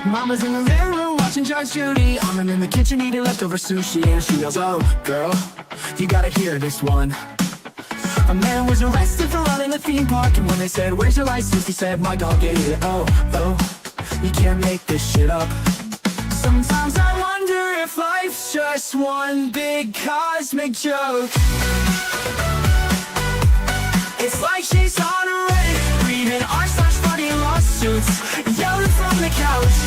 Mama's in the living room watching Judge Judy. I'm in the kitchen eating leftover sushi, and she yells, "Oh, girl, you gotta hear this one." A man was arrested for running the theme park, and when they said, "Where's your license?" he said, "My dog ate it." Oh, you can't make this shit up. Sometimes I wonder if life's just one big cosmic joke. It's like she's on a Reddit, reading r/funny lawsuits, yelling from the couch.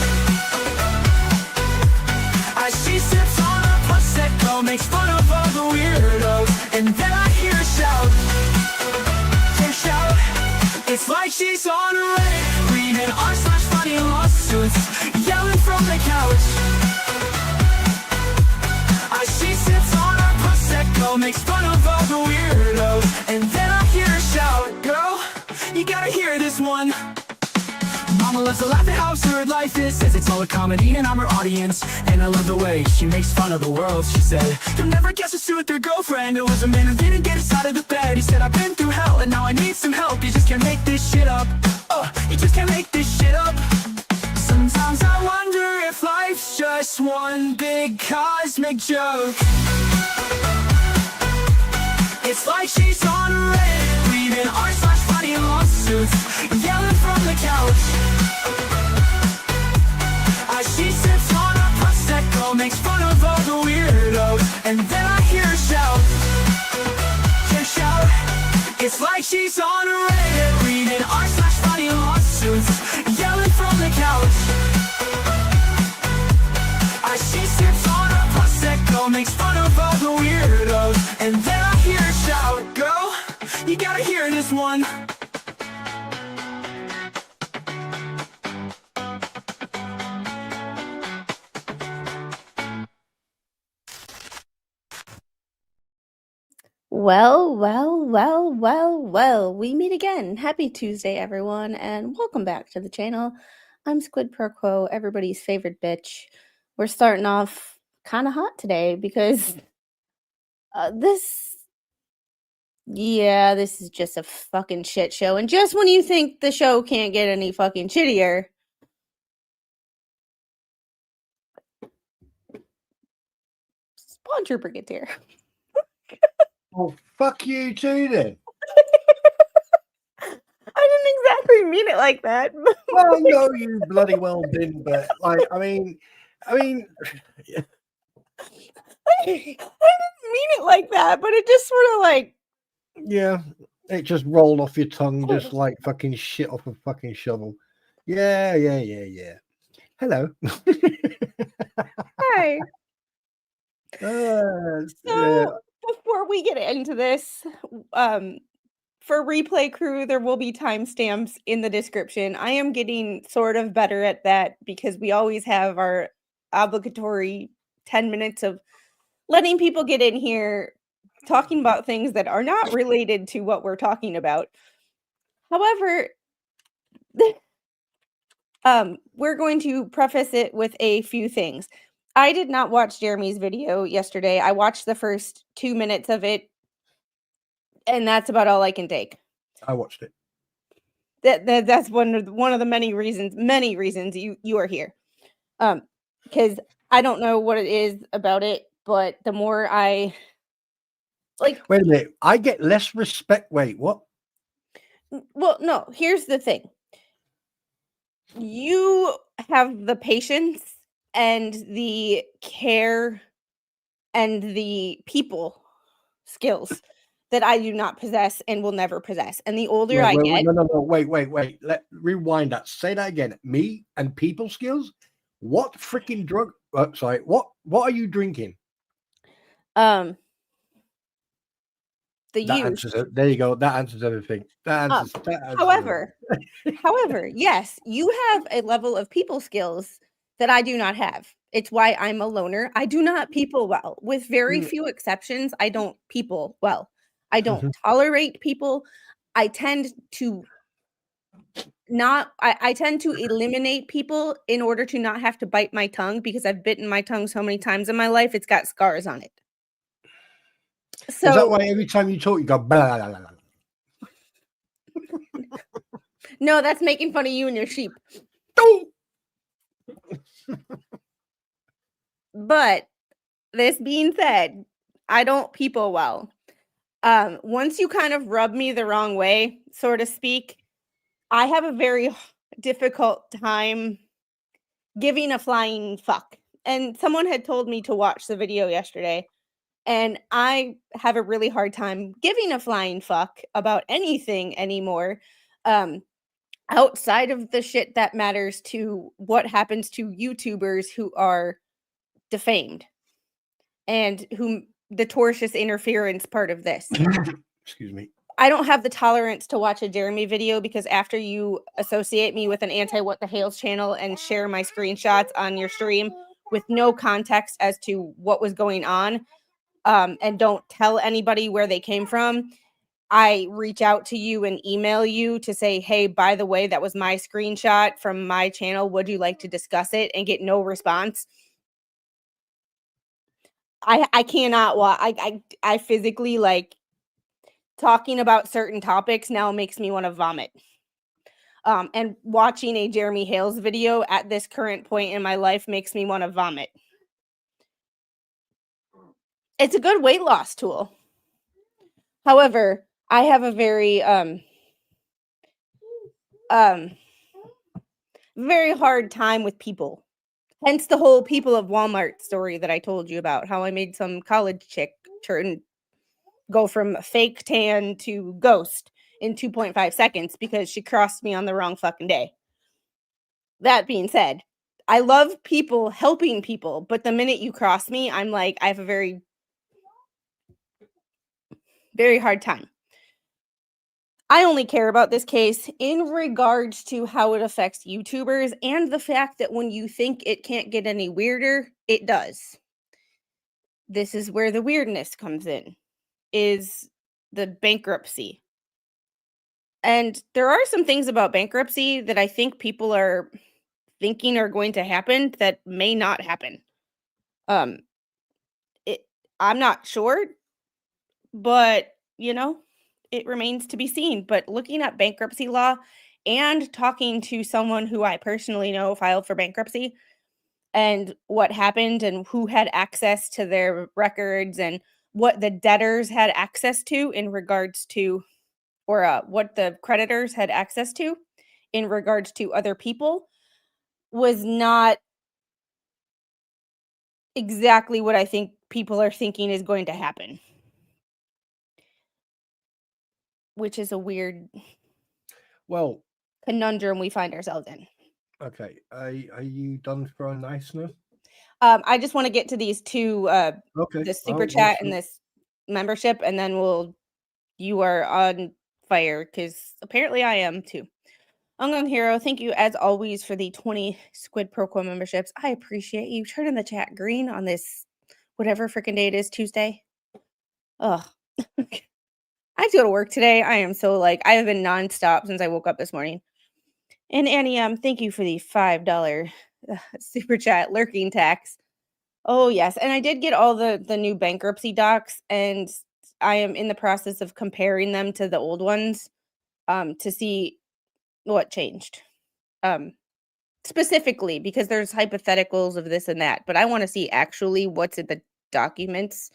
As she sips on a Prosecco, makes fun of all the weirdos, and then I hear her shout. It's like she's on a Reddit, reading r/funny lawsuits, yelling from the couch. As she sips on her Prosecco, makes fun of all the weirdos, and then I hear her shout, "Girl, you gotta hear this one." Mama loves to laugh at how absurd life is, says it's all a comedy and I'm her audience. And I love the way she makes fun of the world. She said, "You'll never guess what's with their girlfriend. It was a man who didn't get us out of the bed. He said, I've been through hell and now I need some help. You just can't make this shit up. You just can't make this shit up." Sometimes I wonder if life's just one big cosmic joke. It's like she's on a Reddit, reading r/funny lawsuits, yelling from the couch. As she sips on a Prosecco, makes fun of all the weirdos, and then I hear her shout. It's like she's on a Reddit, reading r/funny lawsuits, yelling from the couch. As she sips on a Prosecco, makes fun of all the weirdos, and then I hear her shout, "Girl, you gotta hear this one." Well, we meet again. Happy Tuesday, everyone, and welcome back to the channel. I'm Squid Pro Quo, everybody's favorite bitch. We're starting off kind of hot today because this is just a fucking shit show. And just when you think the show can't get any fucking shittier, Spawn Trooper gets here. Oh, fuck you too, then. I didn't exactly mean it like that. Well, no, you bloody well didn't. But I mean, I didn't mean it like that, but it just sort of like, yeah, it just rolled off your tongue, just like fucking shit off a fucking shovel. Yeah. Hello. Hi. Yeah. Before we get into this, for replay crew, there will be timestamps in the description. I am getting sort of better at that because we always have our obligatory 10 minutes of letting people get in here talking about things that are not related to what we're talking about. However, we're going to preface it with a few things. I did not watch Jeremy's video yesterday. I watched the first 2 minutes of it, and that's about all I can take. I watched it. That's one of the many reasons you are here. Because I don't know what it is about it, but the more I like. Wait a minute, I get less respect. Wait, what? Well, no. Here's the thing. You have the patience and the care and the people skills that I do not possess and will never possess. And the older I get... No, wait. Rewind that. Say that again. Me and people skills? What freaking drug? Sorry, what are you drinking? The that use. Answers it. There you go. That answers everything. However, yes, you have a level of people skills that I do not have. It's why I'm a loner. I do not people well. With very few exceptions, I don't people well. I don't tolerate people. I tend to I tend to eliminate people in order to not have to bite my tongue, because I've bitten my tongue so many times in my life, it's got scars on it. So is that why every time you talk, you go blah, blah, blah, blah? No, that's making fun of you and your sheep. But this being said, I don't people well. Once you kind of rub me the wrong way, so to speak, I have a very difficult time giving a flying fuck. And someone had told me to watch the video yesterday, and I have a really hard time giving a flying fuck about anything anymore. Outside of the shit that matters to what happens to YouTubers who are defamed and whom the tortious interference part of this. Excuse me. I don't have the tolerance to watch a Jeremy video because after you associate me with an anti-What the Hales channel and share my screenshots on your stream with no context as to what was going on, and don't tell anybody where they came from, I reach out to you and email you to say, hey, by the way, that was my screenshot from my channel. Would you like to discuss it? And get no response. I cannot watch. I physically, like, talking about certain topics now makes me want to vomit. And watching a Jeremy Hales video at this current point in my life makes me want to vomit. It's a good weight loss tool. However, I have a very very hard time with people. Hence the whole people of Walmart story that I told you about, how I made some college chick go from fake tan to ghost in 2.5 seconds because she crossed me on the wrong fucking day. That being said, I love people helping people, but the minute you cross me, I'm like, I have a very, very hard time. I only care about this case in regards to how it affects YouTubers and the fact that when you think it can't get any weirder, it does. This is where the weirdness comes in, is the bankruptcy. And there are some things about bankruptcy that I think people are thinking are going to happen that may not happen. I'm not sure, but it remains to be seen. But looking at bankruptcy law and talking to someone who I personally know filed for bankruptcy and what happened and who had access to their records and what the debtors had access to in regards to, or what the creditors had access to in regards to other people, was not exactly what I think people are thinking is going to happen. Which is a weird conundrum we find ourselves in. Okay. Are you done throwing niceness? I just want to get to these two, this super chat and this membership, and then you are on fire, because apparently I am too. Ungung Hero, thank you as always for the 20 Squid Pro Quo memberships. I appreciate you turning the chat green on this, whatever freaking day it is, Tuesday. Ugh. I have to go to work today. I am so I have been nonstop since I woke up this morning. And Annie, thank you for the $5 super chat, lurking tax. Oh yes, and I did get all the new bankruptcy docs, and I am in the process of comparing them to the old ones, to see what changed. Specifically because there's hypotheticals of this and that, but I want to see actually what's in the documents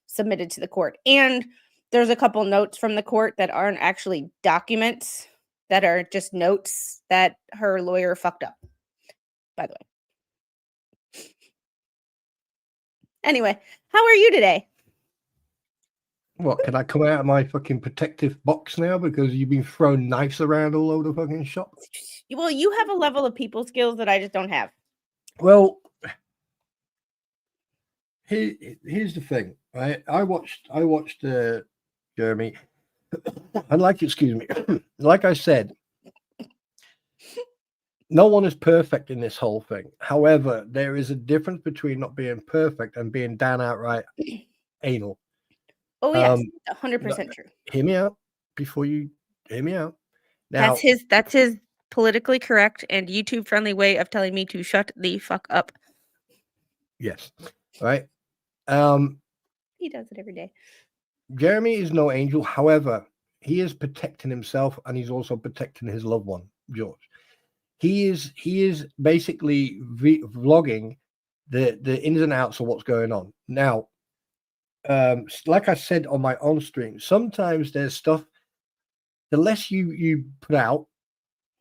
submitted to the court. And there's a couple notes from the court that aren't actually documents, that are just notes that her lawyer fucked up, by the way. Anyway, how are you today? What, can I come out of my fucking protective box now because you've been throwing knives around all over the fucking shop? Well, you have a level of people skills that I just don't have. Well, here's the thing, right? I watched Jeremy, and like I said, no one is perfect in this whole thing. However, there is a difference between not being perfect and being down outright anal. Oh yes, 100% true. Hear me out before you hear me out. Now, that's his politically correct and YouTube friendly way of telling me to shut the fuck up. Yes, right. He does it every day. Jeremy is no angel. However, he is protecting himself, and he's also protecting his loved one, George. he is basically vlogging the ins and outs of what's going on. Now, like I said on my on stream, sometimes there's stuff, the less you put out,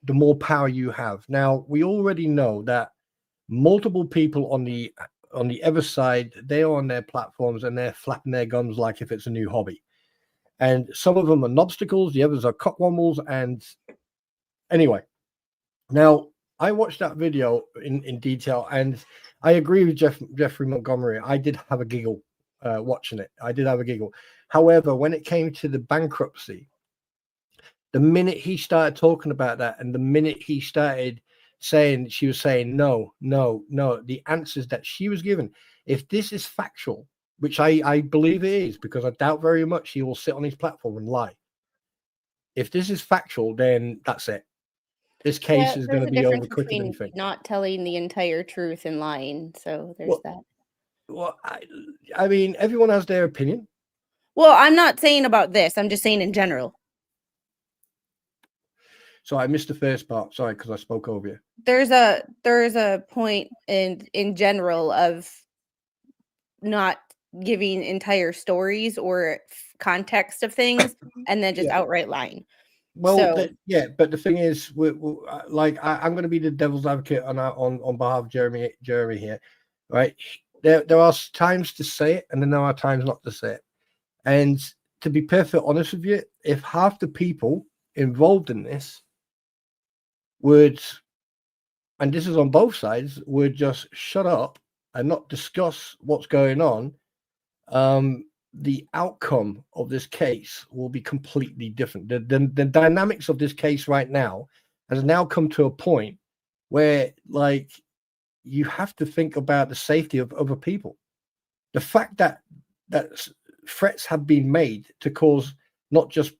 the more power you have. Now, we already know that multiple people on the other side, they are on their platforms and they're flapping their gums like if it's a new hobby. And some of them are knobsticles, the others are cockwombles. And anyway, now I watched that video in detail, and I agree with Jeffrey Montgomery. I did have a giggle watching it. I did have a giggle. However, when it came to the bankruptcy, the minute he started talking about that, and the minute he started saying, she was saying, no, the answers that she was given, if this is factual, which I believe it is, because I doubt very much he will sit on his platform and lie. If this is factual, then that's it. This case is going to be over quicker than you think. Not telling the entire truth and lying. So there's that. Well, I mean, everyone has their opinion. Well, I'm not saying about this. I'm just saying in general. So I missed the first part. Sorry, because I spoke over you. There's a point in general of not giving entire stories or context of things, and then just outright lying. Well, so, but the thing is, I'm going to be the devil's advocate on behalf of Jeremy here, right? There are times to say it, and then there are times not to say it. And to be perfectly honest with you, if half the people involved in this would, and this is on both sides, would just shut up and not discuss what's going on, the outcome of this case will be completely different. The dynamics of this case right now has now come to a point where, like, you have to think about the safety of other people. The fact that threats have been made to cause not just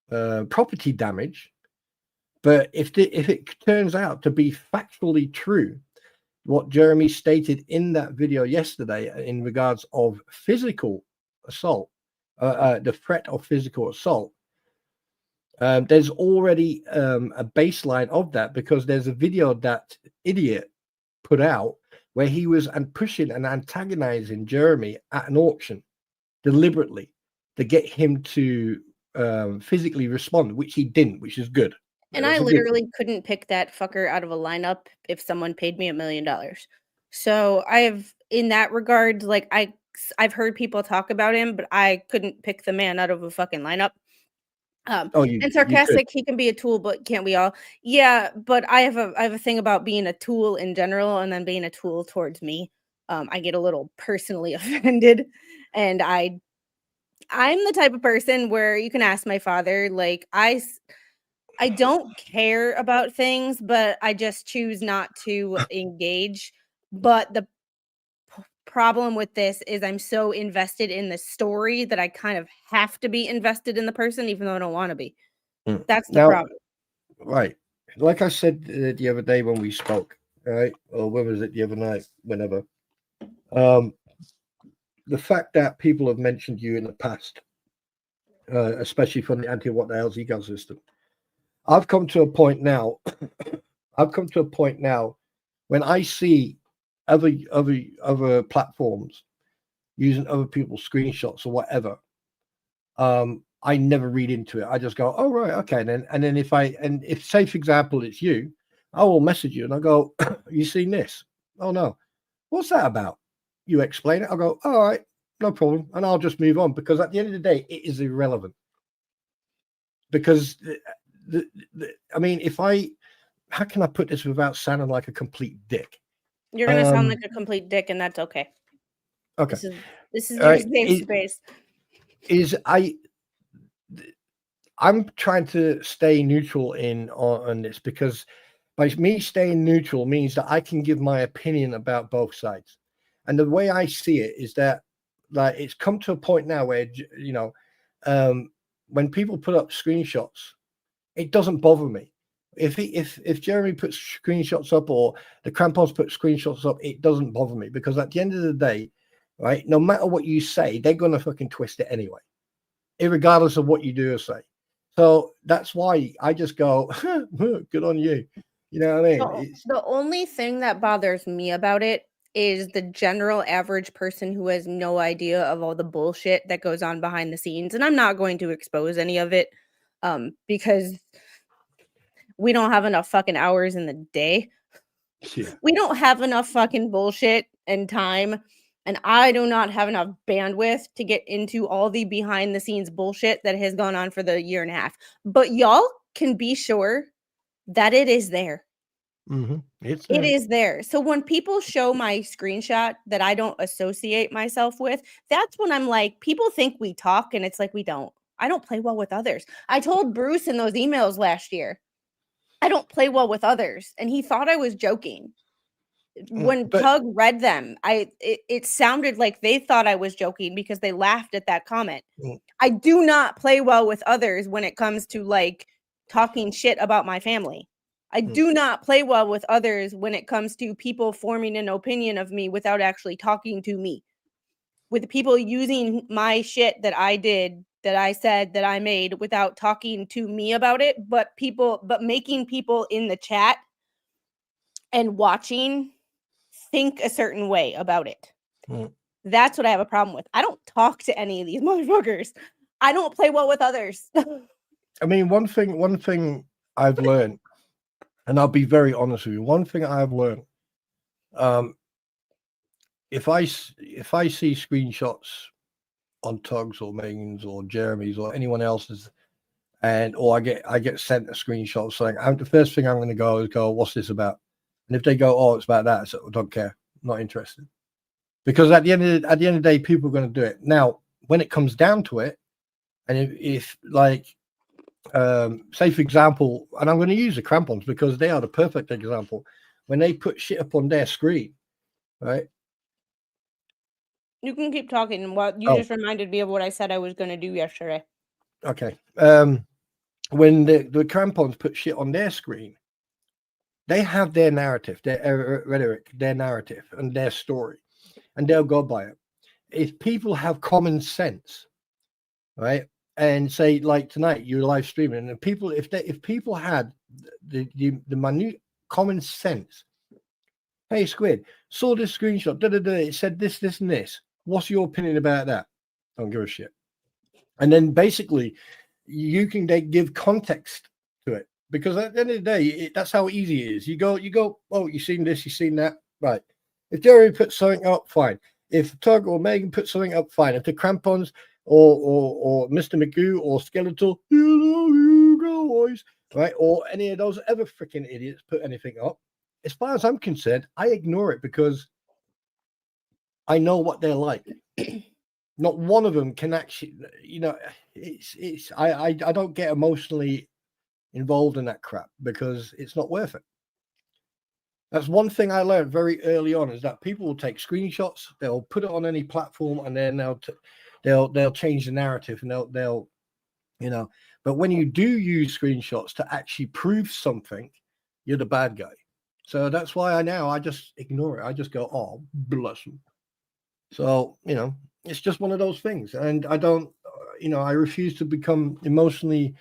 property damage, but if it turns out to be factually true, what Jeremy stated in that video yesterday in regards of physical assault, the threat of physical assault, there's already a baseline of that, because there's a video that idiot put out where he was pushing and antagonizing Jeremy at an auction deliberately to get him to physically respond, which he didn't, which is good. And I literally couldn't pick that fucker out of a lineup if someone paid me $1 million. So in that regard, like I've heard people talk about him, but I couldn't pick the man out of a fucking lineup. And sarcastic, he can be a tool, but can't we all? Yeah, but I have a thing about being a tool in general, and then being a tool towards me. I get a little personally offended, and I'm the type of person where you can ask my father, like I don't care about things, but I just choose not to engage. But the problem with this is I'm so invested in the story that I kind of have to be invested in the person, even though I don't want to be. That's the problem. Right. Like I said the other day when we spoke, right? Or when was it, the other night? Whenever. The fact that people have mentioned you in the past, especially from the anti-what the hell's ecosystem, I've come to a point now. When I see other platforms using other people's screenshots or whatever, I never read into it. I just go, oh right, okay. And then if say for example it's you, I will message you and I go, you seen this? Oh no, what's that about? You explain it. I'll go, all right, no problem, and I'll just move on, because at the end of the day, it is irrelevant. Because I mean, how can I put this without sounding like a complete dick? You're gonna sound like a complete dick, and that's okay. Okay. This is your safe space. I'm trying to stay neutral on this, because by me staying neutral means that I can give my opinion about both sides. And the way I see it is that, like, it's come to a point now where, you know, when people put up screenshots, it doesn't bother me. If Jeremy puts screenshots up, or the Crampons put screenshots up, it doesn't bother me, because at the end of the day, right, no matter what you say, they're gonna fucking twist it anyway, irregardless of what you do or say. So that's why I just go, good on you. You know what I mean? So, It's the only thing that bothers me about it is the general average person who has no idea of all the bullshit that goes on behind the scenes, and I'm not going to expose any of it, because we don't have enough fucking hours in the day. yeah. We don't have enough fucking bullshit and time, and I do not have enough bandwidth to get into all the behind the scenes bullshit that has gone on for the year and a half. But y'all can be sure that it is there. It's It there. is there. So when people show my screenshot that I don't associate myself with, that's when I'm like, people think we talk, and it's like we don't. I don't play well with others. I told Bruce in those emails last year, I don't play well with others, and he thought I was joking. When But Tug read them, it sounded like they thought I was joking because they laughed at that comment. mm, I do not play well with others when it comes to like talking shit about my family. I mm, do not play well with others when it comes to people forming an opinion of me without actually talking to me. With people using my shit that I did, that I said, that I made without talking to me about it, but making people in the chat and watching think a certain way about it. mm. That's what I have a problem with. I don't talk to any of these motherfuckers. I don't play well with others. I mean, one thing I've learned, and I'll be very honest with you. One thing I've learned, if I see screenshots on Tugs or Megan's or Jeremy's or anyone else's, and or I get sent a screenshot of something, the first thing I'm going to go is what's this about? And if they go, oh, it's about that, so I don't care, I'm not interested, because at the end of the day, people are going to do it. Now, when it comes down to it, and if like say for example, and I'm going to use the crampons because they are the perfect example, when they put shit up on their screen, right? You can keep talking. What you Oh, just reminded me of what I said I was going to do yesterday. okay. When the crampons put shit on their screen, they have their narrative, their rhetoric, their narrative, and their story, and they'll go by it. If people have common sense, right, and say like tonight you're live streaming, and people, if people had the minute common sense, hey Squid, saw this screenshot, it said this, this, and this. What's your opinion about that? Don't give a shit. And then basically, you can give context to it, because at the end of the day, that's how easy it is. You go. Oh, you seen this, you seen that, right? If Jerry puts something up, fine. If Tug or Megan put something up, fine. If the crampons or Mr. Magoo or Skeletal, you guys, right, or any of those other freaking idiots put anything up, as far as I'm concerned, I ignore it because I know what they're like. Not one of them can actually, I don't get emotionally involved in that crap because it's not worth it. That's one thing I learned very early on, is that people will take screenshots, they'll put it on any platform, and then they'll change the narrative, and they'll but when you do use screenshots to actually prove something, you're the bad guy. So that's why I just ignore it. I just go, oh, bless them. So, it's just one of those things. And I don't, I refuse to become emotionally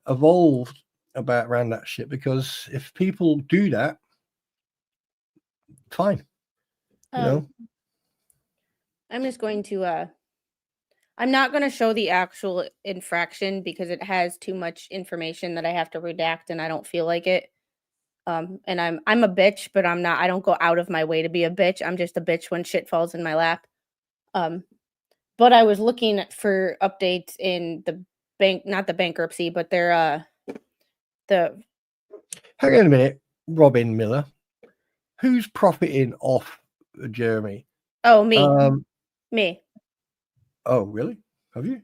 evolved around that shit, because if people do that, fine. I'm just going to I'm not going to show the actual infraction because it has too much information that I have to redact, and I don't feel like it. And I'm a bitch, but I don't go out of my way to be a bitch. I'm just a bitch when shit falls in my lap. But I was looking for updates in the not the bankruptcy, but their the Hang on a minute, Robin Miller. Who's profiting off Jeremy? oh, me. Oh, really? Have you?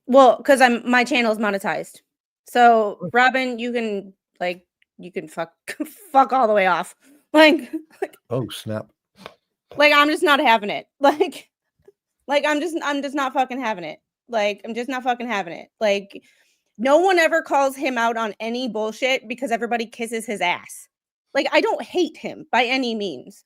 Well, because my channel's monetized. So Robin, you can fuck fuck all the way off. Like Oh, snap. I'm just not having it. I'm just not fucking having it. I'm just not fucking having it. No one ever calls him out on any bullshit because everybody kisses his ass. I don't hate him by any means,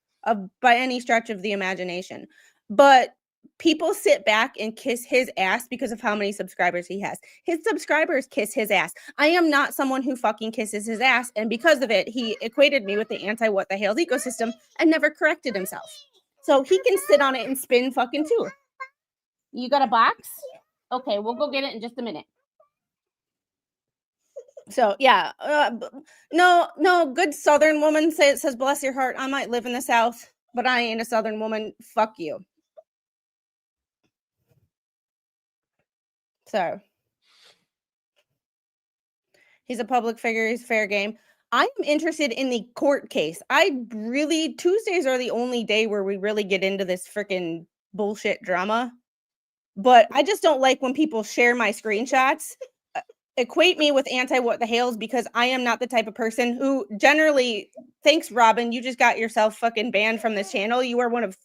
by any stretch of the imagination. But people sit back and kiss his ass because of how many subscribers he has. His subscribers kiss his ass. I am not someone who fucking kisses his ass. And because of it, he equated me with the anti-what the Hale's ecosystem and never corrected himself. So he can sit on it and spin fucking too. You got a box? Okay, we'll go get it in just a minute. So yeah, no, good Southern woman says, bless your heart. I might live in the South, but I ain't a Southern woman. Fuck you. So he's a public figure. He's fair game. I'm interested in the court case. Tuesdays are the only day where we really get into this freaking bullshit drama. But I just don't like when people share my screenshots, equate me with anti-what the Hales, because I am not the type of person who generally, thanks, Robin, you just got yourself fucking banned from this channel. You are one of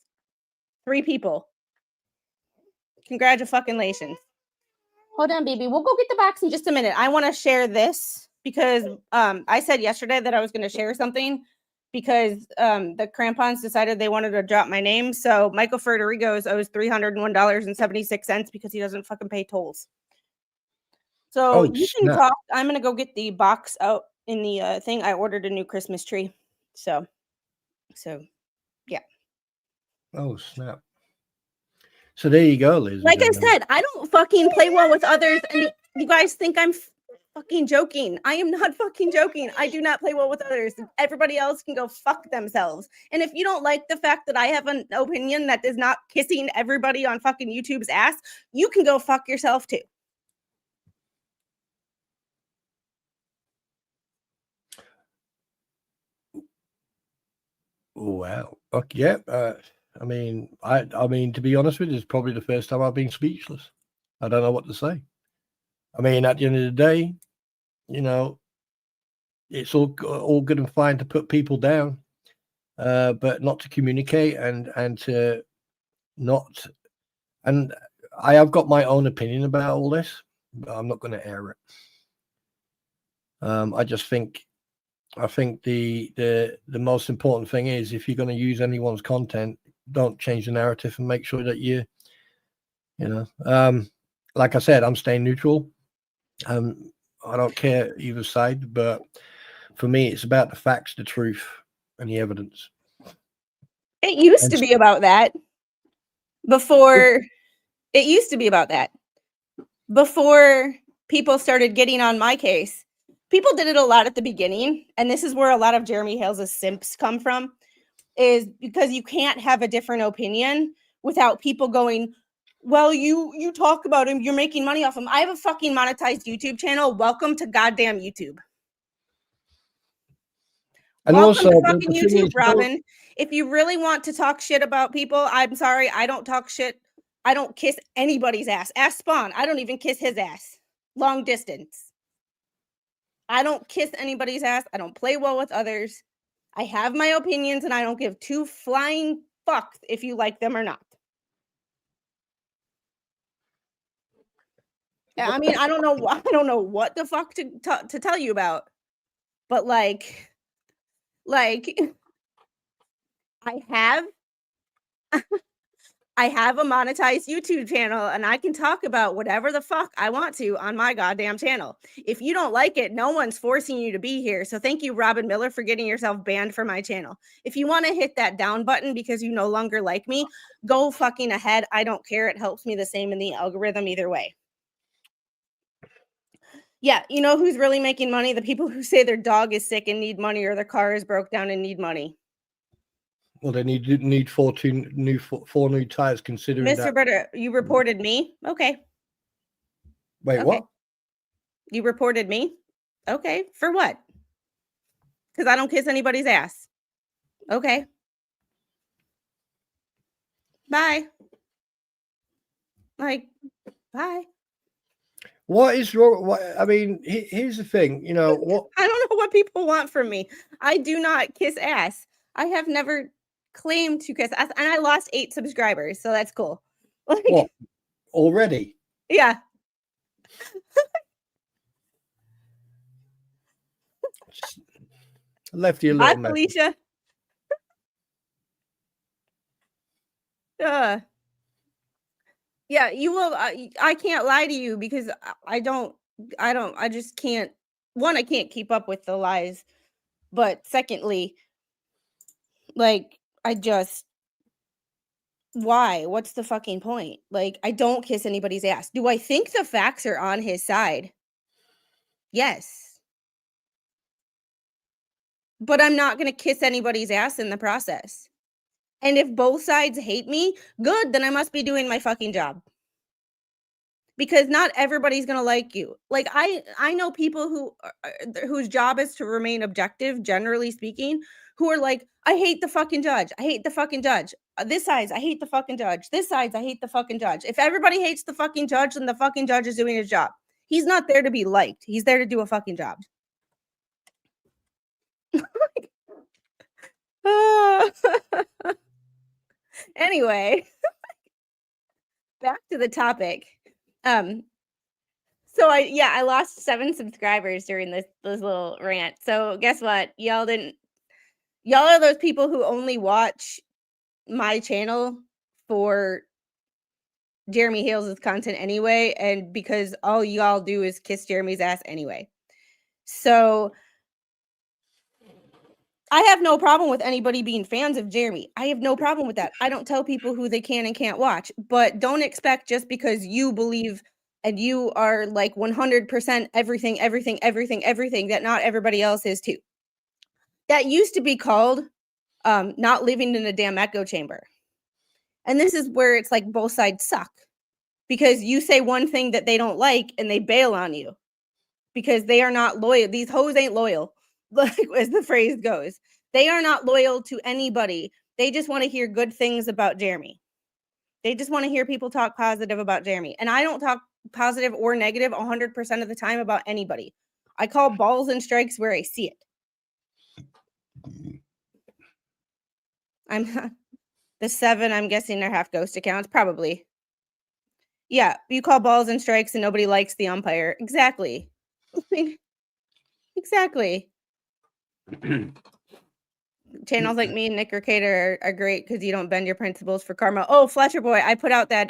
3 people. Congratulations. Hold on, baby. We'll go get the box in just a minute. I want to share this because I said yesterday that I was going to share something because the crampons decided they wanted to drop my name. So Michael Federigo's owes $301.76 because he doesn't fucking pay tolls. So you can talk. I'm going to go get the box out in the thing. I ordered a new Christmas tree. So yeah. Oh, snap. So there you go, Liz. Like I said, I don't fucking play well with others, and you guys think I'm fucking joking. I am not fucking joking. I do not play well with others. Everybody else can go fuck themselves. And if you don't like the fact that I have an opinion that is not kissing everybody on fucking YouTube's ass, you can go fuck yourself too. Wow. Okay. Yeah. I mean, to be honest with you, it's probably the first time I've been speechless. I don't know what to say. I mean, at the end of the day, you know, it's all good and fine to put people down, but not to communicate and to not. And I have got my own opinion about all this, but I'm not going to air it. I think the most important thing is, if you're going to use anyone's content, don't change the narrative and make sure that like I said, I'm staying neutral. I don't care either side, but for me, it's about the facts, the truth, and the evidence. It used to be about that before. It used to be about that before people started getting on my case. People did it a lot at the beginning, and this is where a lot of Jeremy Hales' simps come from, is because you can't have a different opinion without people going, well, you talk about him, you're making money off him. I have a fucking monetized YouTube channel. Welcome to goddamn YouTube. And welcome to fucking YouTube, Robin. If you really want to talk shit about people, I'm sorry, I don't talk shit. I don't kiss anybody's ass. Ask Spawn. I don't even kiss his ass. Long distance. I don't kiss anybody's ass. I don't play well with others. I have my opinions, and I don't give 2 flying fucks if you like them or not. I mean, I don't know what the fuck to tell you about, but like I have a monetized YouTube channel, and I can talk about whatever the fuck I want to on my goddamn channel. If you don't like it, no one's forcing you to be here. So thank you, Robin Miller, for getting yourself banned from my channel. If you want to hit that down button because you no longer like me, go fucking ahead. I don't care. It helps me the same in the algorithm either way. Yeah, you know who's really making money? The people who say their dog is sick and need money, or their car is broke down and need money. Well, they need 4 new tires, considering Mr. Butter, you reported me? Okay. Wait, okay. What? You reported me? Okay. For what? Because I don't kiss anybody's ass. Okay. Bye. Like, bye. What is wrong? I mean, here's the thing. You know what? I don't know what people want from me. I do not kiss ass. I have never claimed to kiss ass, and I lost 8 subscribers, so that's cool. Like, what? Already? Yeah. Left you a little. Bye, Felicia. Yeah, you will. I can't lie to you because I just can't. One, I can't keep up with the lies. But secondly, like, why? What's the fucking point? Like, I don't kiss anybody's ass. Do I think the facts are on his side? Yes. But I'm not going to kiss anybody's ass in the process. And if both sides hate me, good, then I must be doing my fucking job. Because not everybody's going to like you. Like, I know people whose job is to remain objective, generally speaking, who are like, I hate the fucking judge. I hate the fucking judge. This side's, I hate the fucking judge. This side's, I hate the fucking judge. If everybody hates the fucking judge, then the fucking judge is doing his job. He's not there to be liked. He's there to do a fucking job. Anyway, back to the topic. So I lost 7 subscribers during this little rant. So guess what? Y'all are those people who only watch my channel for Jeremy Hale's content anyway, and because all y'all do is kiss Jeremy's ass anyway. So I have no problem with anybody being fans of Jeremy. I have no problem with that. I don't tell people who they can and can't watch, but don't expect just because you believe and you are like 100% everything that not everybody else is too. That used to be called not living in a damn echo chamber. And this is where it's like both sides suck because you say one thing that they don't like and they bail on you because they are not loyal. These hoes ain't loyal, like as the phrase goes. They are not loyal to anybody. They just want to hear good things about Jeremy. They just want to hear people talk positive about Jeremy. And I don't talk positive or negative 100% of the time about anybody. I call balls and strikes where I see it. I'm the 7, I'm guessing they're half ghost accounts, probably. Yeah, you call balls and strikes and nobody likes the umpire. Exactly. Exactly. Channels like me and Nick Ricada are great because you don't bend your principles for karma. Oh, Fletcher Boy, I put out that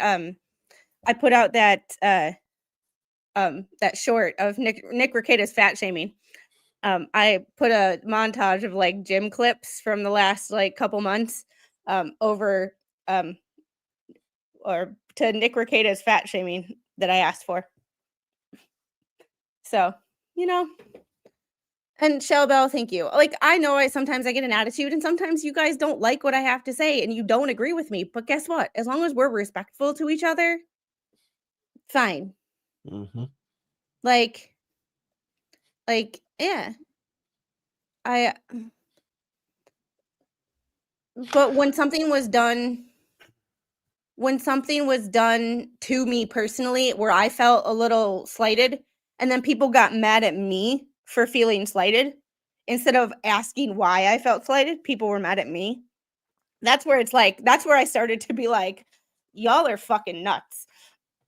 that short of Nick Ricada's fat shaming. I put a montage of like gym clips from the last like couple months over or to Nick Ricada's fat shaming that I asked for. So, you know, and Shell Bell, thank you. Like, I know sometimes I get an attitude and sometimes you guys don't like what I have to say and you don't agree with me. But guess what? As long as we're respectful to each other, fine. Mm-hmm. Like, yeah. But when something was done to me personally where I felt a little slighted and then people got mad at me for feeling slighted instead of asking why I felt slighted, people were mad at me. That's where it's like, that's where I started to be like, y'all are fucking nuts.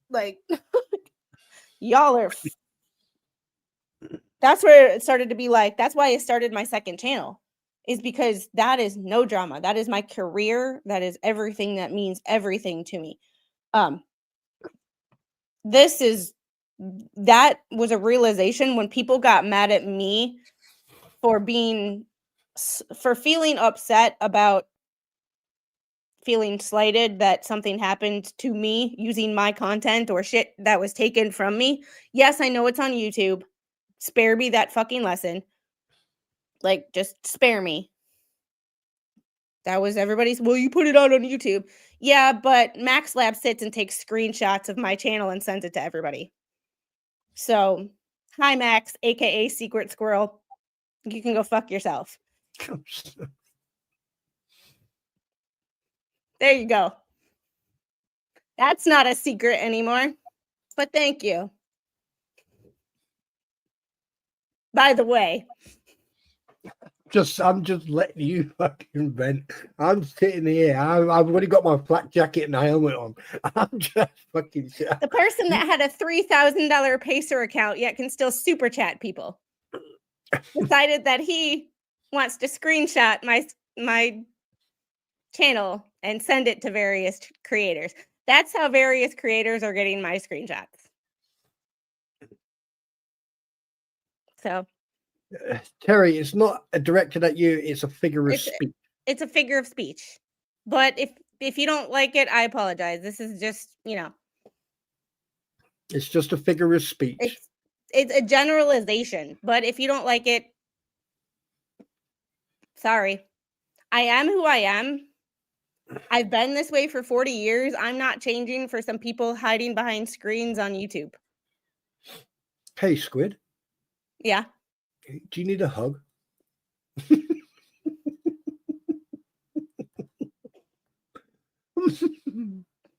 Like, y'all are. That's where it started to be like, that's why I started my second channel, is because that is no drama. That is my career. That is everything that means everything to me. That was a realization when people got mad at me for feeling upset about feeling slighted that something happened to me using my content or shit that was taken from me. Yes, I know it's on YouTube. Spare me that fucking lesson. Like, just spare me. That was everybody's, well, you put it out on YouTube. Yeah, but Max Lab sits and takes screenshots of my channel and sends it to everybody. So, hi, Max, aka Secret Squirrel. You can go fuck yourself. There you go. That's not a secret anymore. But thank you. By the way. I'm just letting you fucking vent. I'm sitting here. I've already got my flak jacket and helmet on. I'm just fucking shit. The person that had a $3,000 Pacer account yet can still super chat people decided that he wants to screenshot my channel and send it to various creators. That's how various creators are getting my screenshots. So Terry, it's not directed at you. It's a figure of It's- speech. it's a figure of speech. But if you don't like it, I apologize. This is just, It's just a figure of speech. it's a generalization. But if you don't like it, sorry. I am who I am. I've been this way for 40 years. I'm not changing for some people hiding behind screens on YouTube. Hey, Squid, Yeah. do you need a hug?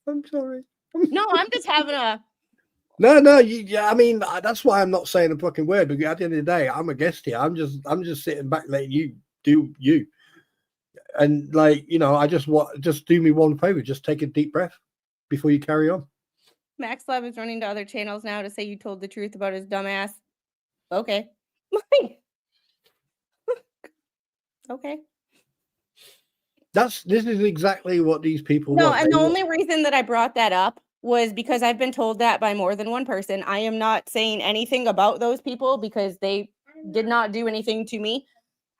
I'm sorry. No, I'm just having a. No, I mean, that's why I'm not saying a fucking word. Because at the end of the day, I'm a guest here. I'm just sitting back, letting you do you. And like, I just do me one favor. Just take a deep breath before you carry on. Max Love is running to other channels now to say you told the truth about his dumbass. Okay. Okay. This is exactly what these people No, want. and the only reason that I brought that up was because I've been told that by more than one person. I am not saying anything about those people because they did not do anything to me.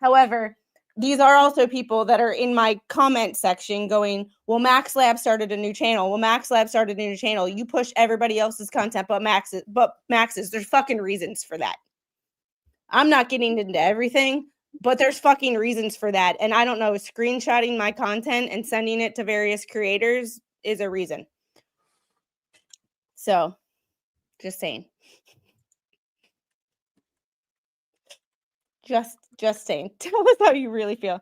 However, these are also people that are in my comment section going, well, Max Lab started a new channel. Well, Max Lab started a new channel. You push everybody else's content but Max's. There's fucking reasons for that. I'm not getting into everything, but there's fucking reasons for that. And I don't know, screenshotting my content and sending it to various creators is a reason. So, just saying. Just saying. Tell us how you really feel.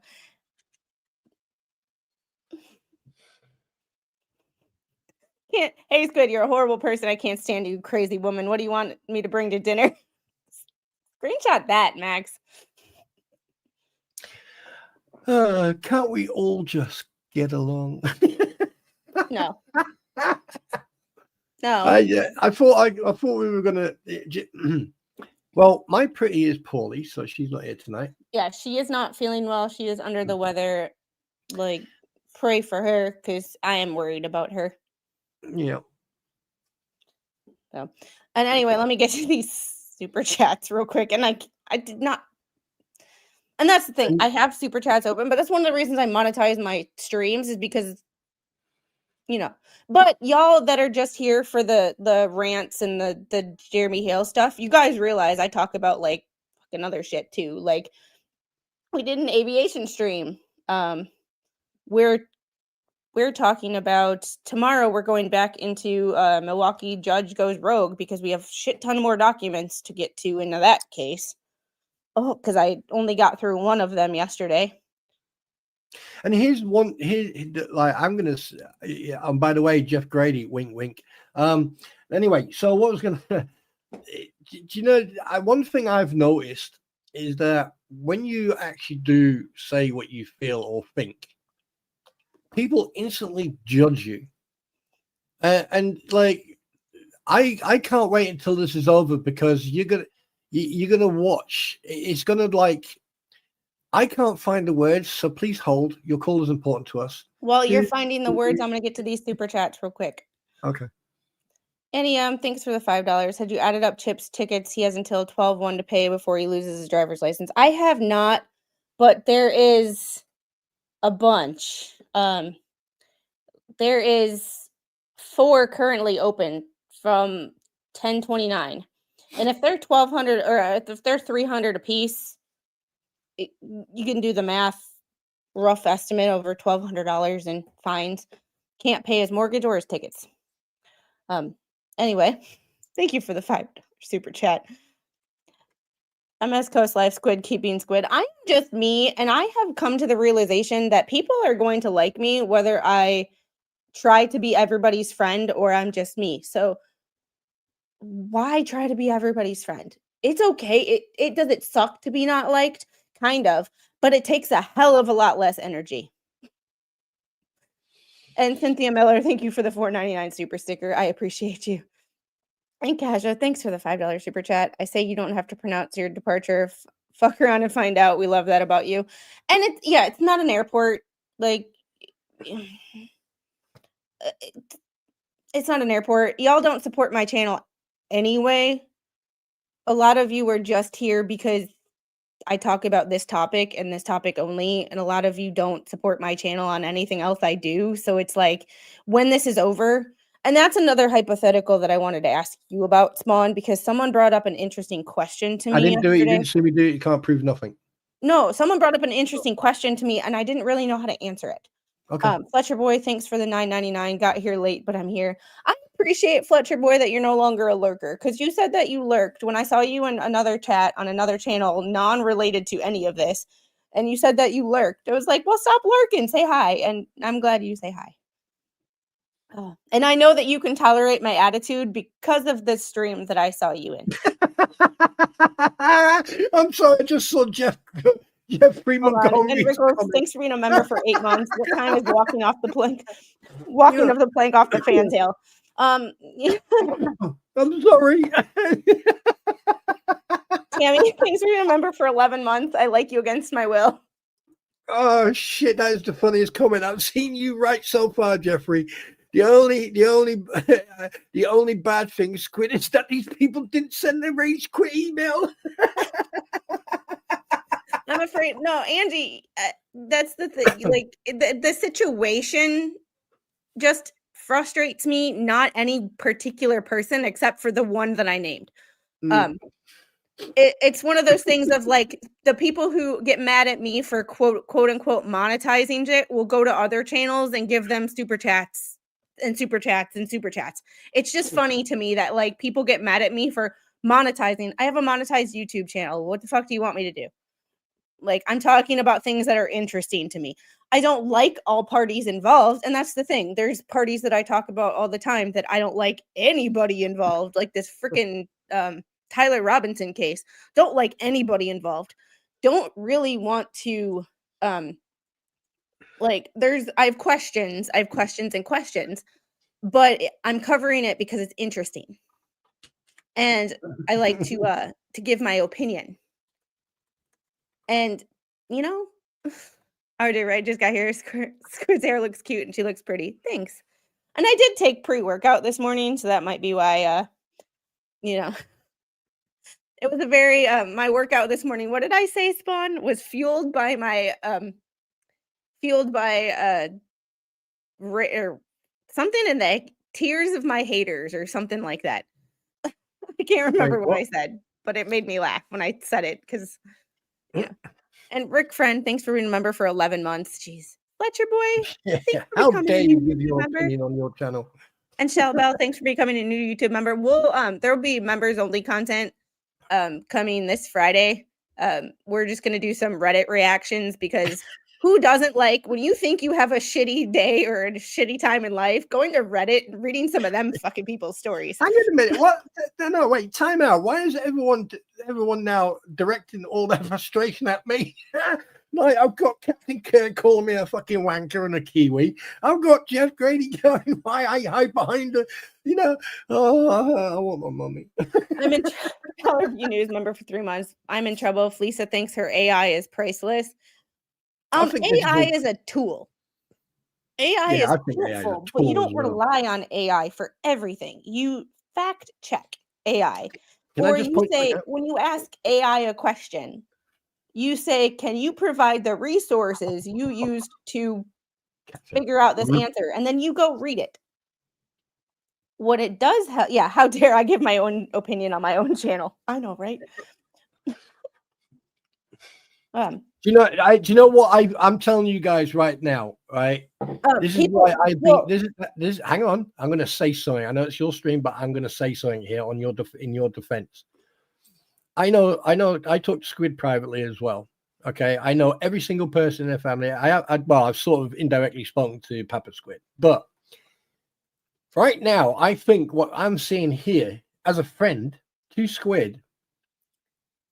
Hey, it's good. You're a horrible person. I can't stand you, crazy woman. What do you want me to bring to dinner? Screenshot that, Max. Can't we all just get along? No. Yeah, I thought we were gonna. Well, my pretty is poorly, so she's not here tonight. Yeah, she is not feeling well. She is under the weather. Like, pray for her because I am worried about her. Yeah. So, and anyway, let me get to these super chats real quick. And I did not. And that's the thing. I have super chats open, but that's one of the reasons I monetize my streams is because, but y'all that are just here for the rants and the Jeremy Hale stuff, you guys realize I talk about like fucking other shit too. Like we did an aviation stream. We're talking about tomorrow. We're going back into Milwaukee Judge Goes Rogue because we have shit ton more documents to get to into that case. Oh, because I only got through one of them yesterday. And here's one. Like I'm gonna. By the way, Jeff Grady, wink, wink. Anyway, so what was gonna? Do one thing I've noticed is that when you actually do say what you feel or think, people instantly judge you, and like I can't wait until this is over because you're gonna watch. It's gonna like. I can't find the words, so please hold. Your call is important to us. While you're finding the words, I'm going to get to these super chats real quick. Okay. Annie, thanks for the $5. Had you added up Chip's tickets? He has until 12/1 to pay before he loses his driver's license. I have not, but there is a bunch. There is 4 currently open from 10/29. And if they're 1,200 or if they're 300 a piece, you can do the math, rough estimate over $1,200 in fines. Can't pay his mortgage or his tickets. Anyway, thank you for the $5 super chat. MS Coast Life Squid keeping squid. I'm just me, and I have come to the realization that people are going to like me whether I try to be everybody's friend or I'm just me. So why try to be everybody's friend? It's okay. Does it suck to be not liked? Kind of, but it takes a hell of a lot less energy. And Cynthia Miller, thank you for the $4.99 super sticker. I appreciate you. And Kasia, thanks for the $5 super chat. I say you don't have to pronounce your departure. Fuck around and find out. We love that about you. And it's not an airport. Like, It's not an airport. Y'all don't support my channel anyway. A lot of you are just here because I talk about this topic and this topic only, and a lot of you don't support my channel on anything else I do. So it's like, when this is over, and that's another hypothetical that I wanted to ask you about, Spawn, because someone brought up an interesting question to me I didn't do it. You yesterday. didn't see me do it. You can't prove nothing. No, someone brought up an interesting question to me, and I didn't really know how to answer it. Okay. Fletcher Boy, thanks for the $9.99. Got here late, but I'm here. I appreciate, Fletcher Boy, that you're no longer a lurker, because you said that you lurked when I saw you in another chat on another channel, non-related to any of this, and you said that you lurked. I was like, well, stop lurking, say hi, and I'm glad you say hi. And I know that you can tolerate my attitude because of the stream that I saw you in. I'm sorry, I just saw Jeffrey Montgomery. And Rick Rose, thanks for being a member for 8 months. What time is walking off the plank? Walking off the plank off the fantail. I'm sorry. Tammy, thanks for being a member for 11 months. I like you against my will. Oh shit, that is the funniest comment I've seen you write so far, Jeffrey. The only bad thing, Squid, is that these people didn't send their rage quit email. I'm afraid. No, Angie, that's the thing. Like, the situation just frustrates me, not any particular person except for the one that I named. It's one of those things of like, the people who get mad at me for quote unquote monetizing it will go to other channels and give them super chats and super chats and super chats. It's just funny to me that like people get mad at me for monetizing. I have a monetized YouTube channel. What the fuck do you want me to do? Like, I'm talking about things that are interesting to me. I don't like all parties involved, and that's the thing. There's parties that I talk about all the time that I don't like anybody involved, like this freaking Tyler Robinson case. Don't like anybody involved. Don't really want to like, I have questions and questions, but I'm covering it because it's interesting. And I like to give my opinion. And, you know, RJ Wright just got here. Squid's hair looks cute and she looks pretty. Thanks. And I did take pre-workout this morning, so that might be why, you know, it was a very, my workout this morning, what did I say, Spawn? Was fueled by my, or something in the tears of my haters or something like that. I can't remember what I said, but it made me laugh when I said it because, yeah. And Rick Friend, thanks for being a member for 11 months. Jeez. Fletcher Boy. Yeah. How dare you give your opinion on your channel? And Shell Bell, thanks for becoming a new YouTube member. We'll there will be members only content coming this Friday. We're just gonna do some Reddit reactions because who doesn't like when you think you have a shitty day or a shitty time in life, going to Reddit and reading some of them fucking people's stories. Hang on a minute. What? No, wait. Time out. Why is everyone now directing all their frustration at me? Like, I've got Captain Kirk calling me a fucking wanker and a Kiwi. I've got Jeff Grady going, why I hide behind her. You know, I want my mummy. I'm in trouble. You news member for 3 months. I'm in trouble. Felisa thinks her AI is priceless. AI is a tool. AI is helpful, but you don't rely on AI for everything. You fact check AI. Or you say, when you ask AI a question, you say, can you provide the resources you used to figure out this answer? And then you go read it. What it does, how dare I give my own opinion on my own channel? I know, right? Do you know what I'm telling you guys right now, right? This is why I think this. Hang on, I'm going to say something. I know it's your stream, but I'm going to say something here on in your defense. I know. I talked to Squid privately as well. Okay, I know every single person in their family. I've sort of indirectly spoken to Papa Squid, but right now, I think what I'm seeing here as a friend to Squid,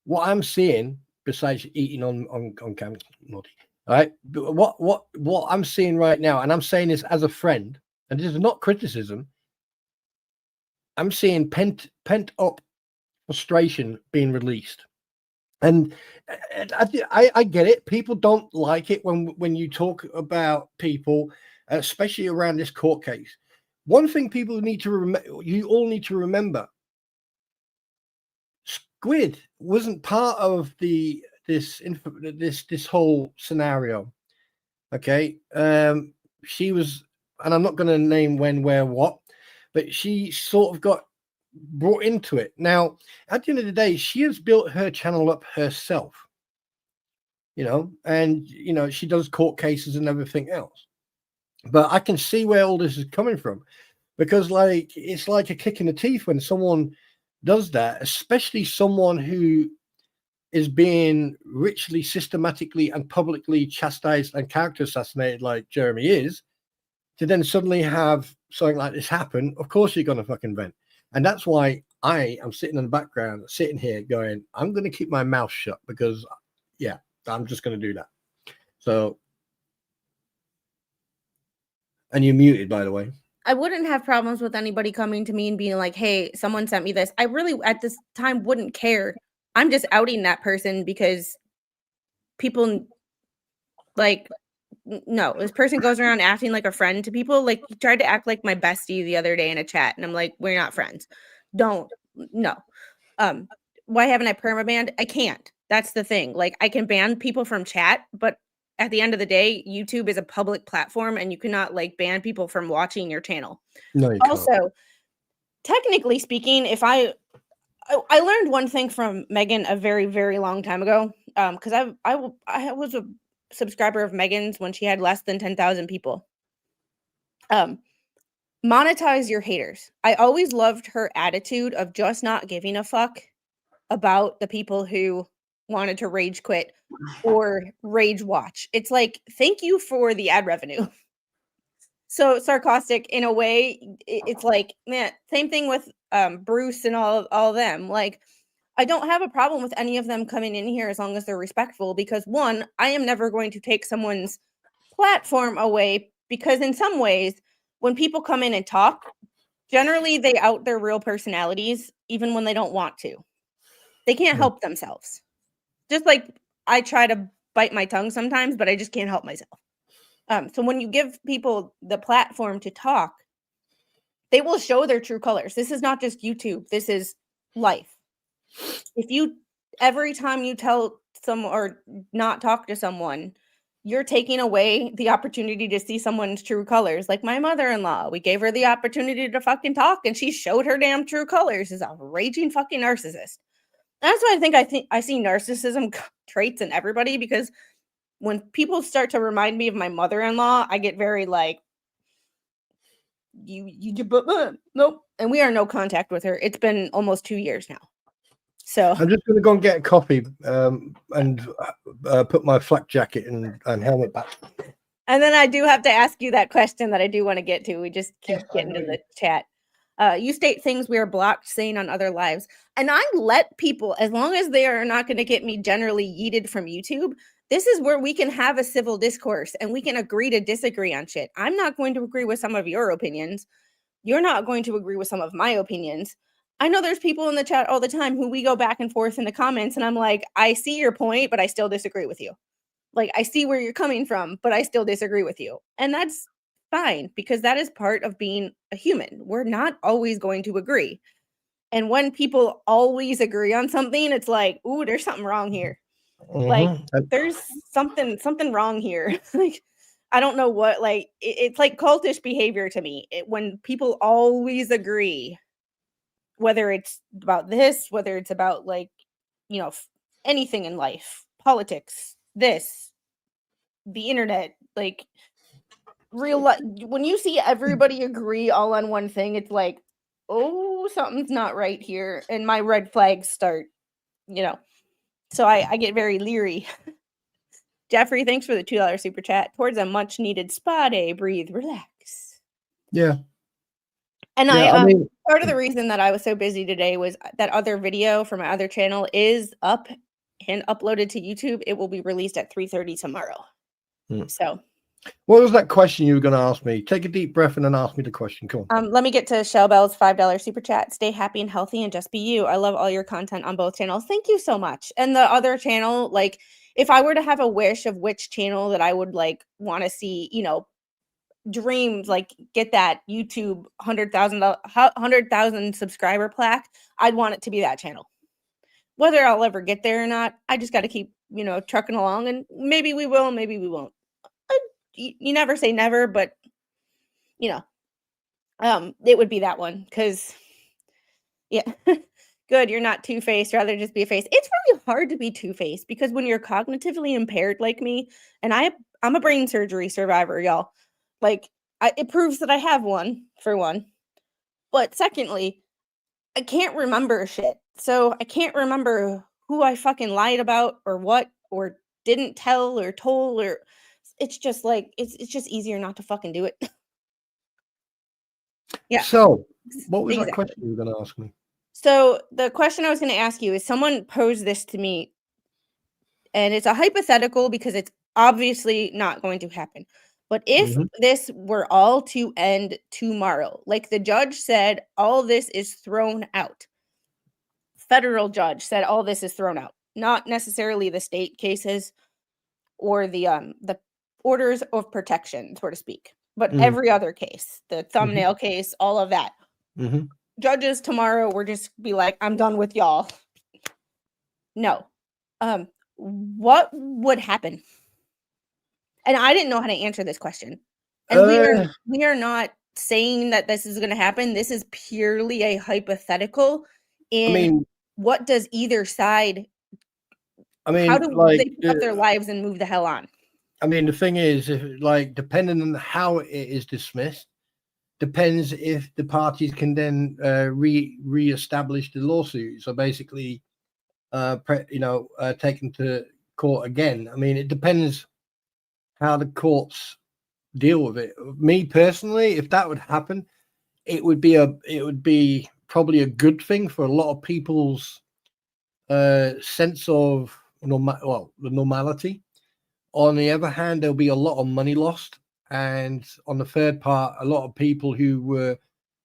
what I'm seeing, besides eating on camera, naughty, all right? But what I'm seeing right now, and I'm saying this as a friend, and this is not criticism. I'm seeing pent up frustration being released, and I get it. People don't like it when you talk about people, especially around this court case. one thing people need to remember, you all need to remember, Squid wasn't part of this whole scenario. Okay, she was, and I'm not going to name when, where, what, but she sort of got brought into it. Now, at the end of the day, she has built her channel up herself, and she does court cases and everything else. But I can see where all this is coming from, because it's like a kick in the teeth when someone does that, especially someone who is being richly, systematically, and publicly chastised and character assassinated like Jeremy is, to then suddenly have something like this happen. Of course you're going to fucking vent. And that's why I am sitting in the background, sitting here going, I'm going to keep my mouth shut, because, yeah, I'm just going to do that. So, and you're muted, by the way. I wouldn't have problems with anybody coming to me and being like, hey, someone sent me this. I really, at this time, wouldn't care. I'm just outing that person because people, like, no, this person goes around acting like a friend to people. Like, he tried to act like my bestie the other day in a chat, and I'm like, we're not friends. No. Why haven't I permabanned? I can't. That's the thing. Like, I can ban people from chat, but at the end of the day, YouTube is a public platform, and you cannot like ban people from watching your channel. No, you also, can't. Technically speaking, if I learned one thing from Megan a very, very long time ago, because I was a subscriber of Megan's when she had less than 10,000 people. Monetize your haters. I always loved her attitude of just not giving a fuck about the people who wanted to rage quit or rage watch. It's like, thank you for the ad revenue. So sarcastic in a way. It's like, man, same thing with Bruce and all of them. Like, I don't have a problem with any of them coming in here as long as they're respectful, because one, I am never going to take someone's platform away, because in some ways, when people come in and talk, generally they out their real personalities, even when they don't want to. They can't help themselves. Just like I try to bite my tongue sometimes, but I just can't help myself. So when you give people the platform to talk, they will show their true colors. This is not just YouTube. This is life. If you, every time you tell someone or not talk to someone, you're taking away the opportunity to see someone's true colors. Like my mother-in-law, we gave her the opportunity to fucking talk, and she showed her damn true colors as a raging fucking narcissist. That's why I think I see narcissism traits in everybody, because when people start to remind me of my mother-in-law, I get very like, nope. And we are no contact with her. It's been almost 2 years now. So I'm just going to go and get a coffee and put my flak jacket and helmet back. And then I do have to ask you that question that I do want to get to. We just keep getting to the chat. You state things we are blocked saying on other lives. And I let people, as long as they are not going to get me generally yeeted from YouTube, this is where we can have a civil discourse and we can agree to disagree on shit. I'm not going to agree with some of your opinions. You're not going to agree with some of my opinions. I know there's people in the chat all the time who we go back and forth in the comments, and I'm like, I see your point, but I still disagree with you. Like, I see where you're coming from, but I still disagree with you. And that's fine, because that is part of being a human. We're not always going to agree. And when people always agree on something, it's like, ooh, there's something wrong here. Like, there's something wrong here. Like, I don't know what, like, it's like cultish behavior to me. When people always agree, whether it's about this, whether it's about like, anything in life, politics, this, the internet, like real life. When you see everybody agree all on one thing, it's like, oh, something's not right here. And my red flags start, so I get very leery. Jeffrey, thanks for the $2 super chat. Towards a much needed spa day. Breathe, relax. Yeah. And I mean, part of the reason that I was so busy today was that other video from my other channel is up and uploaded to YouTube. It will be released at 3:30 tomorrow. So what was that question you were going to ask me? Take a deep breath and then ask me the question. Come on. Let me get to Shell Bell's $5 super chat. Stay happy and healthy and just be you. I love all your content on both channels. Thank you so much. And the other channel, like, if I were to have a wish of which channel that I would like want to see, dreamed like get that YouTube 100,000 subscriber plaque, I'd want it to be that channel. Whether I'll ever get there or not, I just got to keep, trucking along, and maybe we will, maybe we won't. You never say never, but it would be that one, because yeah. Good, you're not two-faced, rather just be a face. It's really hard to be two-faced, because when you're cognitively impaired like me, and I'm a brain surgery survivor, y'all. Like, it proves that I have one, for one. But secondly, I can't remember shit. So I can't remember who I fucking lied about, or what, or didn't tell or told, or it's just like it's just easier not to fucking do it. Yeah. So, what was that Exactly. question you were going to ask me? So the question I was going to ask you is, someone posed this to me, and it's a hypothetical because it's obviously not going to happen. But if this were all to end tomorrow, like the judge said, all this is thrown out. Federal judge said all this is thrown out, not necessarily the state cases or the orders of protection, so to speak, but every other case, the thumbnail case, all of that. Judges tomorrow were just be like, I'm done with y'all. No. What would happen? And I didn't know how to answer this question. And we are not saying that this is going to happen. This is purely a hypothetical. What does either side? How do they pick up their lives and move the hell on? I mean, the thing is, depending on how it is dismissed, depends if the parties can then re-establish the lawsuit. So basically, taken to court again. I mean, it depends how the courts deal with it. Me personally, if that would happen, it would be probably a good thing for a lot of people's sense of the normality. On the other hand, there'll be a lot of money lost, and on the third part, a lot of people who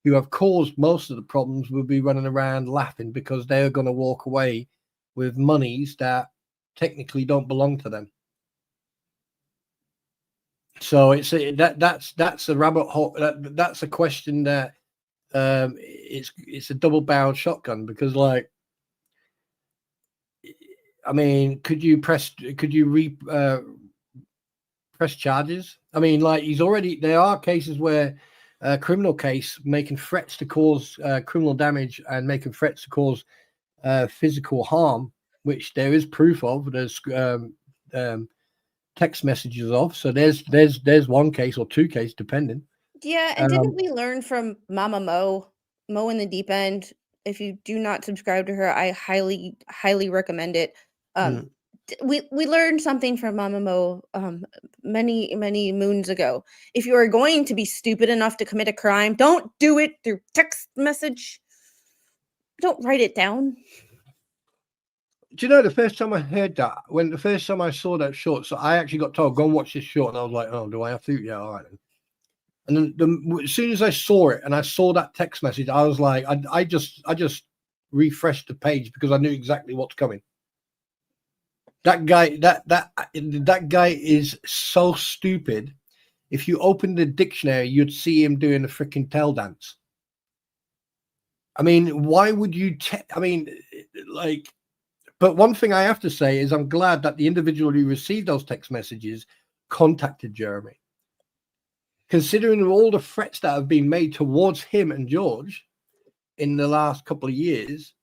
have caused most of the problems will be running around laughing because they're going to walk away with monies that technically don't belong to them. So that's a rabbit hole. That's a question that it's a double-barreled shotgun, because I mean, could you press charges? I mean, there are cases where a criminal case making threats to cause criminal damage and making threats to cause physical harm, which there is proof of. There's text messages of. So there's one case or two cases, depending. Yeah, and didn't we learn from Mama Mo in the Deep End? If you do not subscribe to her, I highly, highly recommend it. We learned something from Mama Mo many, many moons ago. If you are going to be stupid enough to commit a crime, don't do it through text message. Don't write it down. Do you know, the first time I heard that, the first time I saw that short, so I actually got told, go and watch this short, and I was like, oh, do I have to? Yeah, all right. And then as soon as I saw it and I saw that text message, I was like, I just refreshed the page because I knew exactly what's coming. That guy, that guy is so stupid. If you open the dictionary, you'd see him doing a freaking tail dance. I mean, why would you? But one thing I have to say is I'm glad that the individual who received those text messages contacted Jeremy. Considering all the threats that have been made towards him and George in the last couple of years,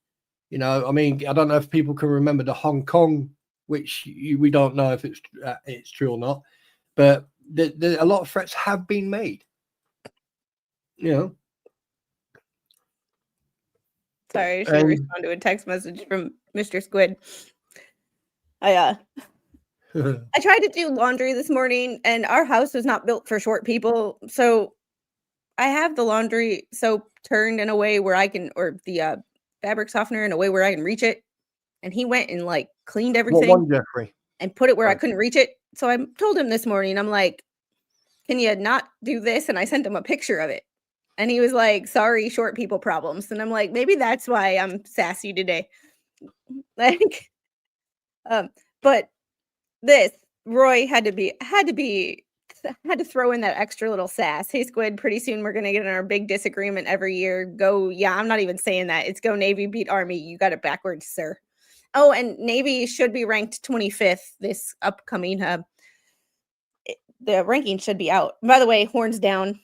I mean, I don't know if people can remember the Hong Kong, which we don't know if it's true or not, but a lot of threats have been made. Sorry, I should respond to a text message from Mr. Squid. I tried to do laundry this morning, and our house was not built for short people. So I have the laundry soap turned in a way where I can, or the fabric softener in a way where I can reach it. And he went and cleaned everything. What one, Jeffrey? And put it where I couldn't reach it. So I told him this morning, I'm like, can you not do this? And I sent him a picture of it. And he was like, sorry, short people problems. And I'm like, maybe that's why I'm sassy today. But this Roy had to be had to throw in that extra little sass. Hey, Squid, pretty soon we're going to get in our big disagreement every year. Go, yeah, I'm not even saying that. It's go Navy beat Army. You got it backwards, sir. Oh, and Navy should be ranked 25th this upcoming the ranking should be out. By the way, horns down.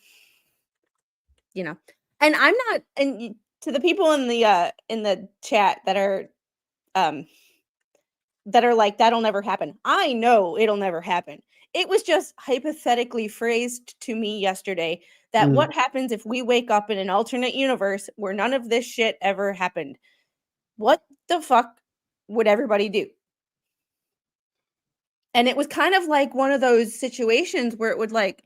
You know, and I'm not, and to the people in the chat that are like, that'll never happen. I know it'll never happen. It was just hypothetically phrased to me yesterday that what happens if we wake up in an alternate universe where none of this shit ever happened? What the fuck would everybody do? And it was kind of like one of those situations where it would like,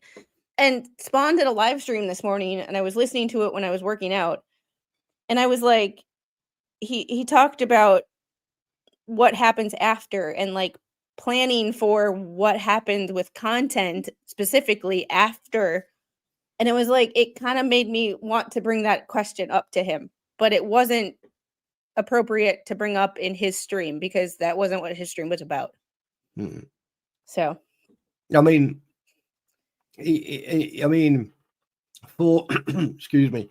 and Spawn did a live stream this morning and I was listening to it when I was working out. And I was like, he talked about what happens after and like planning for what happened with content specifically after. And it was like, it kind of made me want to bring that question up to him, but it wasn't appropriate to bring up in his stream because that wasn't what his stream was about. So, I mean, for excuse me,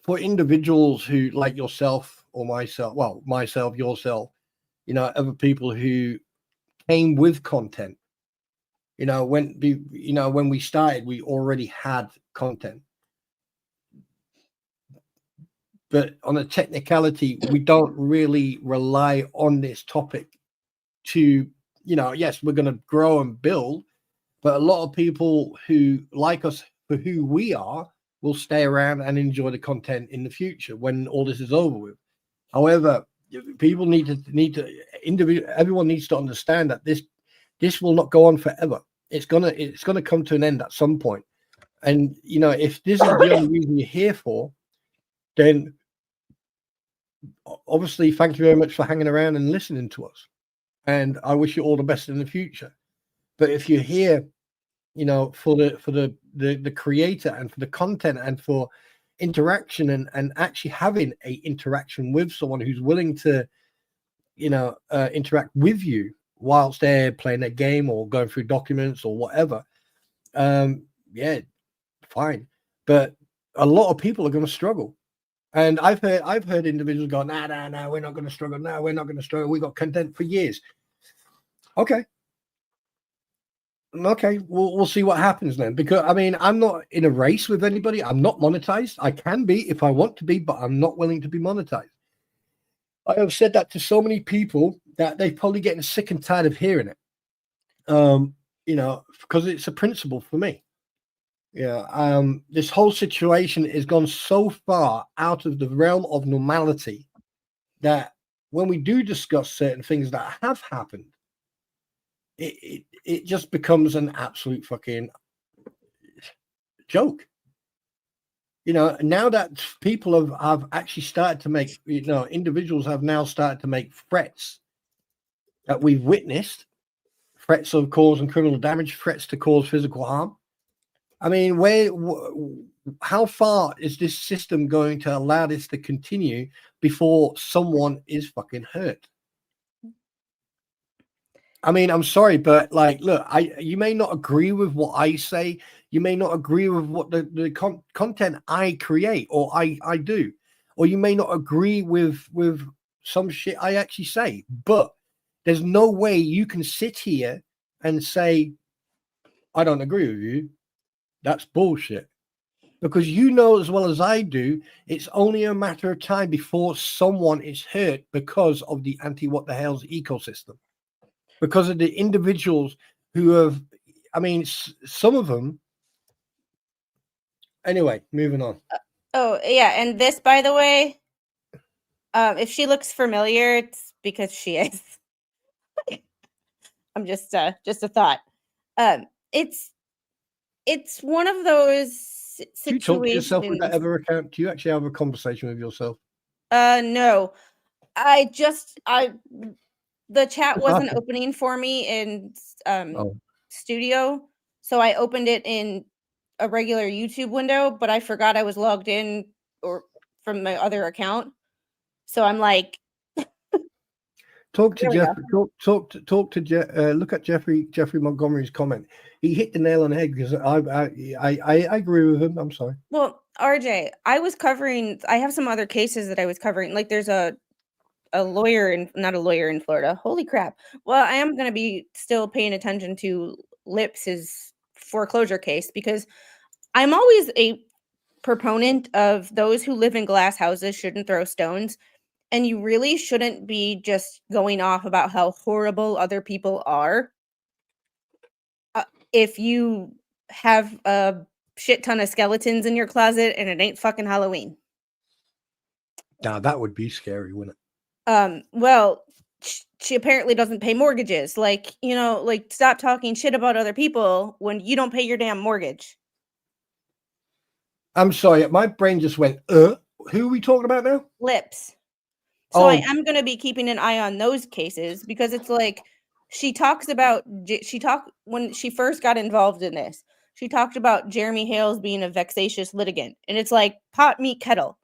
for individuals who like yourself or myself, well, myself, yourself, other people who came with content, when we started, we already had content. But on a technicality, we don't really rely on this topic to, yes, we're going to grow and build, but a lot of people who like us for who we are will stay around and enjoy the content in the future when all this is over with. However, people everyone needs to understand that this will not go on forever. It's gonna come to an end at some point. And if this is the only reason you're here for, then obviously thank you very much for hanging around and listening to us. And I wish you all the best in the future. But if you're here, for the creator and for the content and for interaction and actually having a interaction with someone who's willing to, interact with you whilst they're playing a game or going through documents or whatever, yeah, fine. But a lot of people are going to struggle. And I've heard individuals go, nah, we're not going to struggle. No, we're not going to struggle. We got content for years. Okay, we'll see what happens then. Because I'm not in a race with anybody. I'm not monetized. I can be if I want to be, but I'm not willing to be monetized. I have said that to so many people that they're probably getting sick and tired of hearing it. Because it's a principle for me. Yeah. This whole situation has gone so far out of the realm of normality that when we do discuss certain things that have happened, it just becomes an absolute fucking joke. Now that people have actually started to make, individuals have now started to make threats that we've witnessed, threats of causing criminal damage, threats to cause physical harm. How far is this system going to allow this to continue before someone is fucking hurt? I'm sorry, but look, you may not agree with what I say. You may not agree with what the content I create or I do, or you may not agree with some shit I actually say. But there's no way you can sit here and say, I don't agree with you. That's bullshit. Because as well as I do, it's only a matter of time before someone is hurt because of the what the hell's ecosystem. Because of the individuals who have, some of them. Anyway, moving on. Oh, yeah. And this, by the way, if she looks familiar, it's because she is. I'm just a thought. It's one of those situations. Do you talk to yourself with that ever account? Do you actually have a conversation with yourself? No. The chat wasn't opening for me in Studio, so I opened it in a regular YouTube window, but I forgot I was logged in or from my other account. So I'm like, Talk to There we Jeffrey. Talk to look at Jeffrey Montgomery's comment. He hit the nail on the head because I agree with him. I'm sorry. Well, RJ, I have some other cases that I was covering. Like there's a lawyer not a lawyer in Florida. Holy crap. Well, I am going to be still paying attention to Lips's foreclosure case because I'm always a proponent of those who live in glass houses shouldn't throw stones. And you really shouldn't be just going off about how horrible other people are. If you have a shit ton of skeletons in your closet and it ain't fucking Halloween. Now that would be scary, wouldn't it? Well, she apparently doesn't pay mortgages. Like, stop talking shit about other people when you don't pay your damn mortgage. I'm sorry, my brain just went, who are we talking about now? Lips. So I am going to be keeping an eye on those cases because it's like when she first got involved in this, she talked about Jeremy Hales being a vexatious litigant. And it's like pot, meet, kettle.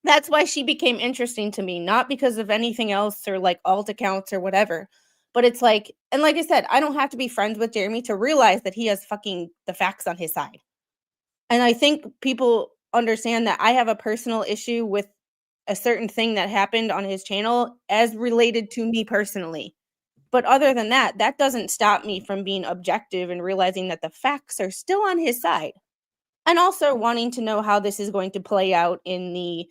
That's why she became interesting to me, not because of anything else or like alt accounts or whatever. But it's like, and like I said, I don't have to be friends with Jeremy to realize that he has fucking the facts on his side. And I think people understand that I have a personal issue with a certain thing that happened on his channel as related to me personally. But other than that, that doesn't stop me from being objective and realizing that the facts are still on his side. And also wanting to know how this is going to play out in the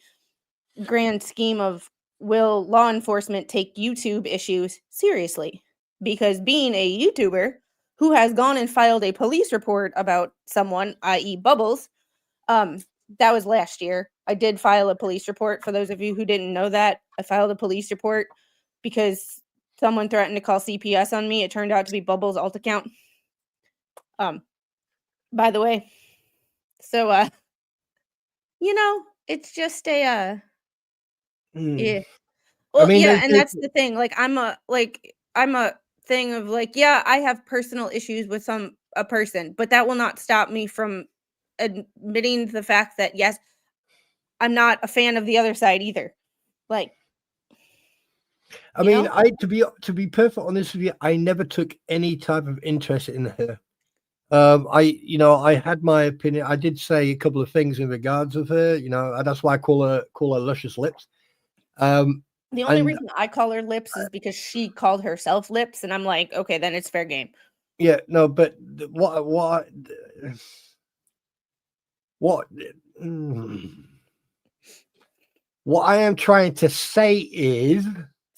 grand scheme of will law enforcement take YouTube issues seriously? Because being a YouTuber who has gone and filed a police report about someone, i.e. Bubbles, that was last year. I did file a police report. For those of you who didn't know that, I filed a police report because someone threatened to call CPS on me. It turned out to be Bubbles' alt account. By the way. So, it's just a, yeah. Well, I mean, yeah, and that's the thing. Like, I'm a thing of like, yeah, I have personal issues with a person, but that will not stop me from admitting the fact that yes, I'm not a fan of the other side either. Like, I mean, to be perfect honest with you, I never took any type of interest in her. I had my opinion. I did say a couple of things in regards of her, and that's why I call her luscious lips. The only reason I call her Lips is because she called herself Lips, and I'm like, okay, then it's fair game. Yeah, no, but what I am trying to say is,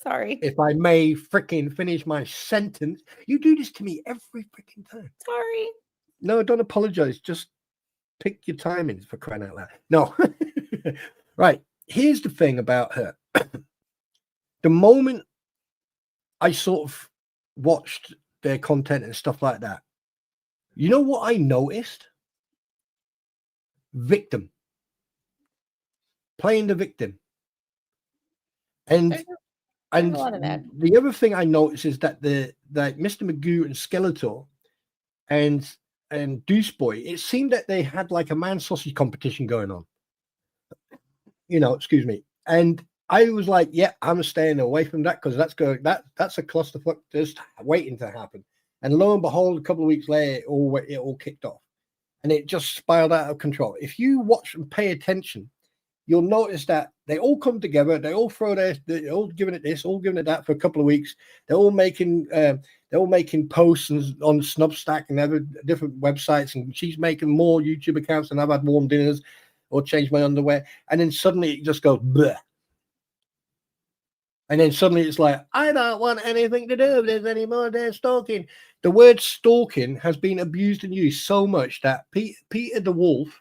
sorry, if I may freaking finish my sentence. You do this to me every freaking time. Sorry. No, don't apologize. Just pick your timings, for crying out loud. No. Right. Here's the thing about her. The moment I sort of watched their content and stuff like that, you know what I noticed? Victim. Playing the victim. And there's a lot of that. The other thing I noticed is that Mr. Magoo and Skeletor and Deuce Boy, it seemed that they had like a man sausage competition going on. Excuse me. And I was like, yeah, I'm staying away from that because that's a clusterfuck just waiting to happen. And lo and behold, a couple of weeks later, it all kicked off, and it just spiraled out of control. If you watch and pay attention, you'll notice that they all come together. They all they're all giving it this, all giving it that for a couple of weeks. They're all making posts on Snubstack and other different websites, and she's making more YouTube accounts than I've had warm dinners or changed my underwear. And then suddenly it just goes bleh. And then suddenly it's like, I don't want anything to do with this anymore. They're stalking. The word stalking has been abused and used so much that Peter the Wolf,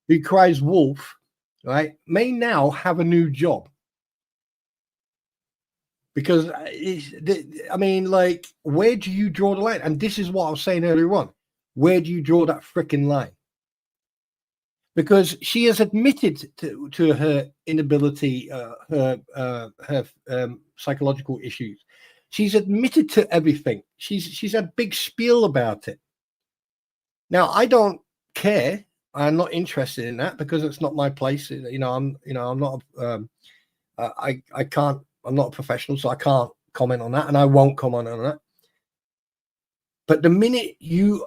who cries wolf, right, may now have a new job. Because, where do you draw the line? And this is what I was saying earlier on. Where do you draw that freaking line? Because she has admitted to her inability, her psychological issues. She's admitted to everything. She's had a big spiel about it. Now, I don't care. I'm not interested in that because it's not my place. I'm not. I I'm not a professional, so I can't comment on that, and I won't comment on that. But the minute you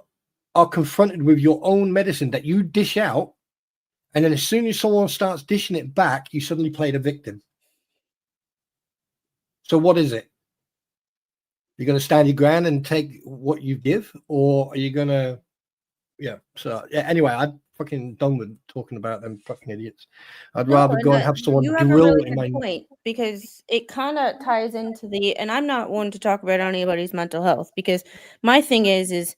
are confronted with your own medicine that you dish out, and then as soon as someone starts dishing it back, you suddenly play the victim. So what is it? You're going to stand your ground and take what you give, or are you going to, yeah. So yeah. Anyway, I'm fucking done with talking about them fucking idiots. I'd rather go and have someone you have a drill really in my. good point, because it kind of ties into the, and I'm not one to talk about anybody's mental health, because my thing is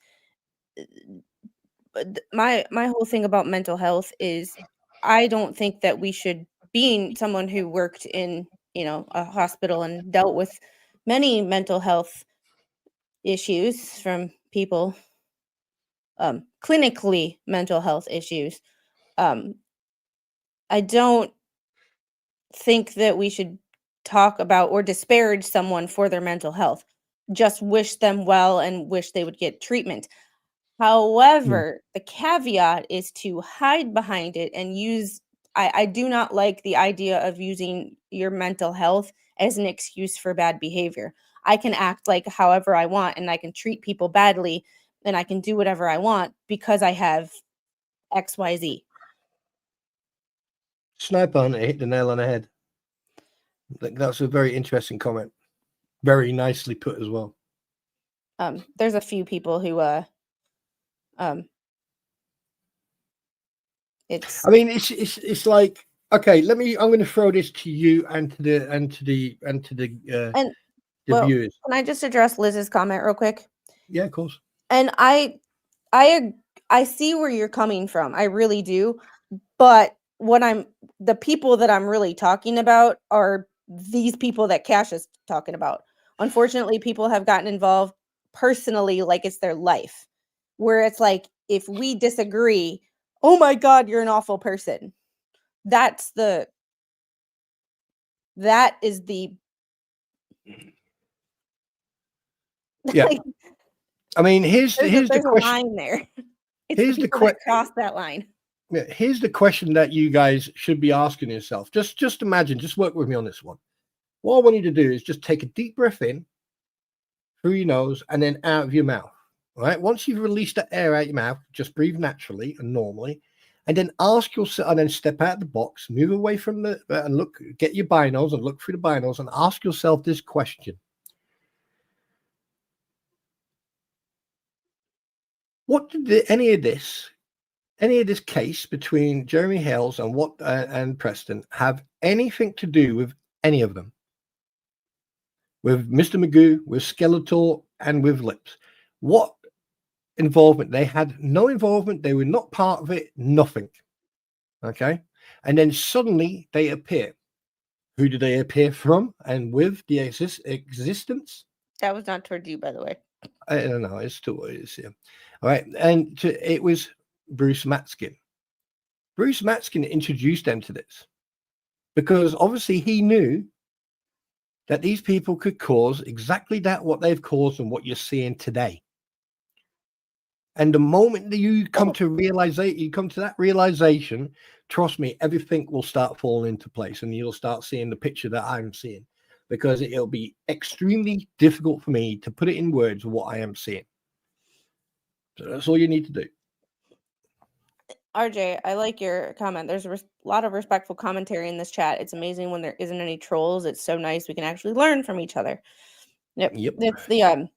my whole thing about mental health is I don't think that we should, being someone who worked in, a hospital and dealt with many mental health issues from people, clinically mental health issues. I don't think that we should talk about or disparage someone for their mental health. Just wish them well and wish they would get treatment. However, the caveat is to hide behind it and use. I do not like the idea of using your mental health as an excuse for bad behavior. I can act like however I want, and I can treat people badly, and I can do whatever I want because I have XYZ. Sniper Hunter hit the nail on the head. That's a very interesting comment. Very nicely put as well. There's a few people who it's I mean, it's like, okay, I'm going to throw this to you and to the and viewers. Can I just address Liz's comment real quick? Yeah, of course. And I see where you're coming from. I really do. But the people that I'm really talking about are these people that Cash is talking about. Unfortunately, people have gotten involved personally, like it's their life, where it's like, if we disagree, oh my God, you're an awful person. That is the Yeah. like, I mean, here's the there's question. a line there. It's Here's the the people that cross that line. Yeah, here's the question that you guys should be asking yourself. Just imagine, just work with me on this one. What I want you to do is just take a deep breath in through your nose and then out of your mouth. All right. Once you've released the air out your mouth, just breathe naturally and normally, and then ask yourself, and then step out of the box, move away from and look, get your binos and look through the binos and ask yourself this question. What did any of this case between Jeremy Hales and Preston have anything to do with any of them? With Mr. Magoo, with Skeletor, and with Lips? What involvement? They had no involvement. They were not part of it. Nothing. Okay. And then suddenly they appear. Who do they appear from and with the existence? That was not towards you, by the way. I don't know. It's still what it is here. All right. And it was Bruce Matskin. Bruce Matskin introduced them to this because obviously he knew that these people could cause exactly that, what they've caused and what you're seeing today. And the moment that you come to that realization, trust me, everything will start falling into place and you'll start seeing the picture that I'm seeing, because it'll be extremely difficult for me to put it in words what I am seeing. So that's all you need to do. RJ, I like your comment. There's a lot of respectful commentary in this chat. It's amazing when there isn't any trolls. It's so nice. We can actually learn from each other. Yep. It's the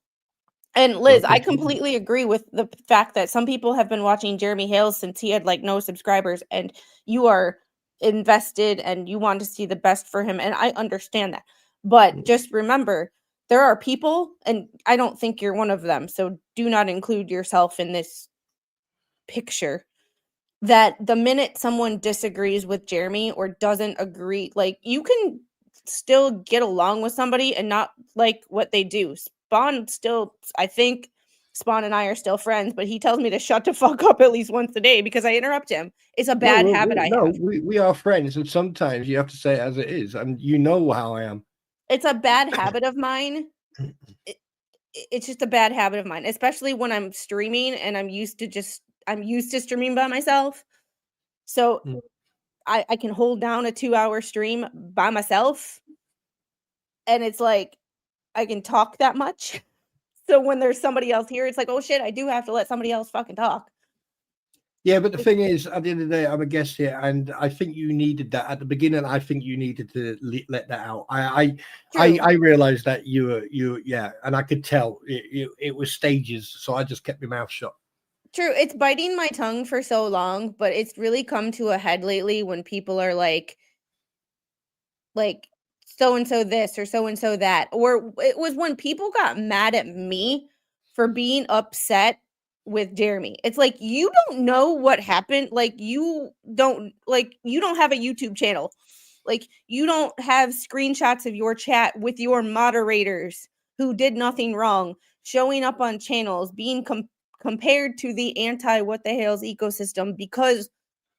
and Liz, I completely agree with the fact that some people have been watching Jeremy Hales since he had like no subscribers, and you are invested and you want to see the best for him. And I understand that. But just remember, there are people, and I don't think you're one of them, so do not include yourself in this picture, that the minute someone disagrees with Jeremy or doesn't agree, like, you can still get along with somebody and not like what they do. I think Spawn and I are still friends, but he tells me to shut the fuck up at least once a day because I interrupt him. It's a bad habit I have. We are friends, and sometimes you have to say it as it is, and you know how I am. It's a bad habit of mine. It's just a bad habit of mine, especially when I'm streaming and I'm used to streaming by myself. So I can hold down a 2-hour stream by myself. and it's like I can talk that much. So when there's somebody else here, it's like, oh shit, I do have to let somebody else fucking talk. Yeah, but the thing is, at the end of the day, I'm a guest here, and I think you needed that at the beginning. I think you needed to let that out. I realized that you yeah, and I could tell it was stages, so I just kept my mouth shut. True, it's biting my tongue for so long, but it's really come to a head lately when people are like so and so this or so and so that, or it was when people got mad at me for being upset with Jeremy. It's like, you don't know what happened. Like you don't have a YouTube channel. Like you don't have screenshots of your chat with your moderators who did nothing wrong showing up on channels being compared to the anti what the hell's ecosystem because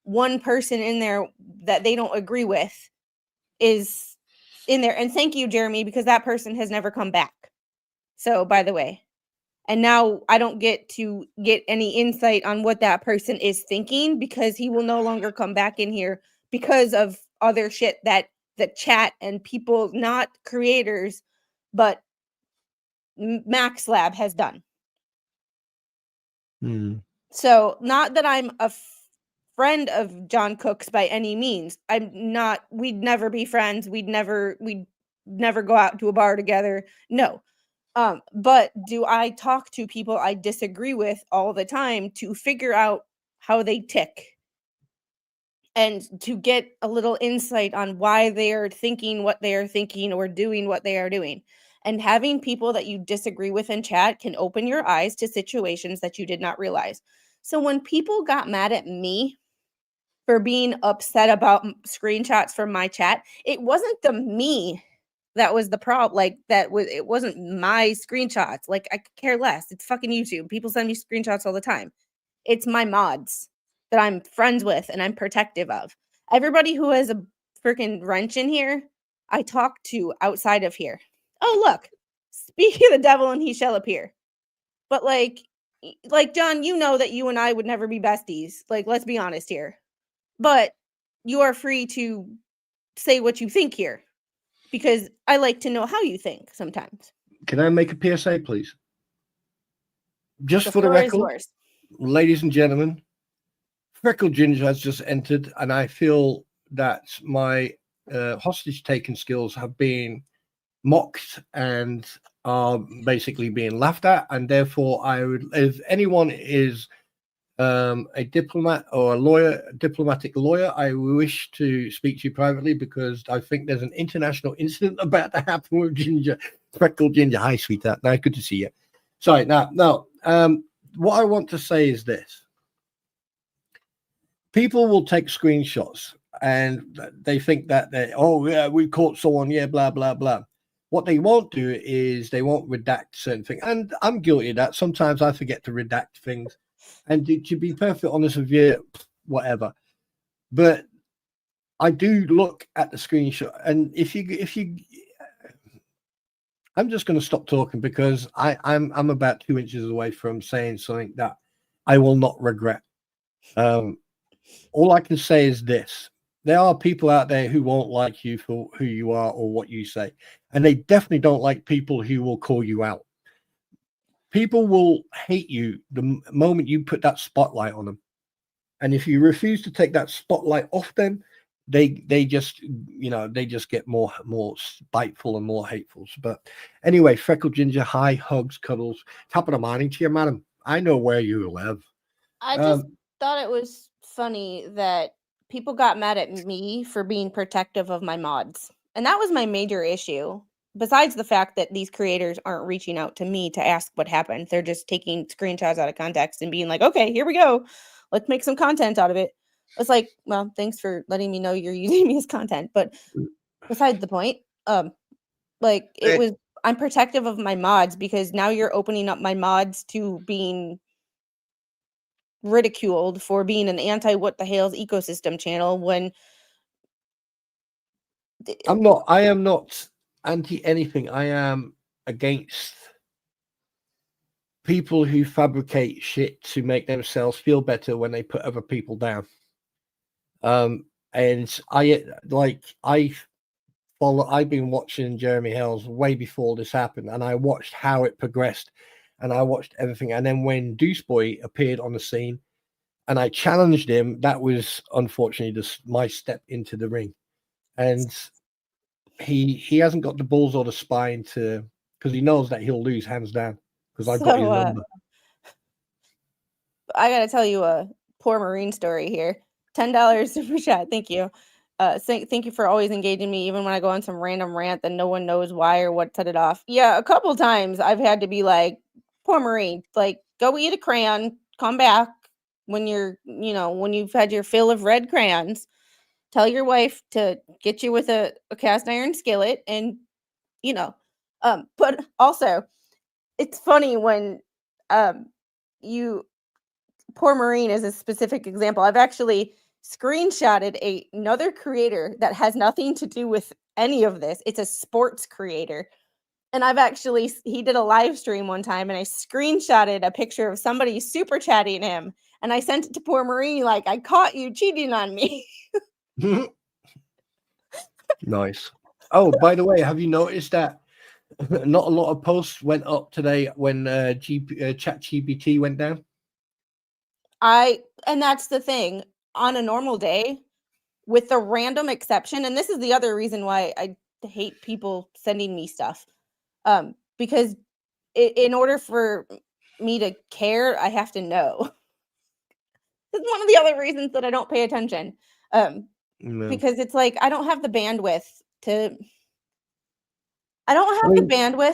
one person in there that they don't agree with is in there. And thank you, Jeremy, because that person has never come back. So, by the way, and now I don't get to get any insight on what that person is thinking because he will no longer come back in here because of other shit that the chat and people, not creators, but Max Lab has done. So, not that I'm a friend of John Cook's by any means. I'm not. We'd never be friends. We'd never go out to a bar together. No. But do I talk to people I disagree with all the time to figure out how they tick and to get a little insight on why they are thinking what they are thinking or doing what they are doing. And having people that you disagree with in chat can open your eyes to situations that you did not realize. So when people got mad at me for being upset about screenshots from my chat, it wasn't the me that was the problem. Like it wasn't my screenshots. Like I could care less. It's fucking YouTube. People send me screenshots all the time. It's my mods that I'm friends with and I'm protective of. Everybody who has a freaking wrench in here, I talk to outside of here. Oh, look, speak of the devil and he shall appear. But like John, you know that you and I would never be besties. Like, let's be honest here. But you are free to say what you think here because I like to know how you think sometimes. Can I make a PSA, please? Just for the floor is record, yours. ladies and gentlemen, Freckled Ginger has just entered, and I feel that my hostage taking skills have been mocked and are basically being laughed at, and therefore I would, if anyone is a diplomat or a lawyer, diplomatic lawyer, I wish to speak to you privately because I think there's an international incident about to happen with Ginger, Freckled Ginger. Hi, sweetheart. Nice, good to see you. Sorry, now, what I want to say is this. People will take screenshots and they think that we caught someone, yeah, blah, blah, blah. What they won't do is they won't redact certain things. And I'm guilty of that. Sometimes I forget to redact things. And to be perfectly honest with you, whatever. But I do look at the screenshot. And if you I'm just going to stop talking because I'm about 2 inches away from saying something that I will not regret. All I can say is this. There are people out there who won't like you for who you are or what you say. And they definitely don't like people who will call you out. People will hate you the moment you put that spotlight on them. And if you refuse to take that spotlight off them, they just get more spiteful and more hateful. But anyway, Freckled Ginger, hi, hugs, cuddles. Top of the morning to you, madam. I know where you live. I just thought it was funny that people got mad at me for being protective of my mods. And that was my major issue. Besides the fact that these creators aren't reaching out to me to ask what happened. They're just taking screenshots out of context and being like, okay, here we go. Let's make some content out of it. It's like, well, thanks for letting me know you're using me as content. But besides the point, I'm protective of my mods because now you're opening up my mods to being ridiculed for being an anti what the hell's ecosystem channel when I am not anti anything. I am against people who fabricate shit to make themselves feel better when they put other people down. And I I've been watching Jeremy Hale's way before this happened, and I watched how it progressed, and I watched everything. And then when Deuce Boy appeared on the scene, and I challenged him, that was unfortunately just my step into the ring. And he hasn't got the balls or the spine to, because he knows that he'll lose hands down, because I've got his number. I gotta tell you a poor Marine story here. $10 super chat. Thank you. Thank you for always engaging me, even when I go on some random rant that no one knows why or what set it off. Yeah, a couple times I've had to be like, poor Marine, like, go eat a crayon, come back when when you've had your fill of red crayons. Tell your wife to get you with a cast iron skillet, and but also it's funny when you poor Marine is a specific example. I've actually screenshotted another creator that has nothing to do with any of this. It's a sports creator. And he did a live stream one time, and I screenshotted a picture of somebody super chatting him. And I sent it to poor Marine, like, I caught you cheating on me. Nice. Oh, by the way, have you noticed that not a lot of posts went up today when ChatGPT went down? And that's the thing. On a normal day, with the random exception, and this is the other reason why I hate people sending me stuff, because in order for me to care, I have to know. It's one of the other reasons that I don't pay attention, because it's like I don't have the bandwidth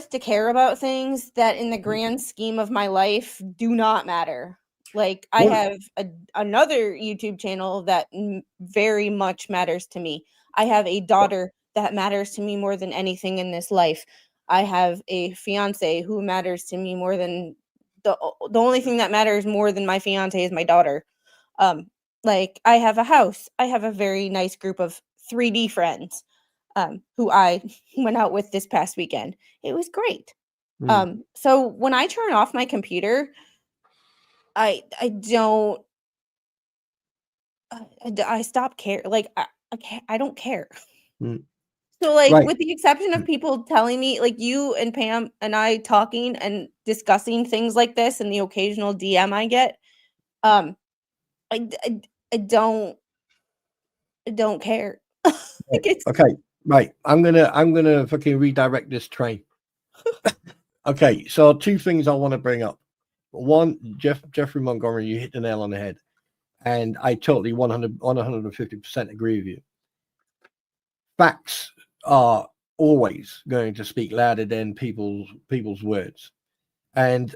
to care about things that in the grand scheme of my life do not matter. Like, I have another YouTube channel that very much matters to me. I have a daughter that matters to me more than anything in this life. I have a fiance who matters to me more than the only thing that matters more than my fiance is my daughter. Like, I have a house. I have a very nice group of 3D friends who I went out with this past weekend. It was great. So when I turn off my computer, I stop care. Like, I don't care. So, like, Right. with the exception of people telling me, like you and Pam and I talking and discussing things like this, and the occasional DM I get, I don't care. Like, Okay, right. I'm gonna fucking redirect this train. Okay, so two things I want to bring up. One, Jeffrey Montgomery, you hit the nail on the head, and I totally 150% agree with you. Facts are always going to speak louder than people's words, and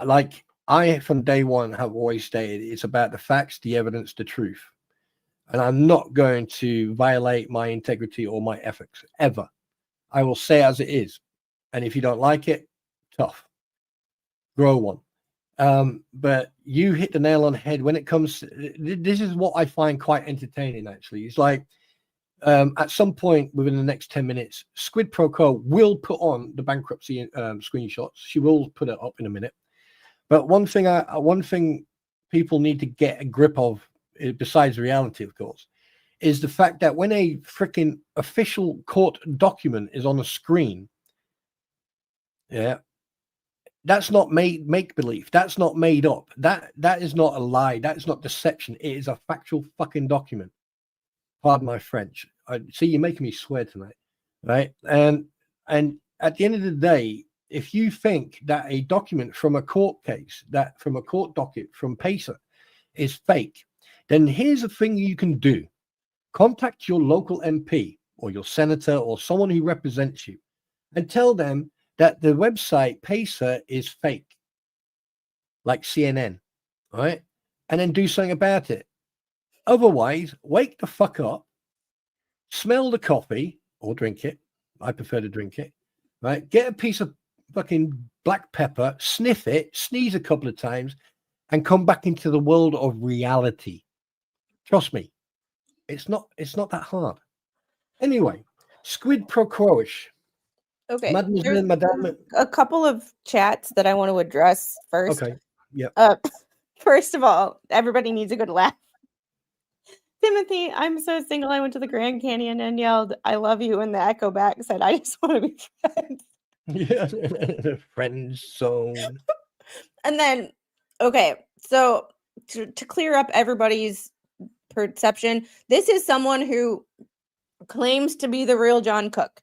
like I from day one have always stated, it's about the facts, the evidence, the truth. And I'm not going to violate my integrity or my ethics ever. I will say as it is. And if you don't like it, tough. Grow one. But you hit the nail on the head when it comes to, this is what I find quite entertaining, actually. It's like at some point within the next 10 minutes, Squid Pro Co will put on the bankruptcy screenshots. She will put it up in a minute. But one thing people need to get a grip of, besides reality, of course, is the fact that when a freaking official court document is on a screen, that's not make believe. That's not made up. That is not a lie. That is not deception. It is a factual fucking document. Pardon my French. I see you're making me swear tonight, right? And at the end of the day, if you think that a document from a court case, that from a court docket from PACER is fake, then here's a thing you can do. Contact your local MP or your senator or someone who represents you and tell them that the website PACER is fake, like CNN, right? And then do something about it. Otherwise, wake the fuck up, smell the coffee or drink it. I prefer to drink it, right? Get a piece of fucking black pepper, sniff it, sneeze a couple of times, and come back into the world of reality. Trust me, it's not that hard. Anyway, Squid Pro Quoish. Okay. Mademoiselle, Madame. A couple of chats that I want to address first. Okay. Yeah. First of all, everybody needs a good laugh. Timothy, I'm so single. I went to the Grand Canyon and yelled, "I love you," and the echo back said, "I just want to be friends." Yeah, the friend zone. And then, okay, so to clear up everybody's perception, this is someone who claims to be the real John Cook.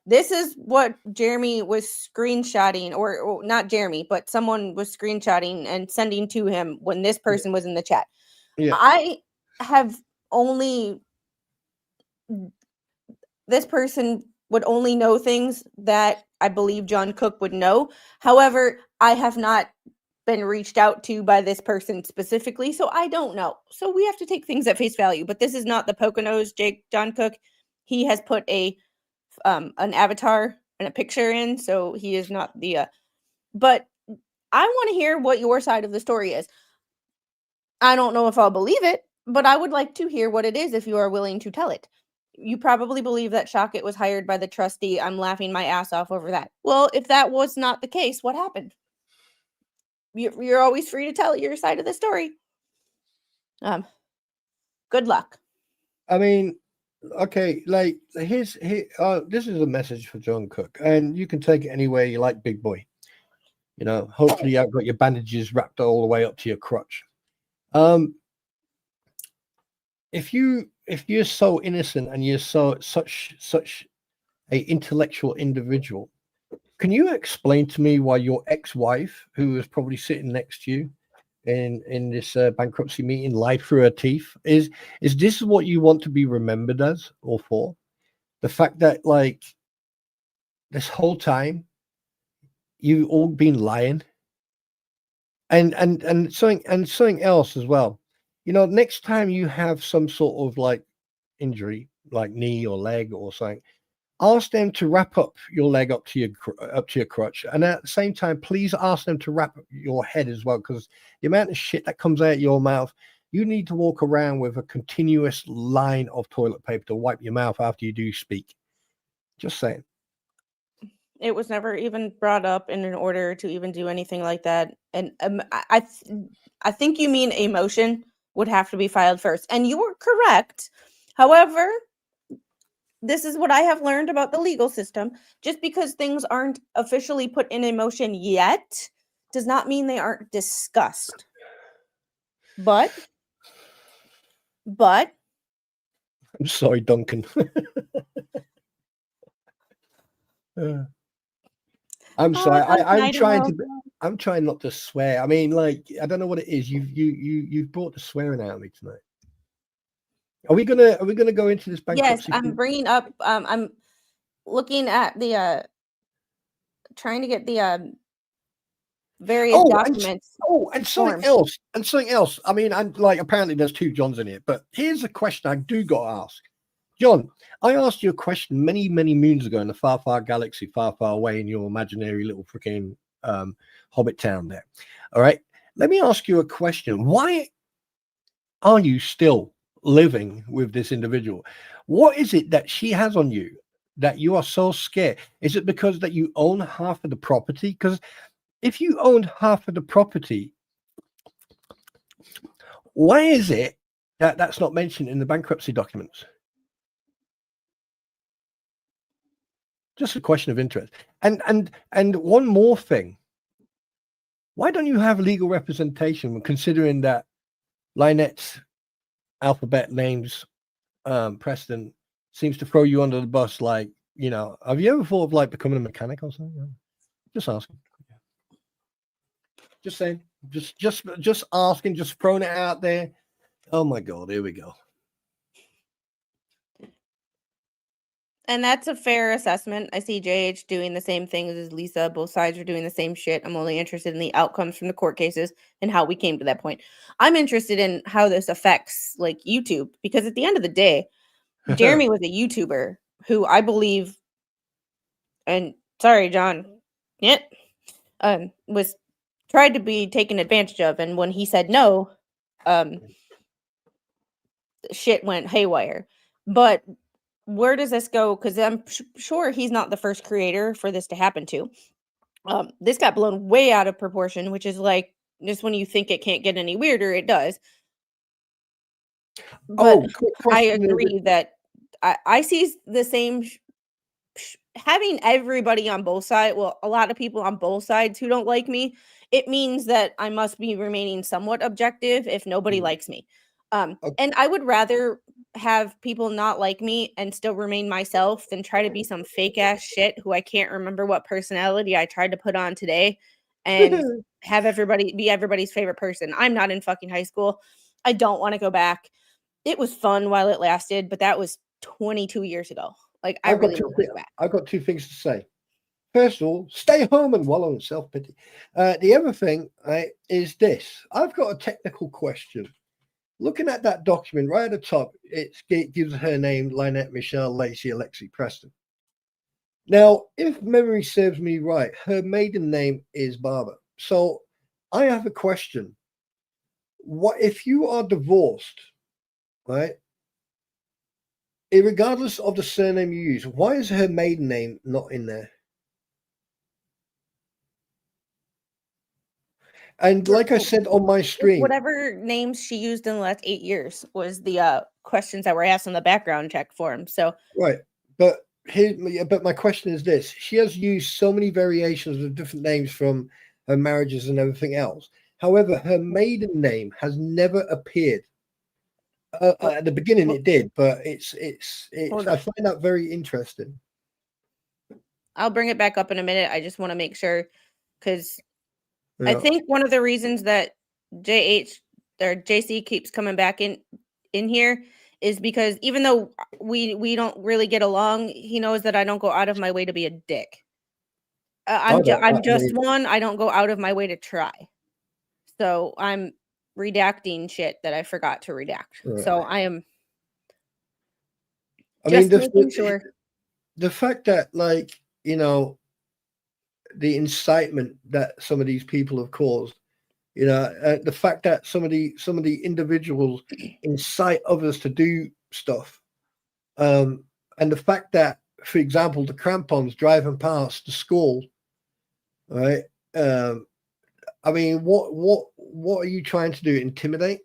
This is what Jeremy was screenshotting, or not Jeremy, but someone was screenshotting and sending to him when this person was in the chat. Yeah. I have only, this person would only know things that I believe John Cook would know. However, I have not been reached out to by this person specifically, so I don't know. So we have to take things at face value. But this is not the Poconos John Cook. He has put an avatar and a picture in, so he is not the. But I want to hear what your side of the story is. I don't know if I'll believe it, but I would like to hear what it is if you are willing to tell it. You probably believe that Shockett was hired by the trustee. I'm laughing my ass off over that. Well, if that was not the case, what happened? You're always free to tell your side of the story. Good luck. I mean, okay, like this is a message for John Cook, and you can take it any way you like, big boy. You know, hopefully you've got your bandages wrapped all the way up to your crotch. If you're so innocent and you're such a intellectual individual, can you explain to me why your ex-wife, who is probably sitting next to you in this bankruptcy meeting, lied through her teeth? Is this what you want to be remembered as or for? The fact that, like, this whole time you've all been lying, and something else as well. You know, next time you have some sort of like injury, like knee or leg or something, ask them to wrap up your leg up to your crutch, and at the same time, please ask them to wrap up your head as well, because the amount of shit that comes out your mouth, you need to walk around with a continuous line of toilet paper to wipe your mouth after you do speak. Just saying. It was never even brought up in an order to even do anything like that. And I think you mean a motion would have to be filed first. And you were correct. However, this is what I have learned about the legal system. Just because things aren't officially put in a motion yet does not mean they aren't discussed. But I'm sorry, Duncan. I'm sorry. I'm trying not to swear. I mean, like, I don't know what it is. You've brought the swearing out of me tonight. Are we gonna go into this bankruptcy? Yes, I'm bringing up. I'm looking at the trying to get the various documents. And something else. I mean, I'm like, apparently there's two Johns in here, but here's a question I do got to ask. John, I asked you a question many, many moons ago in the far, far galaxy, far, far away in your imaginary little freaking hobbit town there. All right. Let me ask you a question. Why are you still living with this individual? What is it that she has on you that you are so scared? Is it because that you own half of the property? Because if you own half of the property, why is it that that's not mentioned in the bankruptcy documents? Just a question of interest. And one more thing. Why don't you have legal representation, considering that Lynette's alphabet names, Preston, seems to throw you under the bus? Like, you know, have you ever thought of like becoming a mechanic or something? Just asking. Just saying. Just asking, just throwing it out there. Oh my God, here we go. And that's a fair assessment. I see JH doing the same things as Lisa. Both sides are doing the same shit. I'm only interested in the outcomes from the court cases and how we came to that point. I'm interested in how this affects like YouTube, because at the end of the day, Jeremy was a YouTuber who I believe, and sorry, John, was tried to be taken advantage of. And when he said no, shit went haywire. But where does this go? Because I'm sure he's not the first creator for this to happen to. This got blown way out of proportion, which is like, just when you think it can't get any weirder, it does. But quick I question. agree that I see the same having everybody on both sides, well, a lot of people on both sides who don't like me, it means that I must be remaining somewhat objective if nobody likes me. Okay. And I would rather have people not like me and still remain myself than try to be some fake ass shit who I can't remember what personality I tried to put on today and have everybody be everybody's favorite person. I'm not in fucking high school. I don't want to go back. It was fun while it lasted, but that was 22 years ago. Like, I really don't want to go back. I've got two things to say. First of all, stay home and wallow in self pity. The other thing is this: I've got a technical question. Looking at that document right at the top, it gives her name Lynette Michelle Lacey Alexi Preston. Now, if memory serves me right, her maiden name is Barbara. So I have a question. What if you are divorced, right? Regardless of the surname you use, why is her maiden name not in there? And like I said on my stream, Whatever names she used in the last 8 years was the questions that were asked on the background check form. So right, but my question is this: she has used so many variations of different names from her marriages and everything else. However, her maiden name has never appeared. At the beginning, it did, but it's. I find that very interesting. I'll bring it back up in a minute. I just want to make sure because Yeah. I think one of the reasons that JH or JC keeps coming back in here is because even though we don't really get along, he knows that I don't go out of my way to be a dick. I'm just one. I don't go out of my way to try. So I'm redacting shit that I forgot to redact. Right. So I am. Making sure. The fact that, like, the incitement that some of these people have caused, the fact that some of the individuals incite others to do stuff, and the fact that, for example, the crampons driving past the school, right? What are you trying to do? Intimidate?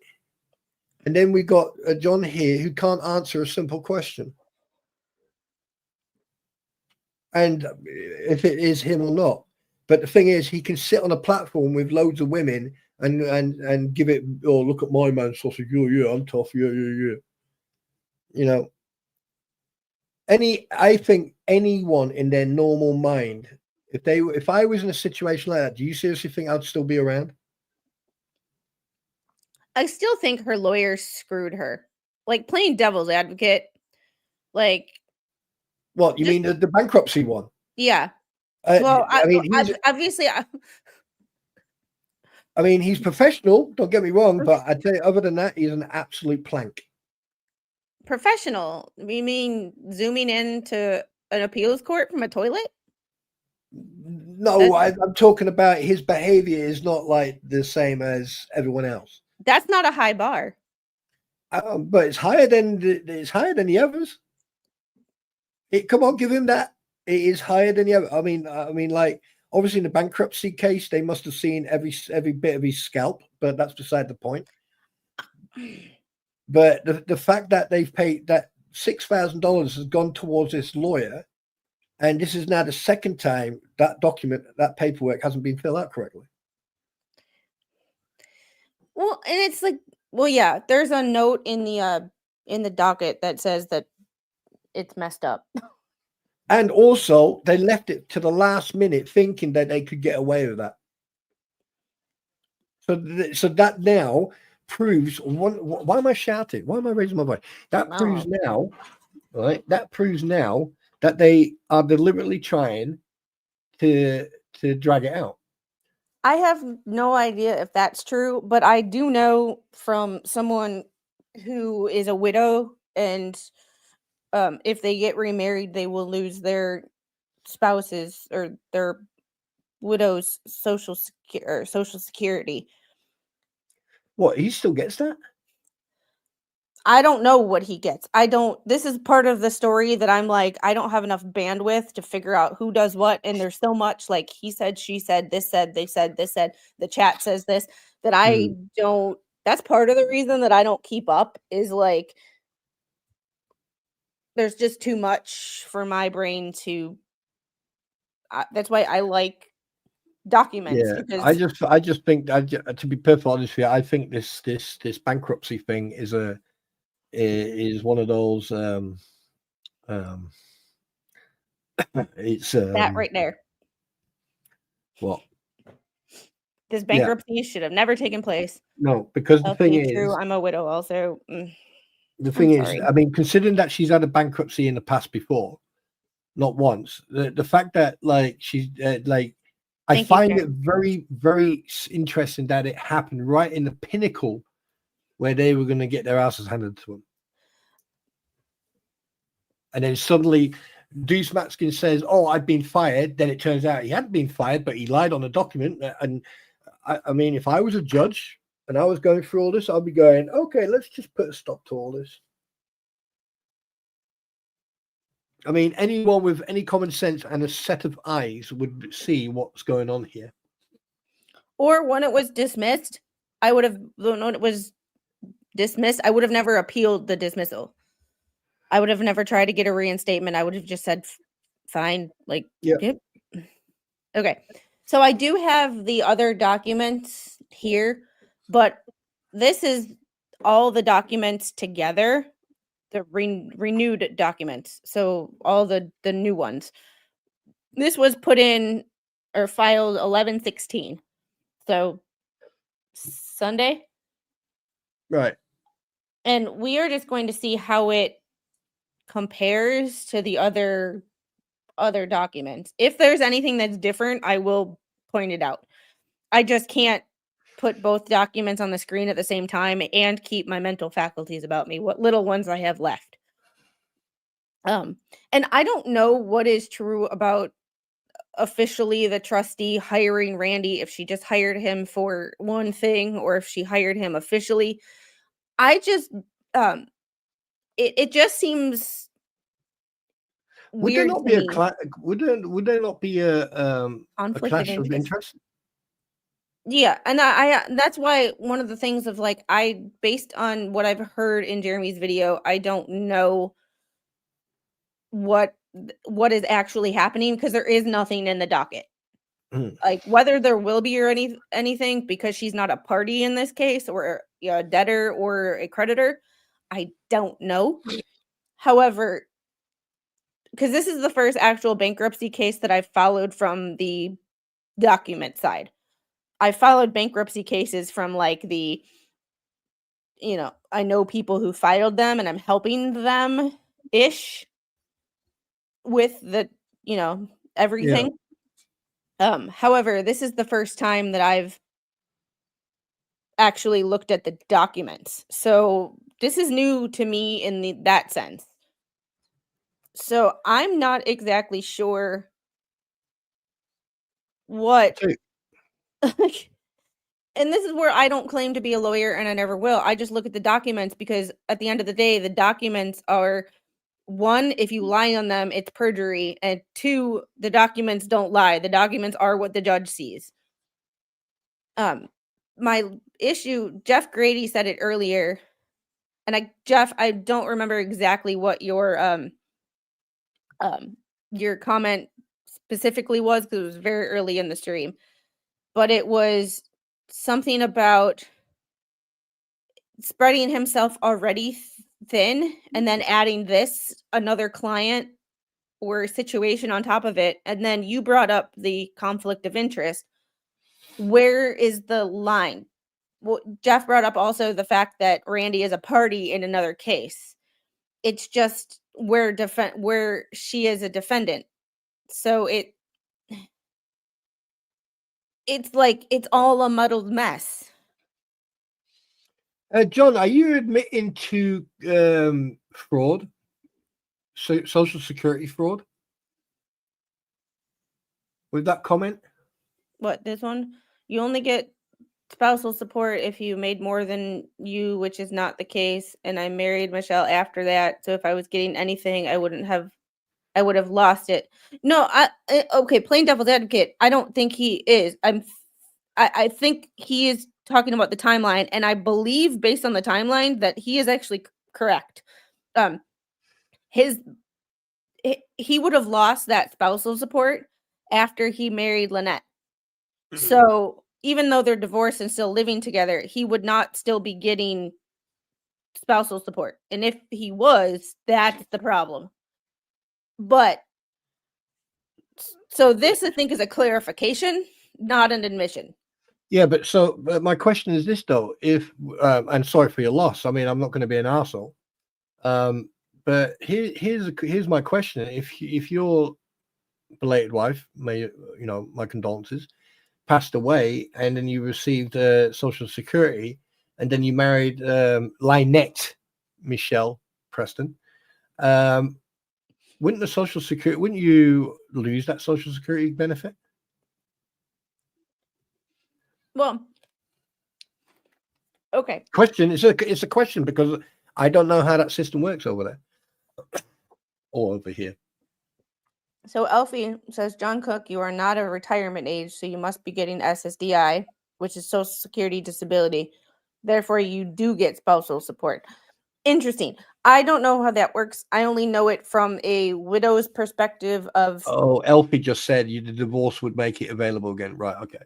And then we got John here who can't answer a simple question. And if it is him or not. But the thing is, he can sit on a platform with loads of women and give it, oh, look at my man sausage, yeah, I'm tough, yeah. I think anyone in their normal mind, if I was in a situation like that, do you seriously think I'd still be around? I still think her lawyer screwed her. Like, playing devil's advocate, like. What, you mean the bankruptcy one? Yeah. Well, obviously, he's professional, don't get me wrong, but I tell you, other than that, he's an absolute plank. Professional? You mean zooming into an appeals court from a toilet? No, I'm talking about his behavior is not like the same as everyone else. That's not a high bar. But it's higher than the others. Come on, give him that. It is higher than the other. I mean, like, obviously in the bankruptcy case, they must have seen every bit of his scalp, but that's beside the point. But the fact that they've paid that $6,000 has gone towards this lawyer, and this is now the second time that paperwork hasn't been filled out correctly. Well, and it's like, well, yeah, there's a note in the docket that says that it's messed up. And also, they left it to the last minute thinking that they could get away with that. So that now proves why am I shouting? Why am I raising my voice? That proves now, right? That proves now that they are deliberately trying to drag it out. I have no idea if that's true, but I do know from someone who is a widow, and if they get remarried, they will lose their spouses or their widow's social security. What, he still gets that? I don't know what he gets. This is part of the story that I'm like, I don't have enough bandwidth to figure out who does what. And there's so much like he said, she said, this said, they said, this said, the chat says this, that I don't That's part of the reason that I don't keep up is like there's just too much for my brain to. That's why I like documents Yeah, because I just think to be perfectly honest with you, I think this bankruptcy thing is one of those it's that right there. what This yeah bankruptcy should have never taken place. no because the thing Okay, true. is I'm a widow also. the I'm thing is sorry. I mean considering that she's had a bankruptcy in the past before, not once, the fact that like she's like I Thank you, find sir. it very very interesting that it happened right in the pinnacle where they were going to get their houses handed to them. And then suddenly Deuce Matskin says, "Oh, I've been fired." Then it turns out he hadn't been fired, but he lied on a document. And I mean, if I was a judge and I was going through all this, I'd be going, "Okay, let's just put a stop to all this." I mean, anyone with any common sense and a set of eyes would see what's going on here. Or when it was dismissed, when it was dismissed, I would have never appealed the dismissal. I would have never tried to get a reinstatement. I would have just said, fine. Like, Yeah. yep. Okay. So I do have the other documents here, but this is all the documents together, the renewed documents. So all the new ones. This was put in or filed 11/16. So Sunday. Right. And we are just going to see how it compares to the other documents. If there's anything that's different, I will point it out. I just can't put both documents on the screen at the same time and keep my mental faculties about me, what little ones I have left. And I don't know what is true about officially the trustee hiring Randy, if she just hired him for one thing or if she hired him officially. I just it just seems Would there weird not to be a me. would there not be a Conflict of clash of interest. interest? Yeah, and I that's why one of the things of like I based on what I've heard in Jeremy's video, I don't know what is actually happening because there is nothing in the docket. Mm. Like whether there will be or anything because she's not a party in this case or a debtor or a creditor, I don't know. However, because this is the first actual bankruptcy case that I've followed from the document side. I followed bankruptcy cases from like the, I know people who filed them and I'm helping them ish with the, Yeah. everything. However, this is the first time that I've actually looked at the documents. So this is new to me in that sense. So I'm not exactly sure what So, and this is where I don't claim to be a lawyer and I never will. I just look at the documents because at the end of the day, the documents are one, if you lie on them, it's perjury. And two, the documents don't lie. The documents are what the judge sees. My issue, Jeff Grady said it earlier. And Jeff, I don't remember exactly what your comment specifically was because it was very early in the stream. But it was something about spreading himself already thin and then adding another client or situation on top of it. And then you brought up the conflict of interest. Where is the line? Well, Jeff brought up also the fact that Randy is a party in another case. It's just where she is a defendant. So it's like it's all a muddled mess. John, are you admitting to fraud, social security fraud, with that comment? What, this one? You only get spousal support if you made more than you, which is not the case. And I married Michelle after that. So if I was getting anything, I would have lost it. No, okay, plain devil's advocate. I don't think he is. I think he is talking about the timeline, and I believe based on the timeline that he is actually correct. He would have lost that spousal support after he married Lynette. So even though they're divorced and still living together, he would not still be getting spousal support. And if he was, that's the problem. But so this, I think, is a clarification, not an admission. Yeah, but my question is this though: if and sorry for your loss. I mean, I'm not going to be an arsehole. But here's my question: if your belated wife, my condolences, passed away, and then you received Social Security, and then you married Lynette Michelle Preston, wouldn't you lose that Social Security benefit? Well, okay. Question. It's a question because I don't know how that system works over there or over here. So Elfie says, John Cook, you are not a retirement age, so you must be getting SSDI, which is Social Security Disability. Therefore, you do get spousal support. Interesting. I don't know how that works. I only know it from a widow's perspective of... Oh, Elfie just said the divorce would make it available again. Right, okay.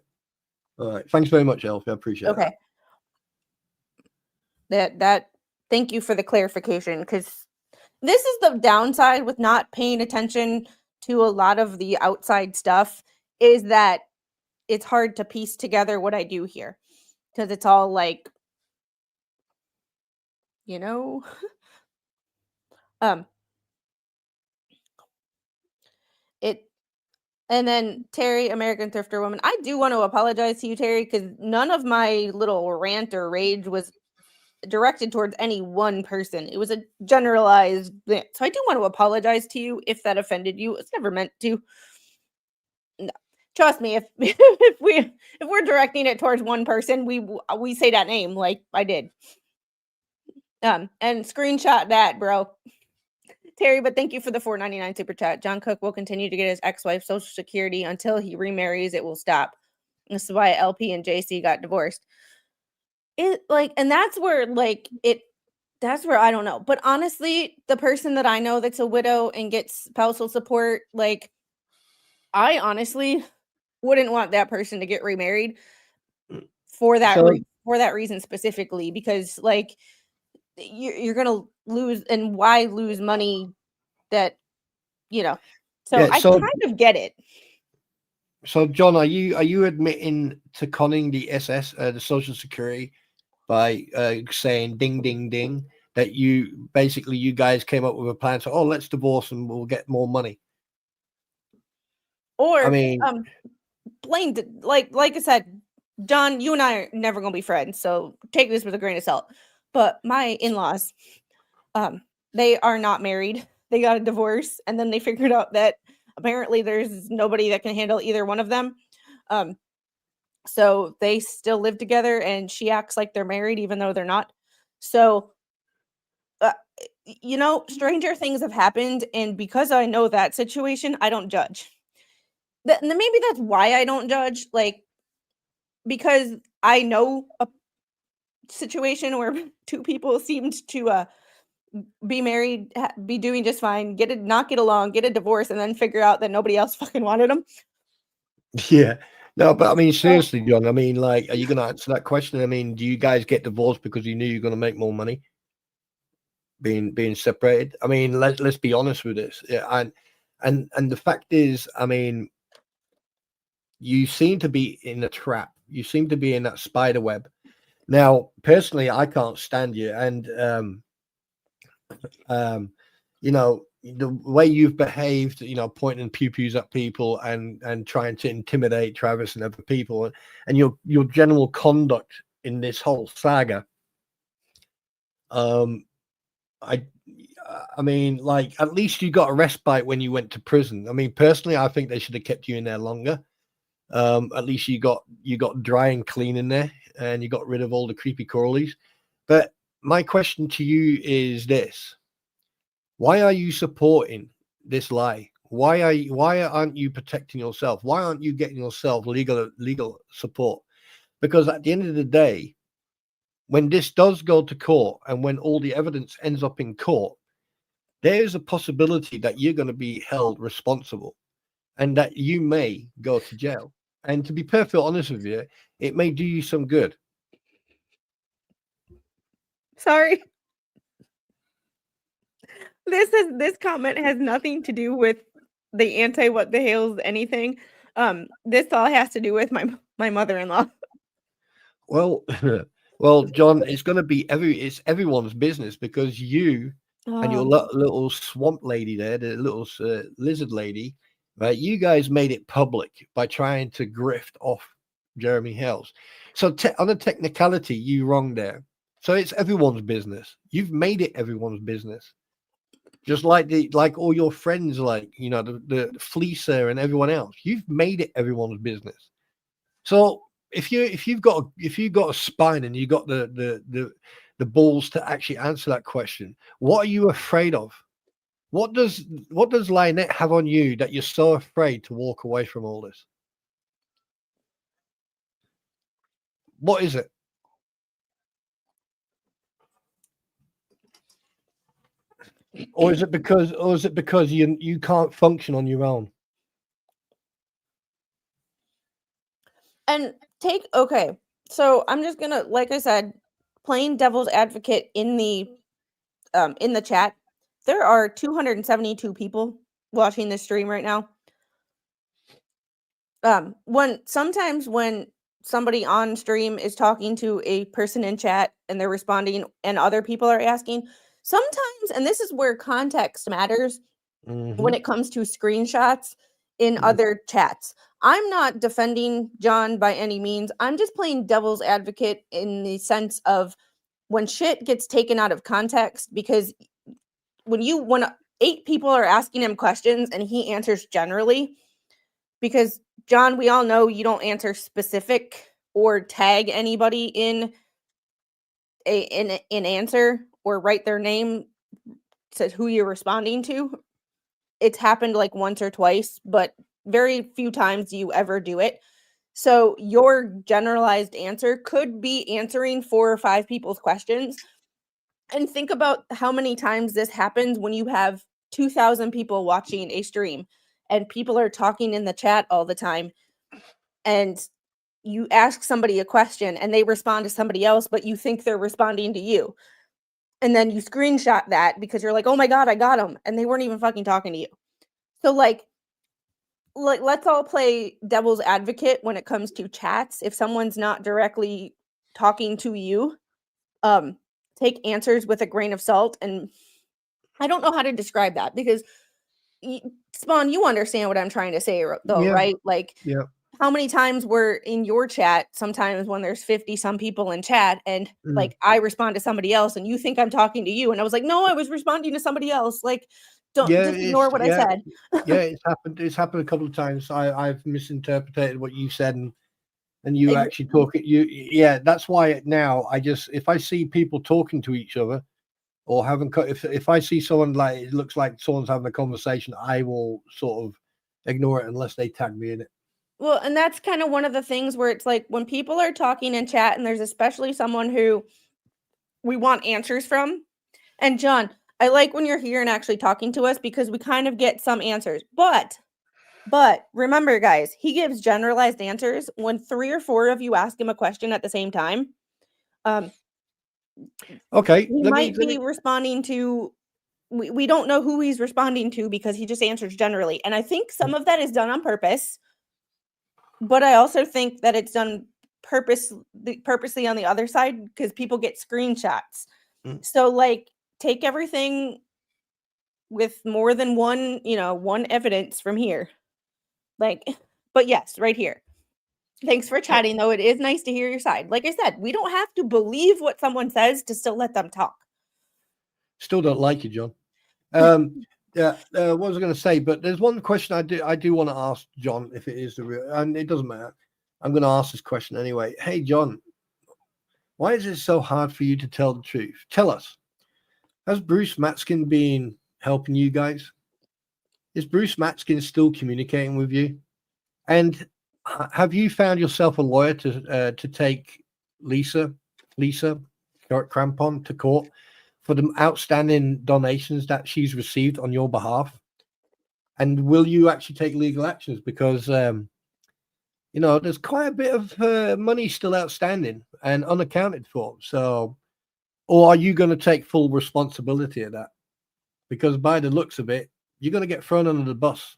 All right. Thanks very much, Elfie. I appreciate that. That thank you for the clarification, because this is the downside with not paying attention to a lot of the outside stuff, is that it's hard to piece together what I do here, because it's all like, it. And then Terry, American Thrifter Woman, I do want to apologize to you, Terry, because none of my little rant or rage was directed towards any one person. It was a generalized rant. So I do want to apologize to you if that offended you. It's never meant to. No. Trust me, if we're directing it towards one person, we say that name like I did. And screenshot that, bro. Terry, but thank you for the $4.99 super chat. John Cook will continue to get his ex-wife Social Security until he remarries. It will stop. This is why LP and JC got divorced. And that's where that's where I don't know. But honestly, the person that I know that's a widow and gets spousal support, I honestly wouldn't want that person to get remarried for that reason specifically, because you're gonna lose, and why lose money that so I kind of get it. So John, are you admitting to conning the the Social Security, by saying ding ding ding that you guys came up with a plan, so let's divorce and we'll get more money? Or I mean, blamed, like I said, John, you and I are never gonna be friends, so take this with a grain of salt. But my in-laws, they are not married. They got a divorce, and then they figured out that apparently there's nobody that can handle either one of them. So they still live together, and she acts like they're married even though they're not. So, stranger things have happened, and because I know that situation, I don't judge. Maybe that's why I don't judge, because I know a situation where two people seemed to be married, be doing just fine, not get along, get a divorce, and then figure out that nobody else fucking wanted them. Yeah. No, but I mean, seriously, John, I mean, are you going to answer that question? I mean, do you guys get divorced because you knew you're going to make more money being separated? I mean, let's be honest with this. Yeah. And the fact is, I mean, you seem to be in a trap. You seem to be in that spider web. Now, personally, I can't stand you. And, the way you've behaved, pointing pew-pews at people and trying to intimidate Travis and other people, and your general conduct in this whole saga. I mean, at least you got a respite when you went to prison. I mean, personally, I think they should have kept you in there longer. At least you got dry and clean in there, and you got rid of all the creepy crawlies. But my question to you is this: why are you supporting this lie? Why aren't you protecting yourself? Why aren't you getting yourself legal support? Because at the end of the day, when this does go to court and when all the evidence ends up in court, there is a possibility that you're going to be held responsible and that you may go to jail. And to be perfectly honest with you, it may do you some good. Sorry. This comment has nothing to do with the anti what the Hales anything. This all has to do with my mother-in-law. Well, well, John, it's going to be everyone's business because you and your little swamp lady there, the little lizard lady, right? You guys made it public by trying to grift off Jeremy Hales. So on a technicality, you wrong there. So it's everyone's business. You've made it everyone's business. Just like all your friends, like the fleecer and everyone else. You've made it everyone's business. So if you've got a spine and you got the balls to actually answer that question, what are you afraid of? What does Lynette have on you that you're so afraid to walk away from all this? What is it? Or is it because you can't function on your own? And okay. So I'm just gonna, like I said, playing devil's advocate in the chat. There are 272 people watching this stream right now. Sometimes when somebody on stream is talking to a person in chat and they're responding and other people are asking, sometimes, and this is where context matters when it comes to screenshots in other chats. I'm not defending John by any means. I'm just playing devil's advocate in the sense of when shit gets taken out of context, because when 8 people are asking him questions and he answers generally, because John, we all know you don't answer specific or tag anybody in an answer or write their name, says who you're responding to. It's happened like once or twice, but very few times do you ever do it. So your generalized answer could be answering 4 or 5 people's questions. And think about how many times this happens when you have 2,000 people watching a stream and people are talking in the chat all the time. And you ask somebody a question and they respond to somebody else, but you think they're responding to you. And then you screenshot that because you're like, oh my God, I got them. And they weren't even fucking talking to you. So like let's all play devil's advocate when it comes to chats. If someone's not directly talking to you, take answers with a grain of salt. And I don't know how to describe that because Spawn, you understand what I'm trying to say though, right? Like, how many times we're in your chat sometimes when there's 50 some people in chat and like I respond to somebody else and you think I'm talking to you and I was like, no, I was responding to somebody else. Like, don't just ignore what I said. It's happened a couple of times. I've misinterpreted what you said and you actually talk it. That's why now if I see people talking to each other or if I see someone like it looks like someone's having a conversation, I will sort of ignore it unless they tag me in it. Well, and that's kind of one of the things where it's like when people are talking in chat and there's especially someone who we want answers from. And John, I like when you're here and actually talking to us because we kind of get some answers. But remember, guys, he gives generalized answers when 3 or 4 of you ask him a question at the same time. Okay. He might be responding to, we don't know who he's responding to because he just answers generally. And I think some of that is done on purpose. But I also think that it's done purposely on the other side because people get screenshots. So like take everything with more than one evidence from here. Like, but yes, right here. Thanks for chatting though. It is nice to hear your side. Like I said, we don't have to believe what someone says to still let them talk. Still don't like you, John. What was I going to say? But there's one question I do want to ask John, if it is the real, and it doesn't matter. I'm going to ask this question anyway. Hey, John, why is it so hard for you to tell the truth? Tell us. Has Bruce Matskin been helping you guys? Is Bruce Matskin still communicating with you? And have you found yourself a lawyer to take Lisa Crampon to court for the outstanding donations that she's received on your behalf? And will you actually take legal actions? Because there's quite a bit of money still outstanding and unaccounted for. So, or are you going to take full responsibility of that? Because by the looks of it, you're going to get thrown under the bus,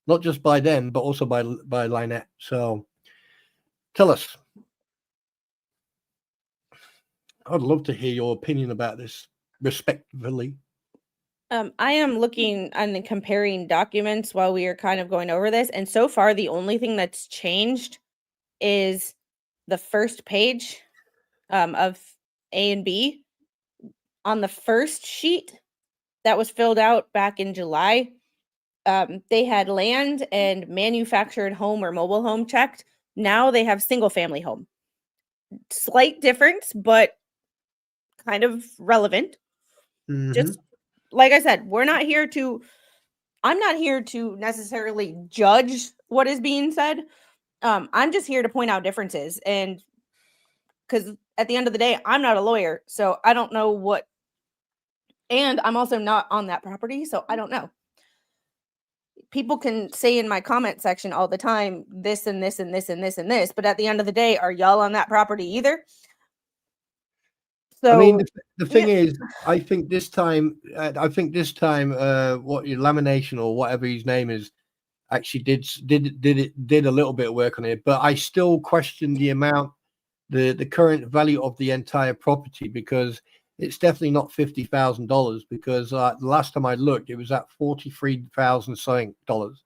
not just by them, but also by Lynette. So, tell us. I'd love to hear your opinion about this, respectfully. I am looking and comparing documents while we are kind of going over this, and so far the only thing that's changed is the first page of A and B. On the first sheet that was filled out back in July, they had land and manufactured home or mobile home checked. Now they have single family home. Slight difference, but kind of relevant. Just like I said, I'm not here to necessarily judge what is being said. I'm just here to point out differences. And because at the end of the day, I'm not a lawyer, so I don't know what, and I'm also not on that property, so I don't know. People can say in my comment section all the time, this and this and this and this and this, but at the end of the day, are y'all on that property either? So I mean, the thing is, I think this time, what your lamination or whatever his name is, actually did a little bit of work on it, but I still question the amount, the current value of the entire property, because it's definitely not $50,000. Because the last time I looked, it was at $43,000 something dollars.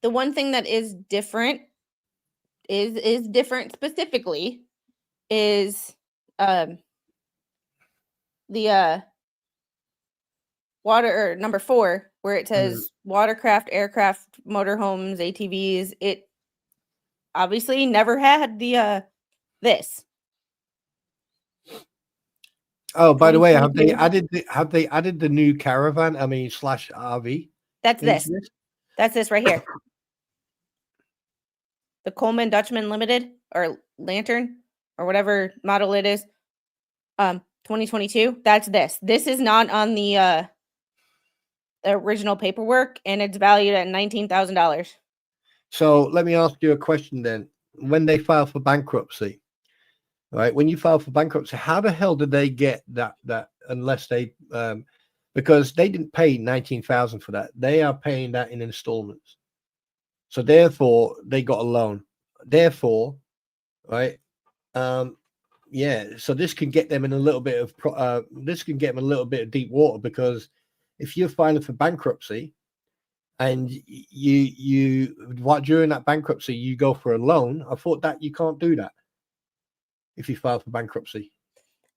the one thing that is different is different specifically is the water, or number 4, where it says watercraft, aircraft, motorhomes, ATVs. It obviously never had the this. Oh, by the way, have they added the new caravan? I mean, slash RV. That's this. That's this right here. The Coleman Dutchman Limited, or Lantern, or whatever model it is. 2022. That's this. This is not on the original paperwork, and it's valued at $19,000. So let me ask you a question then. When they file for bankruptcy, right? When you file for bankruptcy, how the hell did they get that unless they because they didn't pay $19,000 for that. They are paying that in installments. So therefore they got a loan. Therefore, right? Yeah, so this can get them in a little bit of deep water, because if you're filing for bankruptcy and you during that bankruptcy you go for a loan, I thought that you can't do that if you file for bankruptcy.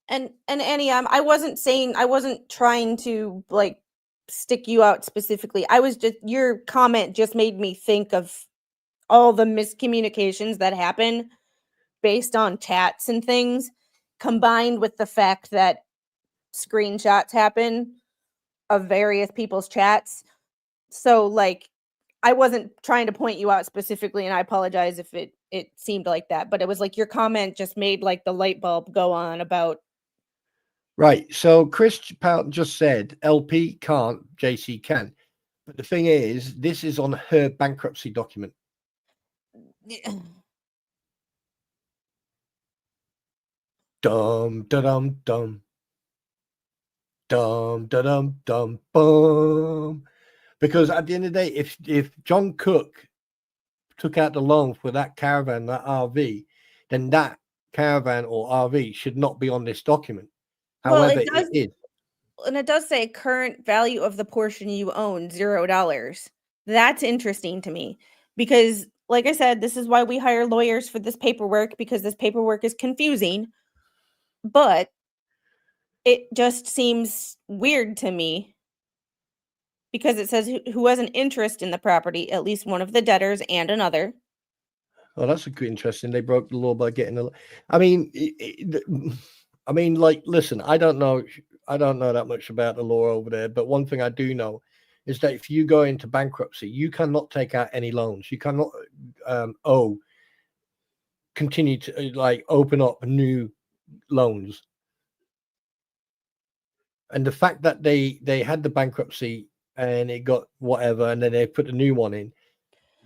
And Annie, I wasn't trying to like stick you out specifically. I was just, your comment just made me think of all the miscommunications that happen based on chats and things, combined with the fact that screenshots happen of various people's chats. So like, I wasn't trying to point you out specifically, and I apologize if it seemed like that, but it was like your comment just made like the light bulb go on about. Right. So Chris Powell just said LP can't, JC can. But the thing is, this is on her bankruptcy document. Dum da dum dum. Dum da dum dum bum. Because at the end of the day, if John Cook took out the loan for that caravan, that RV, then that caravan or RV should not be on this document. However, it is. And it does say current value of the portion you own, $0. That's interesting to me, because like I said, this is why we hire lawyers for this paperwork, because this paperwork is confusing. But it just seems weird to me, because it says who has an interest in the property, at least one of the debtors and another. Oh, that's interesting. They broke the law by getting a. I mean, like, listen, I don't know that much about the law over there, but one thing I do know is that if you go into bankruptcy, you cannot take out any loans. You cannot continue to like open up new loans. And the fact that they had the bankruptcy and it got whatever, and then they put a new one in.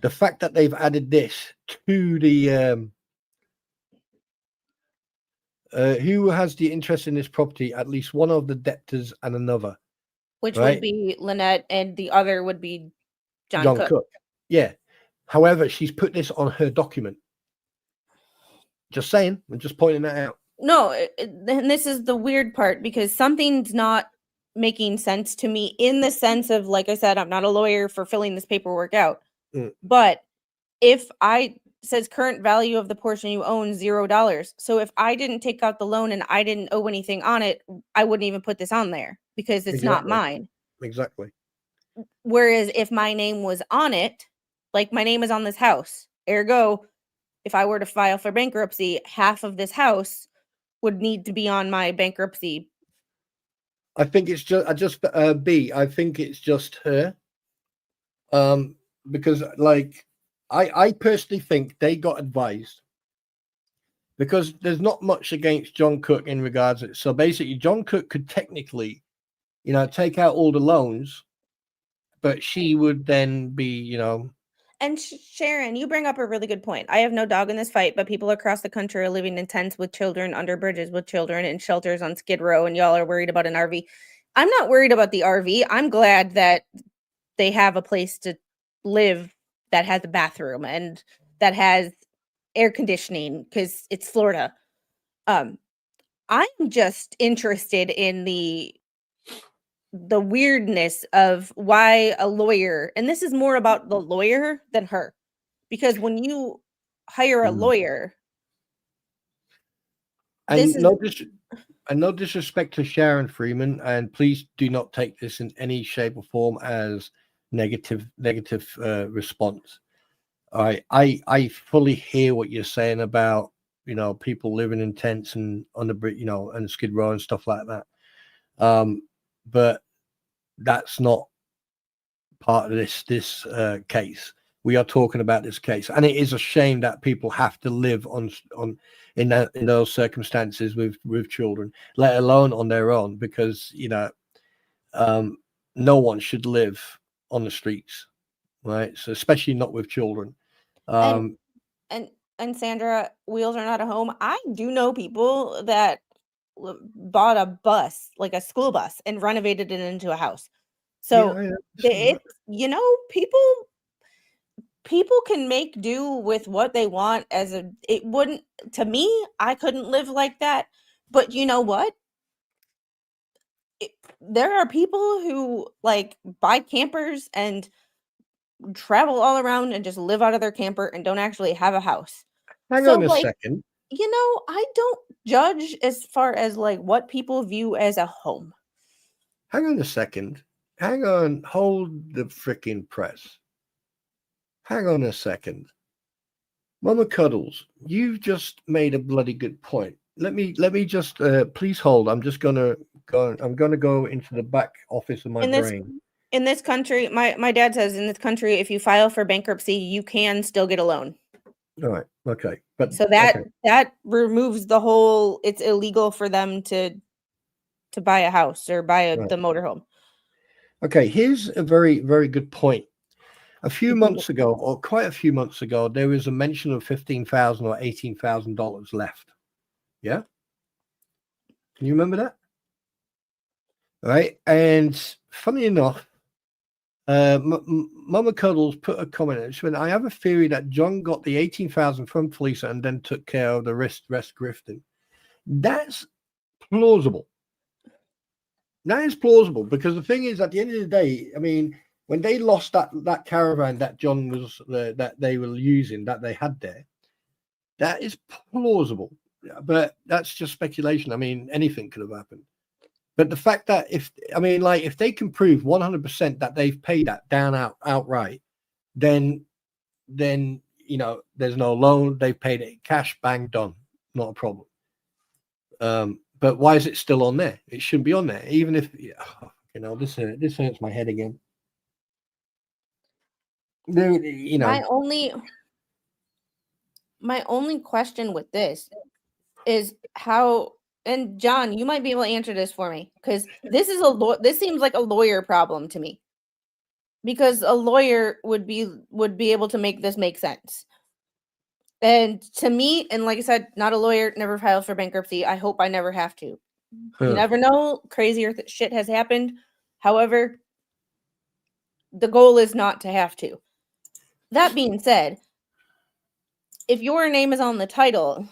The fact that they've added this to the who has the interest in this property, at least one of the debtors and another. Which right? would be Lynette, and the other would be John John Cook. Cook. Yeah. However, she's put this on her document. Just saying. I'm just pointing that out. No, and this is the weird part, because something's not making sense to me, in the sense of, like I said, I'm not a lawyer for filling this paperwork out. But if says current value of the portion you own $0. So if I didn't take out the loan and I didn't owe anything on it, I wouldn't even put this on there because it's not mine. Exactly. Whereas if my name was on it, like my name is on this house, ergo, if I were to file for bankruptcy, half of this house would need to be on my bankruptcy. I think it's just I think it's just her. Because like I personally think they got advised, because there's not much against John Cook in regards to it. So basically John Cook could technically, take out all the loans, but she would then be, And Sharon, you bring up a really good point. I have no dog in this fight, but people across the country are living in tents with children, under bridges with children, in shelters on Skid Row, and y'all are worried about an RV. I'm not worried about the RV. I'm glad that they have a place to live that has a bathroom and that has air conditioning, because it's Florida. I'm just interested in the weirdness of why a lawyer, and this is more about the lawyer than her, because when you hire a lawyer, and no disrespect to Sharon Freeman, and please do not take this in any shape or form as negative response. I fully hear what you're saying about people living in tents and on the bridge, and Skid Row and stuff like that. But that's not part of this case. We are talking about this case, and it is a shame that people have to live in those circumstances with children, let alone on their own, because no one should live on the streets, right? So especially not with children. And Sandra, wheels are not a home. I do know people that bought a bus, like a school bus, and renovated it into a house. So people can make do with what they want. It wouldn't, to me, I couldn't live like that. But you know what? There are people who like buy campers and travel all around and just live out of their camper and don't actually have a house. Hang on a second. I don't judge as far as like what people view as a home. Hang on a second. Hang on. Hold the freaking press. Hang on a second. Mama Cuddles, you've just made a bloody good point. Let me just please hold. I'm just gonna go. I'm gonna go into the back office of my brain. In this country, my dad says in this country, if you file for bankruptcy, you can still get a loan. All right. Okay. But so that removes the whole, it's illegal for them to buy a house or buy the motorhome. Okay. Here's a very, very good point. A few months ago, or quite a few months ago, there was a mention of $15,000 or $18,000 left. Yeah. Can you remember that? All right. And funny enough, Mama Cuddles put a comment in. She went, I have a theory that John got the $18,000 from Felicia and then took care of the rest grifting. That's plausible. That is plausible, because the thing is, at the end of the day, I mean, when they lost that caravan that John was that they were using, that they had there, that is plausible. But that's just speculation. I mean, anything could have happened. But the fact that if they can prove 100% that they've paid that down outright, then there's no loan. They've paid it cash, bang, done, not a problem. But why is it still on there? It shouldn't be on there, even if this hurts my head again. You know, my only question with this is how, and John, you might be able to answer this for me, because this seems like a lawyer problem to me, because a lawyer would be able to make this make sense. And to me, and like I said, not a lawyer, never filed for bankruptcy. I hope I never have to. You never know, crazier shit has happened. However, the goal is not to have to. That being said, if your name is on the title,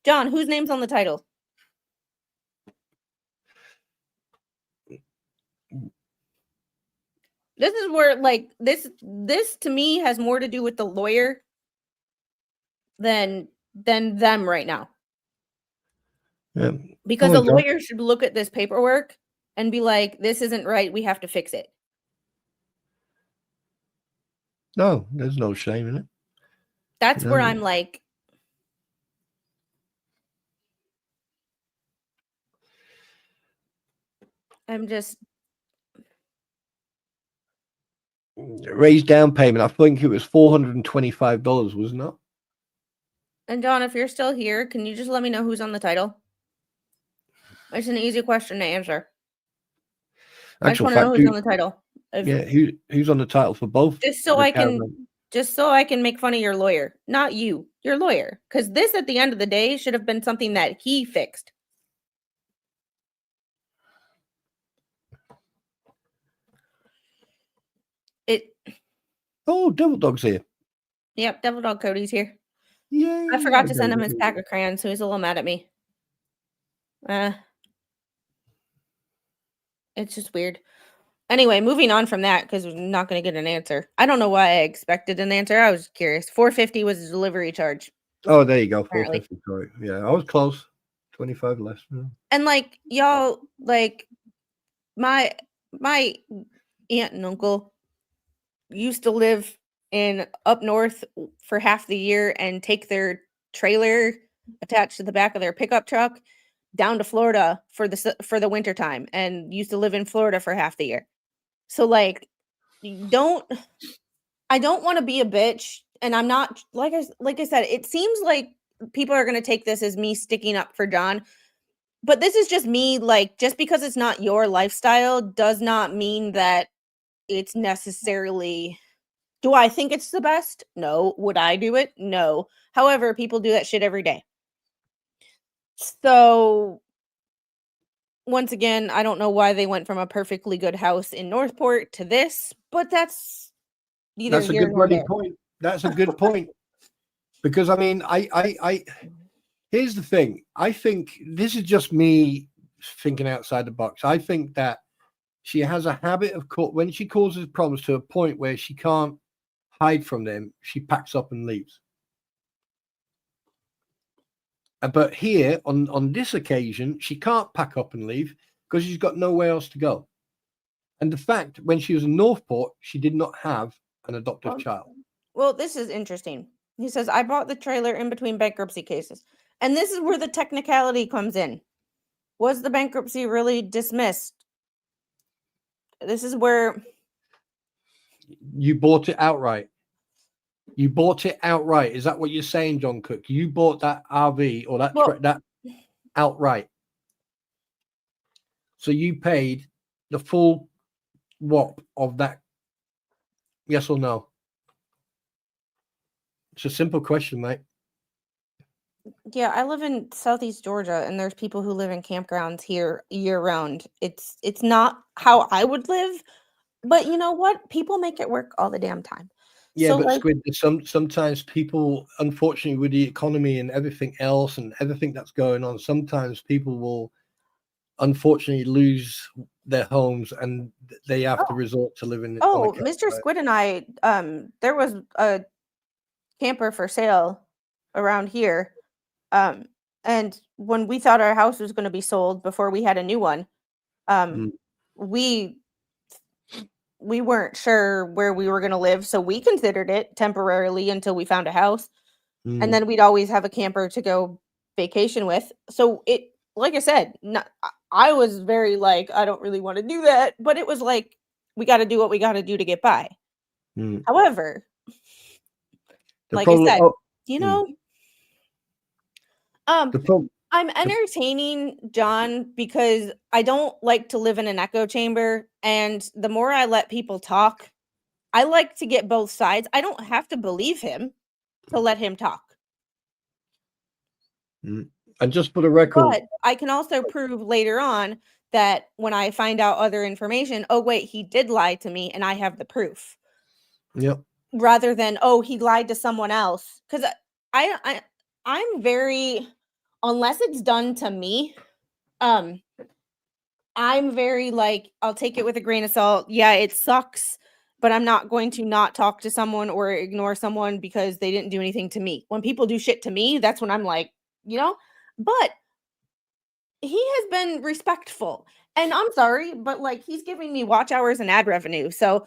John, whose name's on the title? This is where, like, this to me has more to do with the lawyer than them right now. Because a lawyer should look at this paperwork and be like, this isn't right, we have to fix it. No, there's no shame in it. That's where I'm like, I'm just raised down payment. I think it was $425, wasn't it? And John, if you're still here, can you just let me know who's on the title? It's an easy question to answer. I just want to know who's on the title. Who's on the title for both? Just so I can make fun of your lawyer, not you, your lawyer, because this at the end of the day should have been something that he fixed. Oh, Devil Dog's here. Yep, Devil Dog Cody's here. Yeah, I forgot to send him his pack of crayons, so he's a little mad at me. It's just weird. Anyway, moving on from that, because we're not going to get an answer. I don't know why I expected an answer. I was curious. $450 was the delivery charge. Oh, there you go. $450. Sorry. Yeah, I was close. 25 less. And like, y'all, like, my aunt and uncle used to live in up north for half the year and take their trailer attached to the back of their pickup truck down to Florida for the winter time, and used to live in Florida for half the year. So like, I don't want to be a bitch, and I'm not, like I said, it seems like people are going to take this as me sticking up for John, but this is just me. Like, just because it's not your lifestyle does not mean that it's necessarily. Do I think it's the best? No. Would I do it? No. However, people do that shit every day. So once again, I don't know why they went from a perfectly good house in Northport to this, but that's neither That's a here good nor there. point. That's a good point. Because I mean, I here's the thing. I think this is just me thinking outside the box. I think that she has a habit of when she causes problems to a point where she can't hide from them, she packs up and leaves. But here, on this occasion, she can't pack up and leave because she's got nowhere else to go. And the fact, when she was in Northport, she did not have an adoptive child. Well, this is interesting. He says, I bought the trailer in between bankruptcy cases. And this is where the technicality comes in. Was the bankruptcy really dismissed? This is where... You bought it outright. You bought it outright. Is that what you're saying, John Cook? You bought that RV or that outright. So you paid the full whop of that. Yes or no? It's a simple question, mate. Yeah, I live in Southeast Georgia, and there's people who live in campgrounds here year round. It's not how I would live, but you know what? People make it work all the damn time. Yeah, so, but like, Squid, sometimes people, unfortunately, with the economy and everything else and everything that's going on, sometimes people will unfortunately lose their homes and they have to resort to living. Oh, Mr. Squid and I, there was a camper for sale around here. And when we thought our house was going to be sold before we had a new one, we weren't sure where we were going to live, so we considered it temporarily until we found a house. And then we'd always have a camper to go vacation with. So it, like I said, I was very like, I don't really want to do that, but it was like, we got to do what we got to do to get by. However, like I said, you know, I'm entertaining John because I don't like to live in an echo chamber, and the more I let people talk, I like to get both sides. I don't have to believe him to let him talk. And just for the record, but I can also prove later on that when I find out other information, oh wait, he did lie to me, and I have the proof. Yep. Rather than, oh, he lied to someone else, because I'm very, unless it's done to me, I'm very like, I'll take it with a grain of salt. Yeah, it sucks, but I'm not going to not talk to someone or ignore someone because they didn't do anything to me. When people do shit to me, that's when I'm like, you know, but he has been respectful, and I'm sorry, but like, he's giving me watch hours and ad revenue, so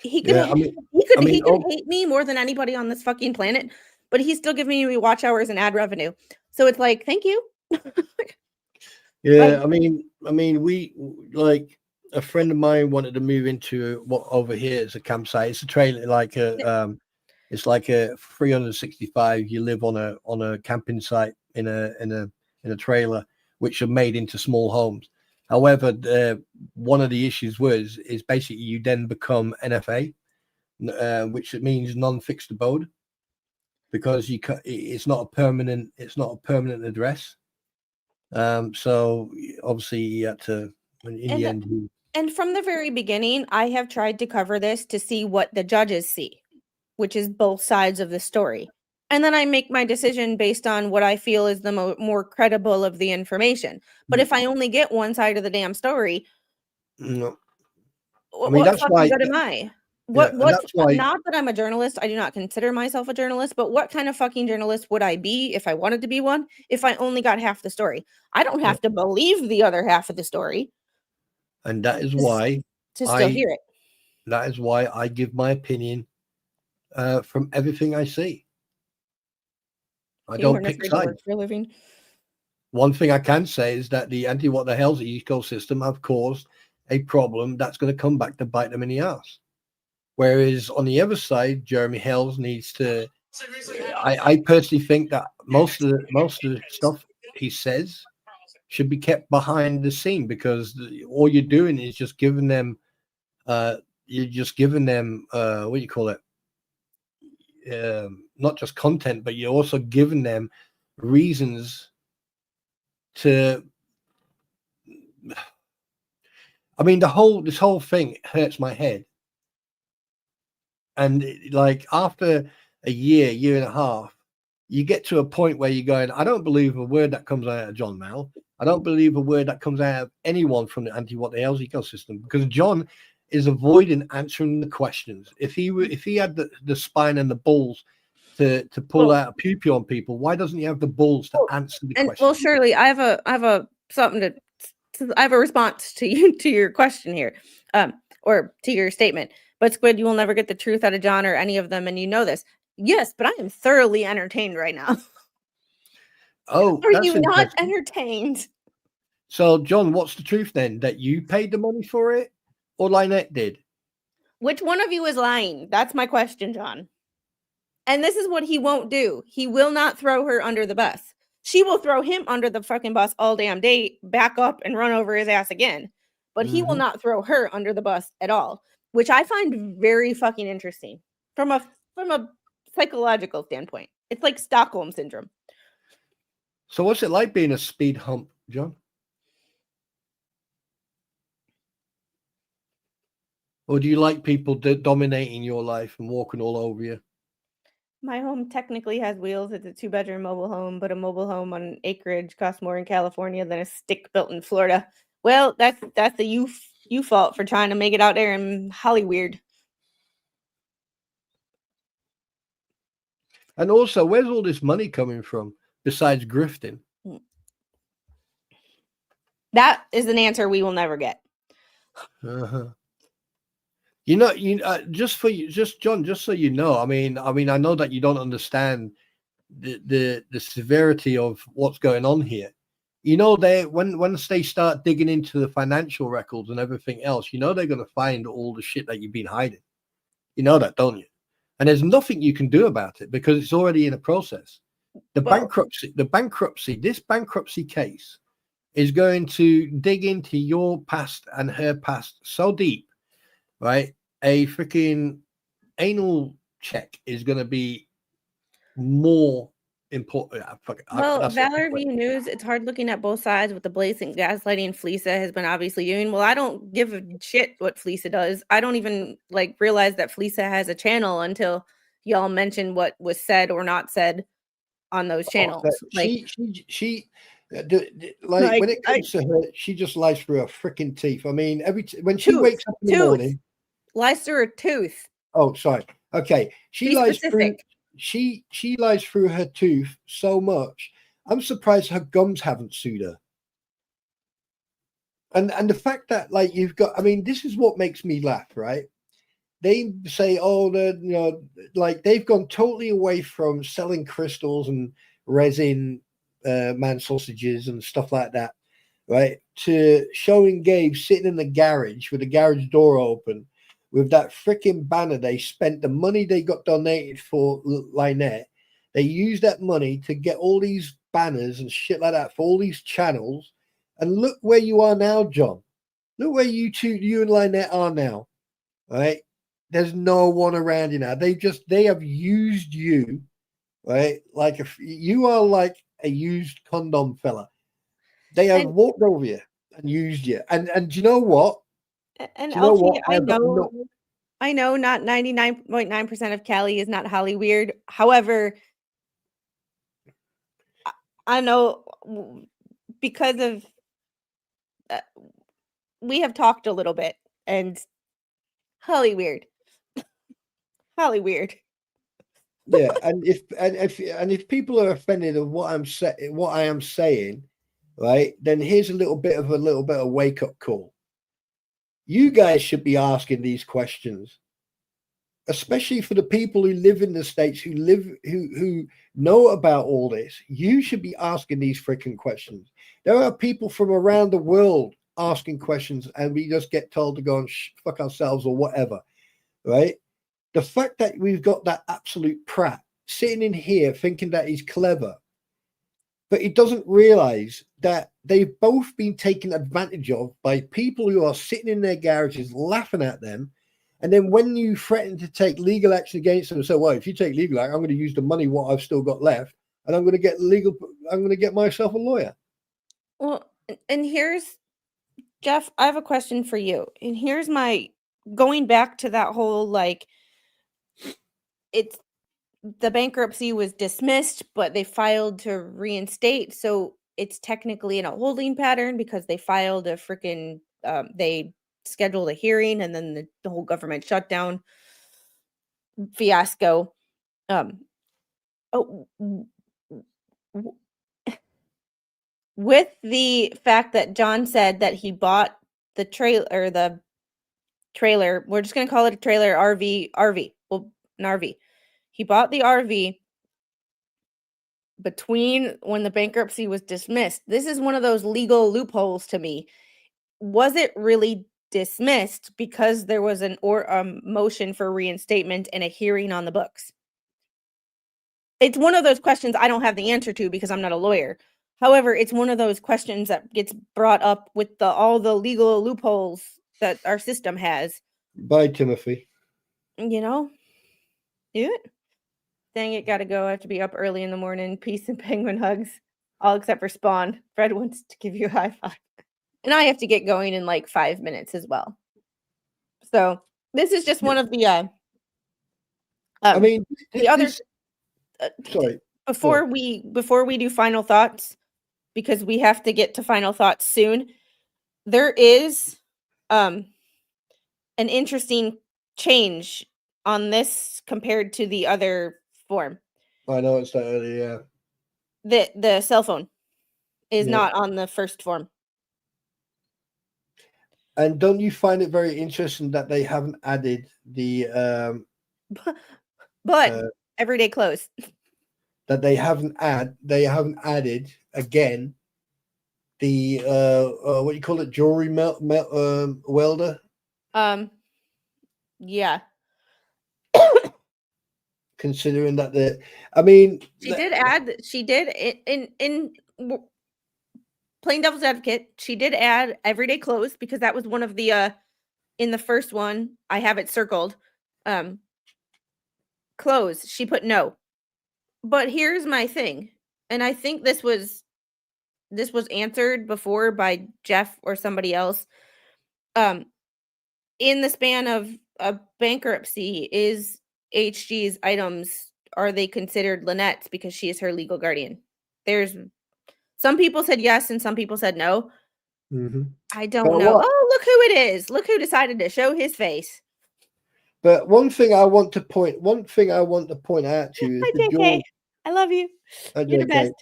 he could hate me more than anybody on this fucking planet, but he's still giving me watch hours and ad revenue. So it's like, thank you. Yeah, I mean, we, like, a friend of mine wanted to move into what over here is a campsite. It's a trailer, like it's like a 365. You live on a camping site in a trailer, which are made into small homes. However, one of the issues is basically you then become NFA, which means non-fixed abode, because it's not a permanent address. So obviously you had to, in the end. And from the very beginning, I have tried to cover this to see what the judges see, which is both sides of the story. And then I make my decision based on what I feel is the more credible of the information. But if I only get one side of the damn story, No. what fucking good am I? Not that I'm a journalist. I do not consider myself a journalist, but what kind of fucking journalist would I be if I wanted to be one, if I only got half the story? I don't have to believe the other half of the story. And that is why to still hear it. That is why I give my opinion from everything I see. I don't pick sides. For a living. One thing I can say is that the what the hell's ecosystem have caused a problem that's going to come back to bite them in the ass. Whereas on the other side, Jeremy Hales needs to. I personally think that most of the stuff he says should be kept behind the scene, because all you're doing is just giving them. What do you call it? Not just content, but you're also giving them reasons to. I mean, this whole thing hurts my head. And like after a year and a half, you get to a point where you're going, I don't believe a word that comes out of John Mal. I don't believe a word that comes out of anyone from the what the hell's ecosystem, because John is avoiding answering the questions. If he had the spine and the balls to pull out a pew on people, why doesn't he have the balls to answer the question? Well, Shirley, I have a I have a response to your question here, or to your statement. But Squid, you will never get the truth out of John or any of them, and you know this. Yes, but I am thoroughly entertained right now. Oh, are you not entertained? So, John, what's the truth then? That you paid the money for it, or Lynette did? Which one of you is lying? That's my question, John. And this is what he won't do. He will not throw her under the bus. She will throw him under the fucking bus all damn day, back up and run over his ass again. But he will not throw her under the bus at all, which I find very fucking interesting from a psychological standpoint. It's like Stockholm syndrome. So what's it like being a speed hump, John? Or do you like people dominating your life and walking all over you? My home technically has wheels. It's a 2-bedroom mobile home, but a mobile home on acreage costs more in California than a stick built in Florida. Well, that's the you fault for trying to make it out there in Hollywood. And also, where's all this money coming from besides grifting? That is an answer we will never get. John, just so you know, I mean, I know that you don't understand the severity of what's going on here. you know, they once they start digging into the financial records and everything else, you know, they're going to find all the shit that you've been hiding. You know that, don't you? And there's nothing you can do about it because it's already in a process. This bankruptcy case is going to dig into your past and her past so deep, right? A freaking anal check is going to be more important. Well, Valor View News, it's hard looking at both sides with the blatant gaslighting Fleesa has been obviously doing. Well, I don't give a shit what Fleesa does. I don't even like realize that Fleesa has a channel until y'all mention what was said or not said on those channels. Like when it comes to her, she just lies through her freaking teeth. I mean, when she wakes up in the morning, lies through her tooth. Oh, sorry. Okay, she lies specific. She lies through her tooth so much. I'm surprised her gums haven't sued her. And the fact that like you've got, I mean, this is what makes me laugh, right? They say, oh, like they've gone totally away from selling crystals and resin, man sausages and stuff like that, right? To showing Gabe sitting in the garage with the garage door open with that freaking banner. They spent the money they got donated for Lynette. They used that money to get all these banners and shit like that for all these channels. And look where you are now, John. Look where you and Lynette are now, right? There's no one around you now. They have used you, right? Like you are like a used condom fella. They have walked over you and used you. And do you know what? And I know not 99.9% of Cali is not Holly weird. However, I know because of we have talked a little bit and Holly weird. Holly weird. Yeah, and if people are offended of what I am saying, right, then here's a little bit of a wake-up call. You guys should be asking these questions, especially for the people who live in the States, who know about all this. You should be asking these freaking questions. There are people from around the world asking questions, and we just get told to go and fuck ourselves or whatever, right? The fact that we've got that absolute prat sitting in here thinking that he's clever, but he doesn't realize that they've both been taken advantage of by people who are sitting in their garages laughing at them. And then when you threaten to take legal action against them and say, well, if you take legal action, I'm going to use the money, what I've still got left, and I'm going to get myself a lawyer. Well, and here's, Jeff, I have a question for you. And here's my, going back to that whole, like, the bankruptcy was dismissed, but they filed to reinstate. So it's technically in a holding pattern because they filed a freaking, they scheduled a hearing and then the whole government shutdown fiasco. With the fact that John said that he bought the trailer, we're just going to call it a trailer, RV. Well, an RV. He bought the RV between when the bankruptcy was dismissed. This is one of those legal loopholes to me. Was it really dismissed because there was an motion for reinstatement and a hearing on the books? It's one of those questions I don't have the answer to because I'm not a lawyer. However, it's one of those questions that gets brought up with all the legal loopholes that our system has. Bye, Timothy. You know? Yeah. Dang it, gotta go. I have to be up early in the morning. Peace and penguin hugs. All except for Spawn. Fred wants to give you a high five. And I have to get going in like 5 minutes as well. So this is just one of the I mean, the other sorry. Before we do final thoughts, because we have to get to final thoughts soon, there is an interesting change on this compared to the other form. I know it's that early, yeah. The cell phone is not on the first form. And don't you find it very interesting that they haven't added the but everyday clothes? That they haven't added again the what do you call it, jewelry welder. Yeah. Considering that I mean, She did add. She did in plain devil's advocate. She did add everyday clothes because that was one of the in the first one. I have it circled. Clothes. She put no. But here's my thing, and I think this was answered before by Jeff or somebody else. In the span of a bankruptcy, is HG's items, are they considered Lynette's because she is her legal guardian? There's some people said yes and some people said no. I don't know. Oh, look who it is. Look who decided to show his face. But one thing I want to point out to you is Hi, JK. I love you. You're the best.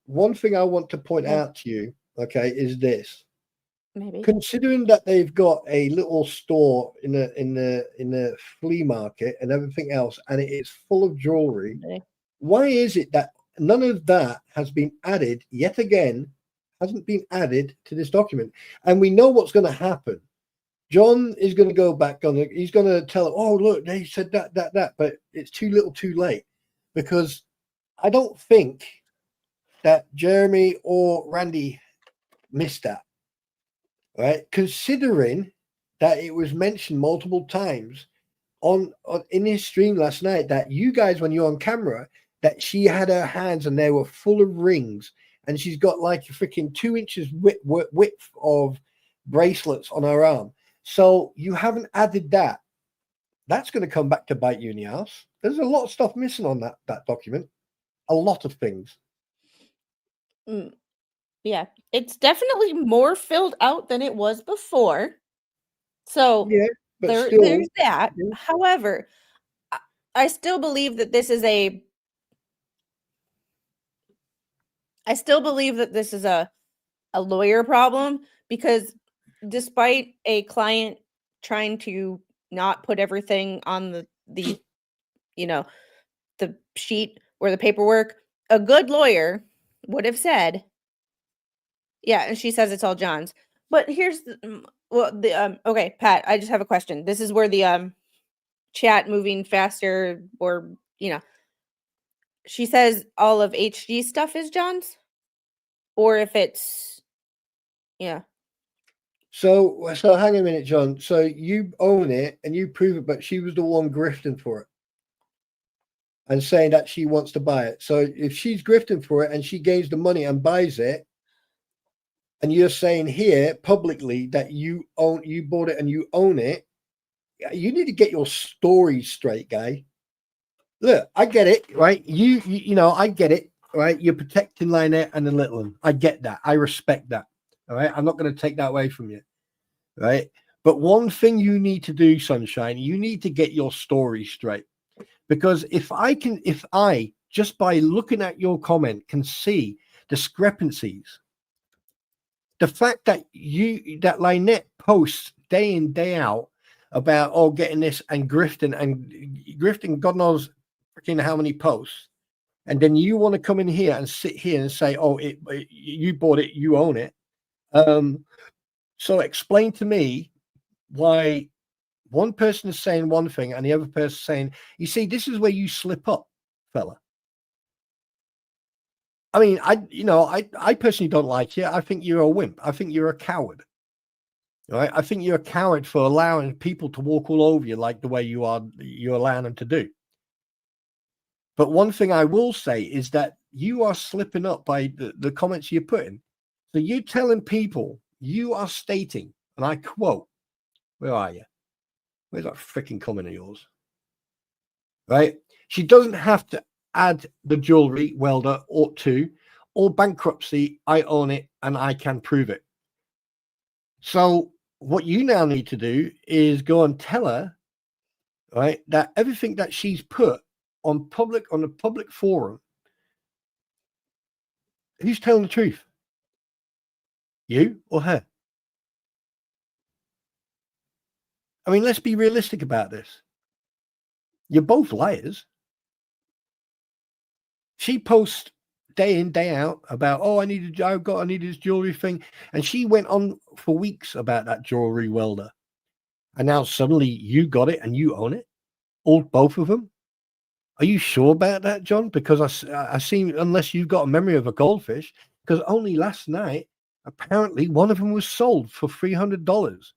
One thing I want to point out to you, okay, is this. Maybe. Considering that they've got a little store in the flea market and everything else, and it is full of jewelry, why is it that none of that has been added yet again? Hasn't been added to this document, and we know what's going to happen. John is going to go back on it. He's going to tell, oh, look, they said that, but it's too little too late, because I don't think that Jeremy or Randy missed that, right? Considering that it was mentioned multiple times on in his stream last night that you guys, when you're on camera, that she had her hands and they were full of rings, and she's got like a freaking 2 inches width of bracelets on her arm. So you haven't added that. That's going to come back to bite you in the ass. There's a lot of stuff missing on that document. A lot of things. Yeah, it's definitely more filled out than it was before. So yeah, but there's that. Yeah. However, I still believe that this is a lawyer problem, because despite a client trying to not put everything on the the sheet or the paperwork, a good lawyer would have said, yeah, and she says it's all John's. But here's okay, Pat, I just have a question. This is where the chat moving faster, or she says all of HG stuff is John's, or if it's So hang on a minute, John. So you own it and you prove it, but she was the one grifting for it and saying that she wants to buy it. So if she's grifting for it and she gains the money and buys it, and you're saying here publicly that you bought it and you own it, you need to get your story straight, guy. Look, I get it, right? You know, I get it, right? You're protecting Lynette and the little one. I get that. I respect that. All right. I'm not going to take that away from you. Right. But one thing you need to do, Sunshine, you need to get your story straight. Because if I just by looking at your comment can see discrepancies, the fact that Lynette posts day in, day out about getting this and grifting God knows freaking how many posts, and then you want to come in here and sit here and say, you bought it, you own it. So explain to me why one person is saying one thing and the other person saying, you see, this is where you slip up, fella. I mean, I personally don't like you. I think you're a wimp. I think you're a coward. Right? I think you're a coward for allowing people to walk all over you like the way you're allowing them to do. But one thing I will say is that you are slipping up by the comments you're putting. So you're telling people, you are stating, and I quote, where are you? Where's that freaking comment of yours? Right? She doesn't have to add the jewelry welder or bankruptcy. I own it and I can prove it. So what you now need to do is go and tell her, right, that everything that she's put on a public forum, who's telling the truth? You or her? I mean, let's be realistic about this. You're both liars. She posts day in, day out about, oh, I need this jewelry thing. And she went on for weeks about that jewelry welder. And now suddenly you got it and you own it, both of them. Are you sure about that, John? Because I seem, unless you've got a memory of a goldfish, because only last night, apparently one of them was sold for $300.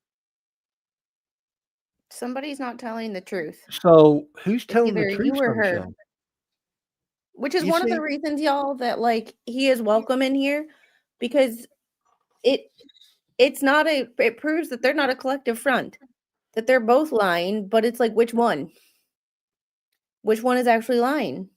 Somebody's not telling the truth. So who's It's telling the either truth, you or her. Sunshine? Which is You one of see? the reasons, y'all, that like he is welcome in here, because it's not it proves that they're not a collective front, that they're both lying, but it's like which one? Which one is actually lying?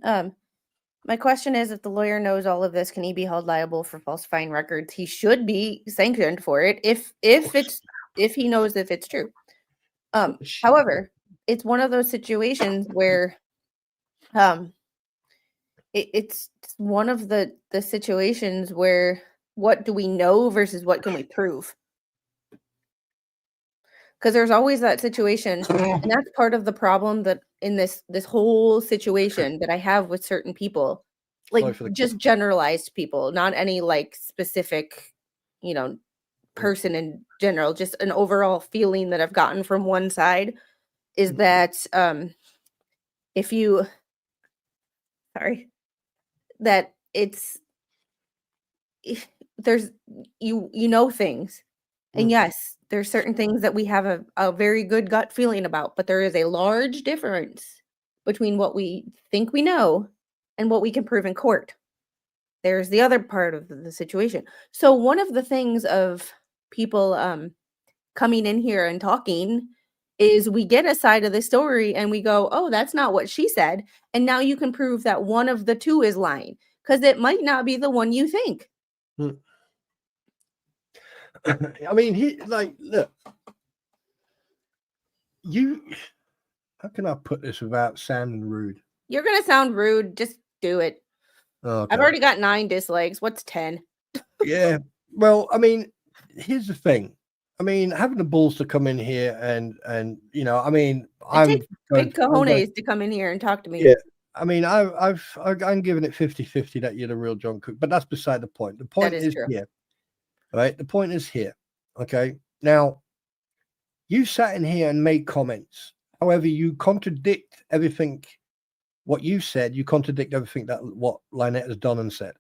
My question is, if the lawyer knows all of this, can he be held liable for falsifying records? He should be sanctioned for it if he knows if it's true. However, it's one of those situations where it's one of the situations where what do we know versus what can we prove? Because there's always that situation, and that's part of the problem that in this whole situation that I have with certain people, like just generalized people, not any like specific, person in general, just an overall feeling that I've gotten from one side is that if you that it's there's you know things, and yes, there's certain things that we have a very good gut feeling about, but there is a large difference between what we think we know and what we can prove in court. There's the other part of the situation. So one of the things of people coming in here and talking is we get a side of the story and we go, oh, that's not what she said. And now you can prove that one of the two is lying, because it might not be the one you think. I mean, look, how can I put this without sounding rude? You're going to sound rude. Just do it. Okay. I've already got 9 dislikes. What's 10? Yeah. Well, I mean, here's the thing. I mean, having the balls to come in here and I mean, I'm big cojones to come in here and talk to me. Yeah. I mean, I'm giving it 50-50 that you're the real John Cook, but that's beside the point. The point is here. Right? The point is here. Okay. Now, you sat in here and made comments. However, you contradict everything what you said. You contradict everything that what Lynette has done and said.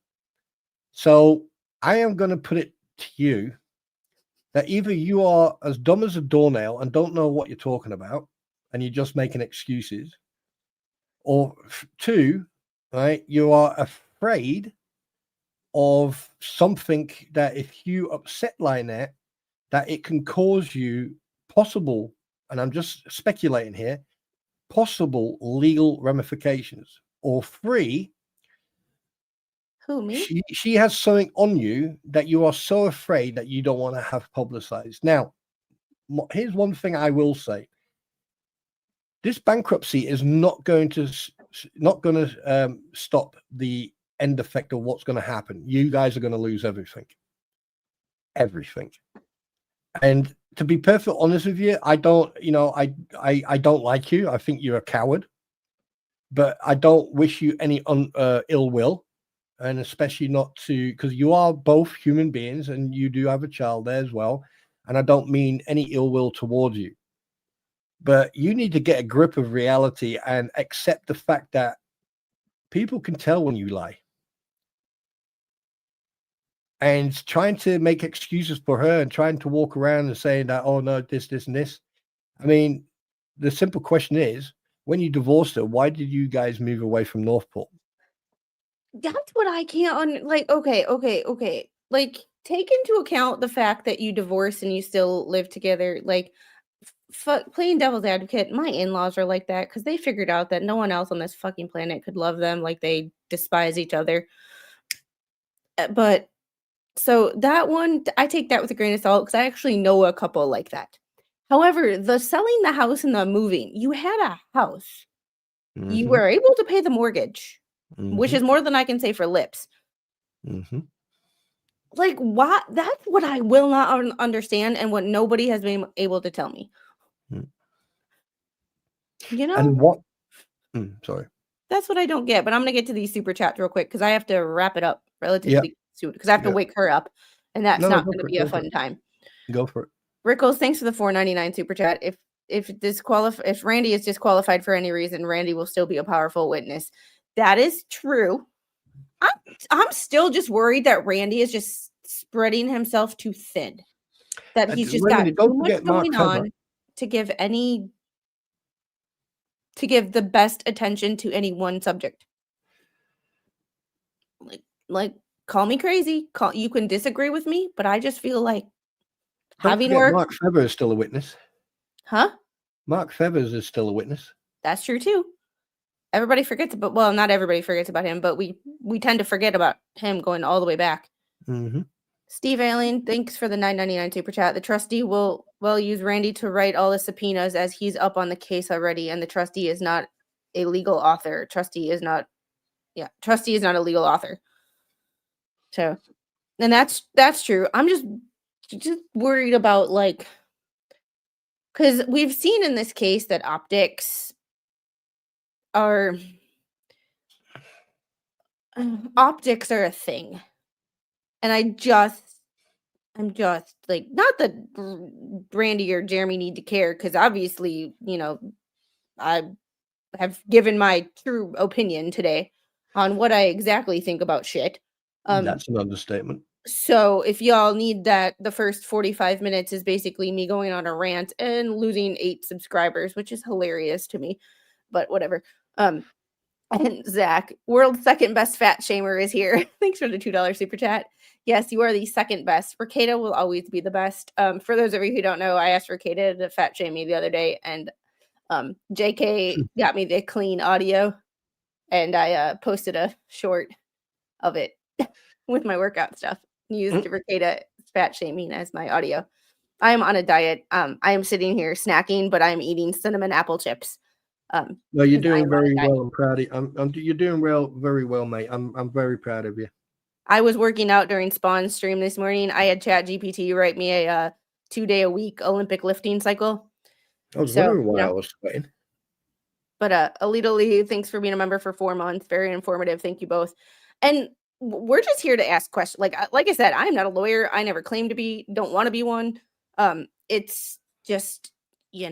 So I am going to put it to you that either you are as dumb as a doornail and don't know what you're talking about, and you're just making excuses, or 2, right, you are afraid of something that if you upset Lynette, that it can cause you possible, and I'm just speculating here, possible legal ramifications. Or 3, who, me? She has something on you that you are so afraid that you don't want to have publicized. Now, here's one thing I will say. This bankruptcy is not going to stop the end effect of what's going to happen. You guys are going to lose everything. And to be perfectly honest with you, I don't like you. I think you're a coward, but I don't wish you any ill will, and especially not because you are both human beings and you do have a child there as well. And I don't mean any ill will towards you, but you need to get a grip of reality and accept the fact that people can tell when you lie. And trying to make excuses for her and trying to walk around and saying that, oh, no, this, and this. I mean, the simple question is, when you divorced her, why did you guys move away from Northport? That's what I can't okay. Like, take into account the fact that you divorced and you still live together. Like, playing devil's advocate, my in-laws are like that because they figured out that no one else on this fucking planet could love them like they despise each other. But so that one, I take that with a grain of salt because I actually know a couple like that. However, the selling the house and the moving, you had a house. Mm-hmm. You were able to pay the mortgage, which is more than I can say for lips. Like, what? That's what I will not understand and what nobody has been able to tell me. And what? Sorry. That's what I don't get. But I'm gonna get to these super chats real quick because I have to wrap it up relatively soon because I have to wake her up, and that's No, not go going to for it. be a Go for fun it. time. Go for it. Rickles, thanks for the $4.99 super chat. If Randy is disqualified for any reason, Randy will still be a powerful witness. That is true. I'm still just worried that Randy is just spreading himself too thin. That he's just Wait a got minute, too don't much forget Mark going Feather. on to give the best attention to any one subject. Like call me crazy. You can disagree with me, but I just feel like Don't having forget work. Mark Feather is still a witness. Huh? Mark Feathers is still a witness. That's true too. Everybody forgets about, well, not everybody forgets about him, but we tend to forget about him going all the way back. Mm-hmm. Steve Allen, thanks for the $9.99 super chat. The trustee will use Randy to write all the subpoenas as he's up on the case already, and the trustee is not a legal author. Trustee is not a legal author. So, and that's true. I'm just worried about because we've seen in this case that optics are a thing, and I'm just like, not that Randy or Jeremy need to care, because obviously, I have given my true opinion today on what I exactly think about shit. That's an understatement. So if y'all need that, the first 45 minutes is basically me going on a rant and losing 8 subscribers, which is hilarious to me, but whatever. And Zach, world's second best fat shamer, is here. Thanks for the $2 super chat. Yes, you are the second best. Ricada will always be the best. For those of you who don't know, I asked Ricada to fat shame me the other day, and JK got me the clean audio, and I posted a short of it with my workout stuff. Used Ricada fat shaming as my audio. I am on a diet. I am sitting here snacking, but I'm eating cinnamon apple chips. No, you're doing very well. I'm proud of you. You're doing very well, mate. I'm very proud of you. I was working out during Spawn's stream this morning. I had ChatGPT write me a 2-day-a-week Olympic lifting cycle. I was wondering why I was sweating. But Alita Lee, thanks for being a member for 4 months. Very informative. Thank you both. And we're just here to ask questions. Like I said, I'm not a lawyer. I never claimed to be. Don't want to be one. It's just, Yeah,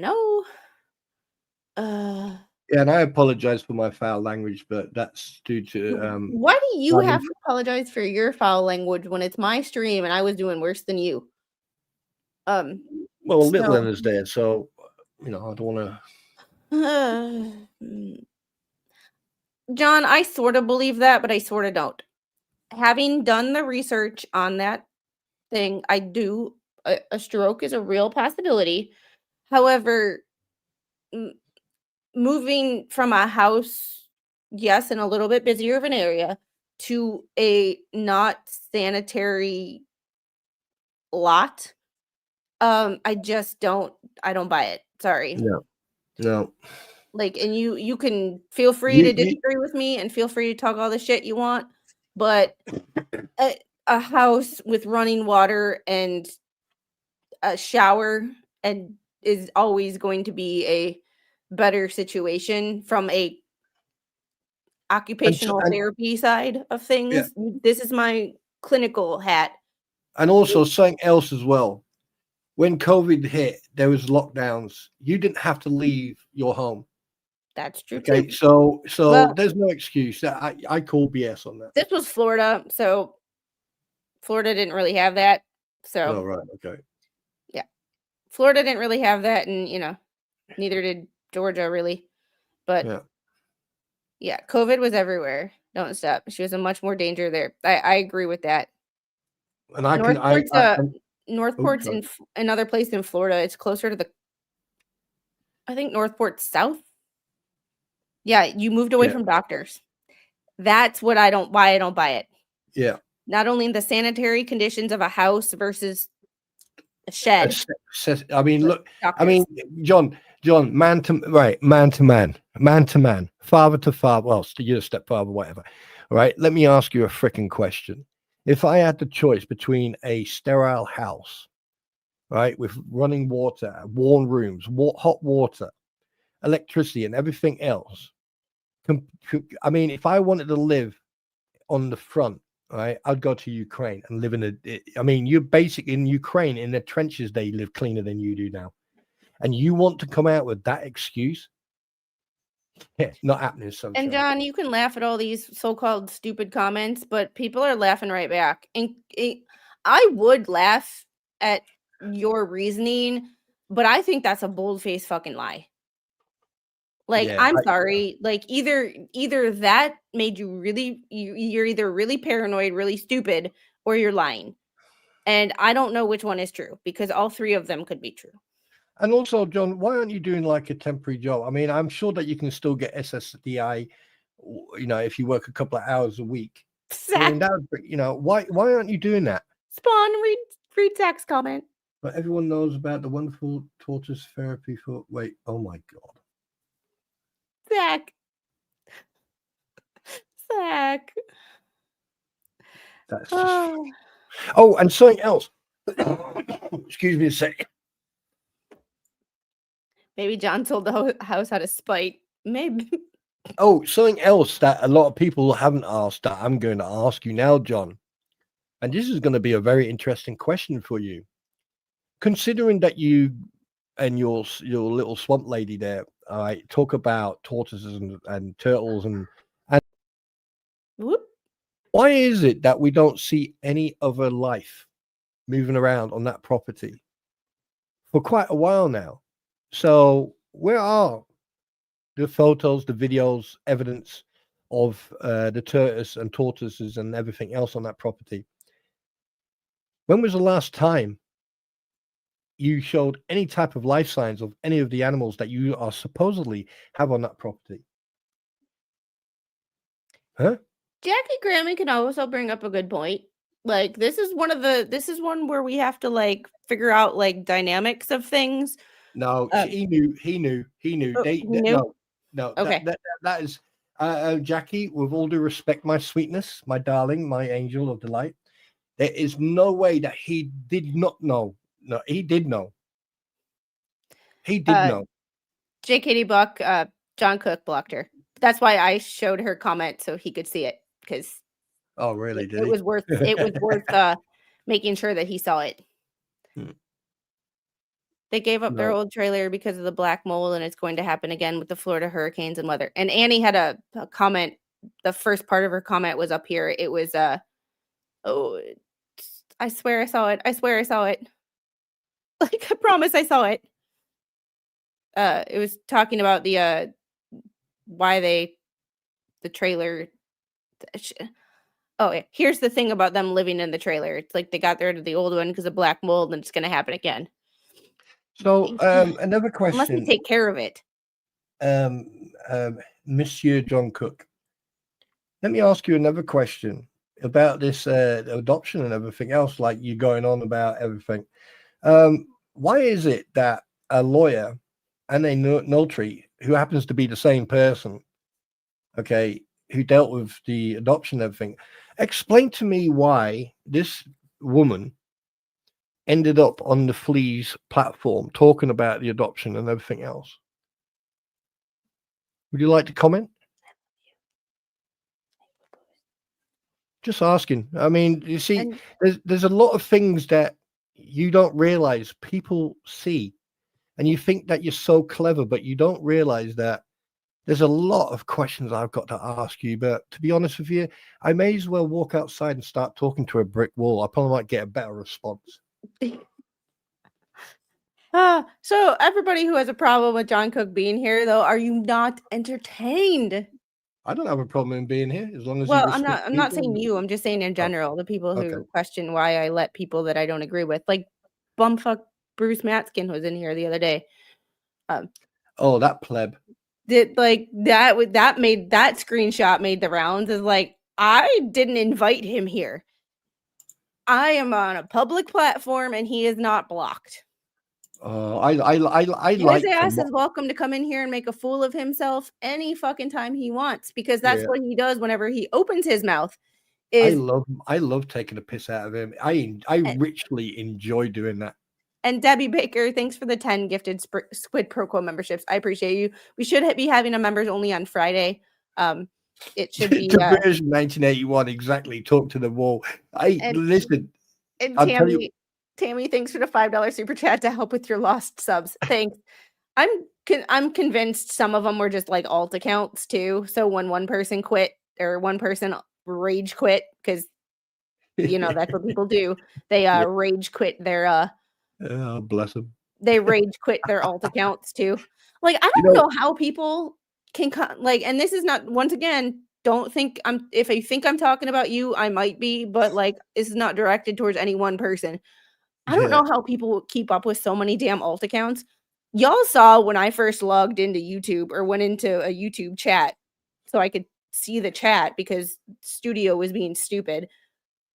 and I apologize for my foul language, but that's due to why do you have to apologize for your foul language when it's my stream and I was doing worse than you? Well, Little N is there, so I don't want to. John, I sort of believe that, but I sort of don't. Having done the research on that thing, I do. A stroke is a real possibility. However, moving from a house, yes, in a little bit busier of an area, to a not sanitary lot, I don't buy it. Sorry. No. Like, and you can feel free to disagree with me and feel free to talk all the shit you want, but a house with running water and a shower and is always going to be a better situation from a occupational therapy side of things. Yeah. This is my clinical hat. And also something else as well. When COVID hit, there was lockdowns. You didn't have to leave your home. That's true. Okay, too. So there's no excuse. I call BS on that. This was Florida, so Florida didn't really have that. So oh, right, okay. Yeah. Florida didn't really have that, and neither did Georgia really. But yeah, COVID was everywhere. Don't stop. She was in much more danger there. I agree with that. And Northport's in another place in Florida. It's closer to I think Northport's south. Yeah, you moved away from doctors. That's why I don't buy it. Yeah. Not only the sanitary conditions of a house versus a shed. I mean, look, doctors. I mean, John, man to man, father to father, well, you're a stepfather, whatever. All right. Let me ask you a freaking question. If I had the choice between a sterile house, right, with running water, warm rooms, hot water, electricity, and everything else, I mean, if I wanted to live on the front, right, I'd go to Ukraine and live in I mean, you're basically in Ukraine in the trenches. They live cleaner than you do now, and you want to come out with that excuse? Yeah, not happening. So, And John, you can laugh at all these so-called stupid comments, but people are laughing right back. And I would laugh at your reasoning, but I think that's a bold-faced fucking lie. Like, yeah, I'm sorry. Like, either that made you really, you're either really paranoid, really stupid, or you're lying. And I don't know which one is true, because all three of them could be true. And also, John, why aren't you doing like a temporary job? I mean, I'm sure that you can still get SSDI, you know, if you work a couple of hours a week. I mean, that would, you know, why aren't you doing that? Spawn, read Zach's comment. But everyone knows about the wonderful tortoise therapy for. Wait, oh my god, Zach. that's just... Oh, and something else. Excuse me a second. Maybe John told the house how to spite. Maybe. Oh, something else that a lot of people haven't asked that I'm going to ask you now, John. And this is going to be a very interesting question for you. Considering that you and your little swamp lady there, all right, talk about tortoises and turtles and Whoop. why is it that we don't see any other life moving around on that property for quite a while now? So where are the photos, the videos, evidence of the tortoises and everything else on that property? When was the last time you showed any type of life signs of any of the animals that you are supposedly have on that property? Huh? Jackie Grammy can also bring up a good point. Like, this is one where we have to like figure out like dynamics of things. No, he knew. Oh, he knew? No. Okay. That is Jackie. With all due respect, my sweetness, my darling, my angel of delight. There is no way that he did not know. No, he did know. He did know. JKD Buck, John Cook blocked her. That's why I showed her comment so he could see it, because Oh, really? it was worth making sure that he saw it. They gave up their old trailer because of the black mold, and it's going to happen again with the Florida hurricanes and weather. And Annie had a comment. The first part of her comment was up here. It was oh, I swear I saw it. I swear I saw it. Like, I promise I saw it. It was talking about the trailer. Oh, yeah. Here's the thing about them living in the trailer. It's like they got rid of the old one because of black mold, and it's going to happen again. So, another question. Unless we take care of it. Monsieur John Cook, let me ask you another question about this adoption and everything else, like you going on about everything. Why is it that a lawyer and a notary who happens to be the same person, okay, who dealt with the adoption and everything, explain to me why this woman ended up on the Fleas platform talking about the adoption and everything else? Would you like to comment? Just asking. I mean, you see, there's a lot of things that you don't realize people see, and you think that you're so clever, but you don't realize that there's a lot of questions I've got to ask you. But to be honest with you, I may as well walk outside and start talking to a brick wall. I probably might get a better response. So everybody who has a problem with John Cook being here, though, are you not entertained? I don't have a problem in being here as long as. Well, I'm not saying you. I'm just saying in general, the people who question why I let people that I don't agree with, like bumfuck Bruce Matskin was in here the other day. Oh, that pleb. That screenshot made the rounds. Is like, I didn't invite him here. I am on a public platform and he is not blocked. His ass is welcome to come in here and make a fool of himself any fucking time he wants, because that's what he does whenever he opens his mouth. I love taking a piss out of him. I richly enjoy doing that. And Debbie Baker, thanks for the 10 gifted Squid Pro Quo memberships. I appreciate you. We should be having a members only on Friday. It should be Diversion 1981, exactly. Talk to the wall. Listen, and I'll tell you. Tammy, thanks for the $5 super chat to help with your lost subs. Thanks. I'm convinced some of them were just like alt accounts too. So when one person quit or one person rage quit, because that's what people do. They rage quit their Oh, bless them. They rage quit their alt accounts too. Like I don't know how people can and this is not, once again, don't think if I think I'm talking about you, I might be, but like this is not directed towards any one person. I don't know how people keep up with so many damn alt accounts. Y'all saw when I first logged into YouTube or went into a YouTube chat so I could see the chat because Studio was being stupid.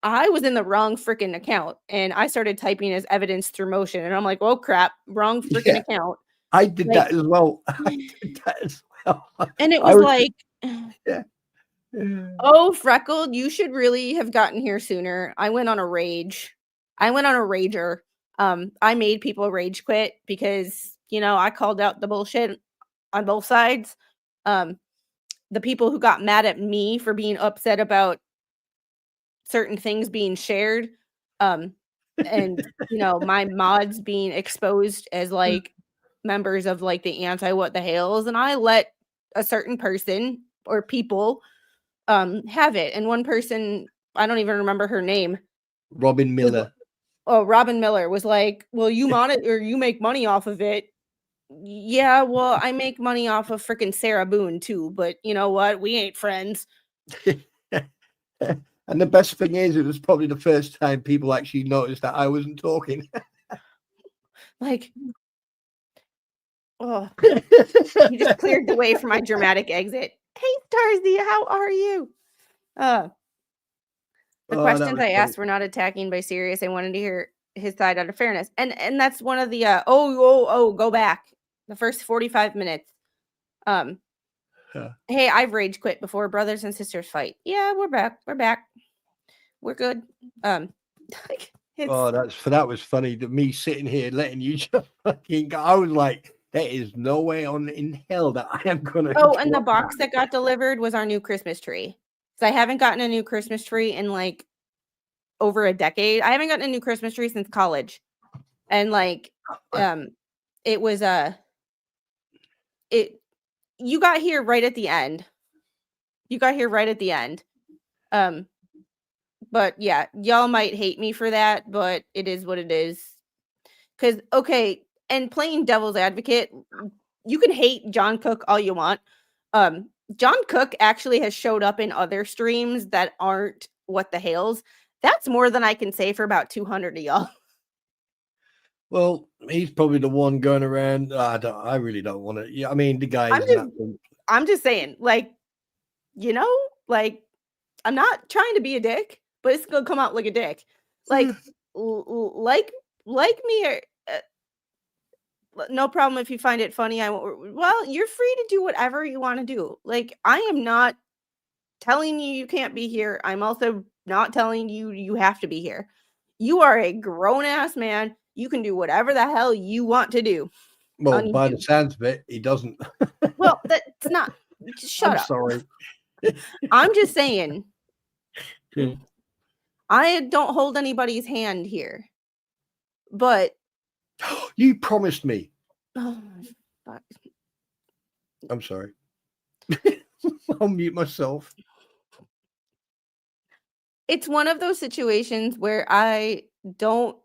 I was in the wrong freaking account and I started typing as evidence through motion and I'm like, oh crap, wrong freaking account. I did that as well. And it was like, yeah. Oh, Freckled, you should really have gotten here sooner. I went on a rage. I went on a rager. I made people rage quit because, I called out the bullshit on both sides. The people who got mad at me for being upset about certain things being shared, and my mods being exposed as like members of like the anti what the Hales, and I let a certain person or people have it. And one person, I don't even remember her name. Robin Miller. Robin Miller was like, well, you make money off of it. Yeah, well, I make money off of freaking Sarah Boone too, but you know what? We ain't friends. And the best thing is, it was probably the first time people actually noticed that I wasn't talking. Like, oh, you just cleared the way for my dramatic exit. Hey, Starsy, how are you? The questions I asked were not attacking by serious. I wanted to hear his side out of fairness. And that's one of the go back. The first 45 minutes. Hey, I've rage quit before. Brothers and sisters fight. Yeah, we're back. We're good. That was funny. Me sitting here letting you just fucking go. I was like, there is no way in hell that I am gonna. Oh, and the box that got delivered was our new Christmas tree. So I haven't gotten a new Christmas tree in like over a decade. I haven't gotten a new Christmas tree since college. And like it was you got here right at the end. But yeah, y'all might hate me for that, but it is what it is. Cuz and playing devil's advocate, you can hate John Cook all you want. John Cook actually has showed up in other streams that aren't what the Hales. That's more than I can say for about 200 of y'all. Well, he's probably the one going around. I really don't want to. Yeah, I mean, the guy. I'm just saying, like, like, I'm not trying to be a dick, but it's gonna come out like a dick. Like, like me. No problem if you find it funny. Well, you're free to do whatever you want to do. Like, I am not telling you can't be here. I'm also not telling you have to be here. You are a grown ass man. You can do whatever the hell you want to do. Well, by the sounds of it, he doesn't. Well, that's not. Shut up. Sorry. I'm just saying. I don't hold anybody's hand here. But you promised me. Oh, fuck. I'm sorry. I'll mute myself. It's one of those situations where I don't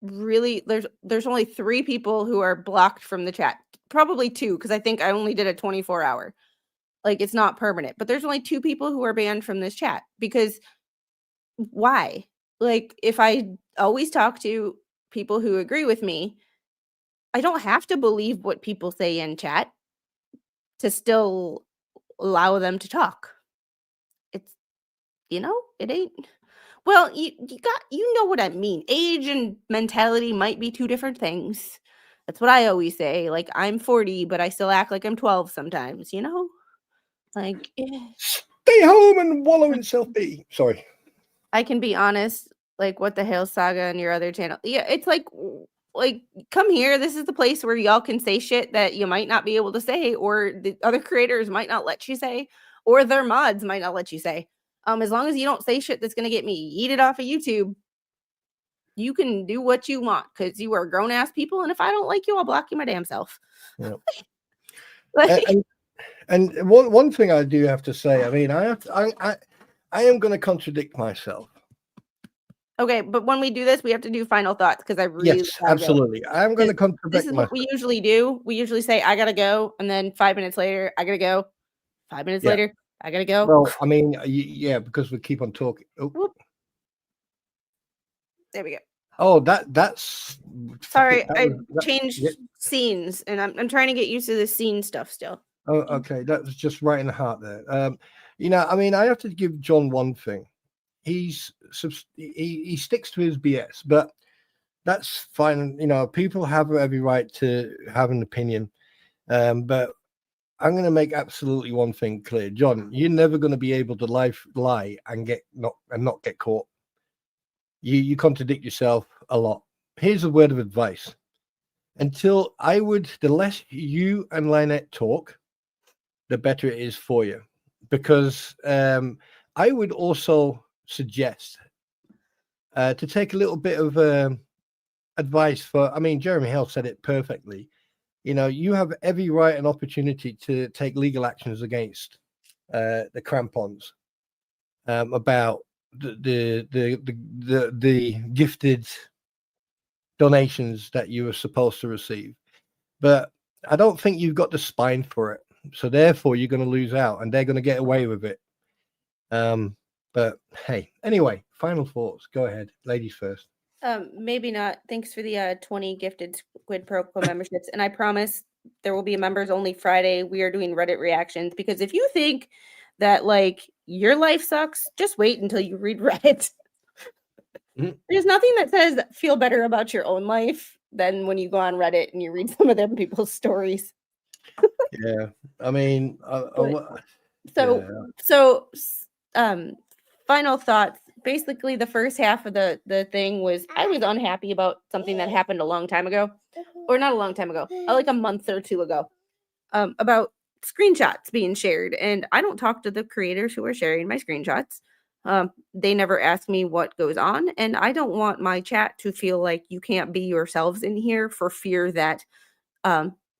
really there's only 3 people who are blocked from the chat. Probably 2, because I think I only did a 24-hour. Like, it's not permanent, but there's only 2 people who are banned from this chat. Because why? Like, if I always talk to people who agree with me, I don't have to believe what people say in chat to still allow them to talk. It's, it ain't. Well, you know what I mean. Age and mentality might be 2 different things. That's what I always say. Like, I'm 40, but I still act like I'm 12 sometimes, Like, stay home and wallow in self-pity. Sorry. I can be honest, like, what the Hale saga on your other channel. Yeah, it's like, like, come here. This is the place where y'all can say shit that you might not be able to say, or the other creators might not let you say, or their mods might not let you say. As long as you don't say shit that's gonna get me yeeted off of YouTube, you can do what you want because you are grown ass people. And if I don't like you, I'll block you my damn self. Yeah. Like, And one thing I do have to say, I mean, I am going to contradict myself. okay, but when we do this, we have to do final thoughts because I really Yes, gotta go. absolutely. I am going to This contradict is myself. what we usually do. We usually say, I gotta go, and then 5 minutes later, I gotta go. 5 minutes Yeah. later, I gotta go. Well, I mean, yeah, because we keep on talking. Oh, Whoop. There we go. oh that's Sorry, I that- changed yeah. scenes, and I'm trying to get used to the scene stuff still. Oh, okay, that was just right in the heart there. You know, I mean, I have to give John one thing. He sticks to his BS, but that's fine. You know, people have every right to have an opinion. But I'm going to make absolutely one thing clear, John. You're never going to be able to lie and not get caught. You contradict yourself a lot. Here's a word of advice. The less you and Lynette talk, the better it is for you. Because I would also suggest to take a little bit of advice I mean, Jeremy Hale said it perfectly. You know, you have every right and opportunity to take legal actions against the crampons about the gifted donations that you were supposed to receive. But I don't think you've got the spine for it. So therefore, you're going to lose out, and they're going to get away with it. But hey, anyway, final thoughts. Go ahead, ladies first. Maybe not. Thanks for the 20 gifted Squid Pro memberships, and I promise there will be a members only Friday. We are doing Reddit reactions because if you think that like your life sucks, just wait until you read Reddit. There's nothing that says feel better about your own life than when you go on Reddit and you read some of them people's stories. Yeah, I mean, final thoughts. Basically, the first half of the thing was I was unhappy about something that happened a long time ago, or not a long time ago, like a month or two ago, about screenshots being shared. And I don't talk to the creators who are sharing my screenshots. They never ask me what goes on, and I don't want my chat to feel like you can't be yourselves in here for fear that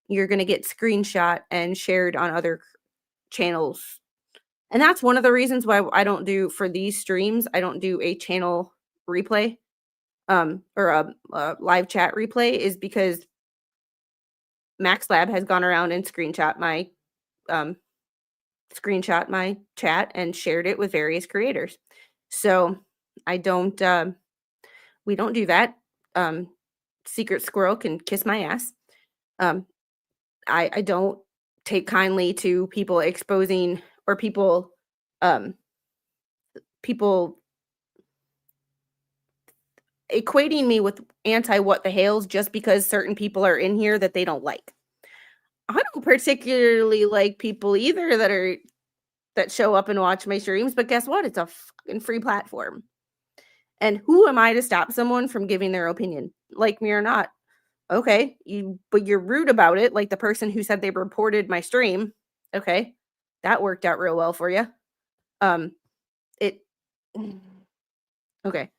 you're going to get screenshot and shared on other channels. And that's one of the reasons why I don't do for these streams. I don't do a channel replay or a live chat replay is because Max Lab has gone around and screenshot my chat and shared it with various creators. So I don't we don't do that. Secret Squirrel can kiss my ass. I don't take kindly to people exposing or people equating me with what the Hales just because certain people are in here that they don't like. I don't particularly like people either that show up and watch my streams, but guess what? It's a fucking free platform. And who am I to stop someone from giving their opinion, like me or not? Okay, but you're rude about it, like the person who said they reported my stream. Okay, that worked out real well for you. Okay.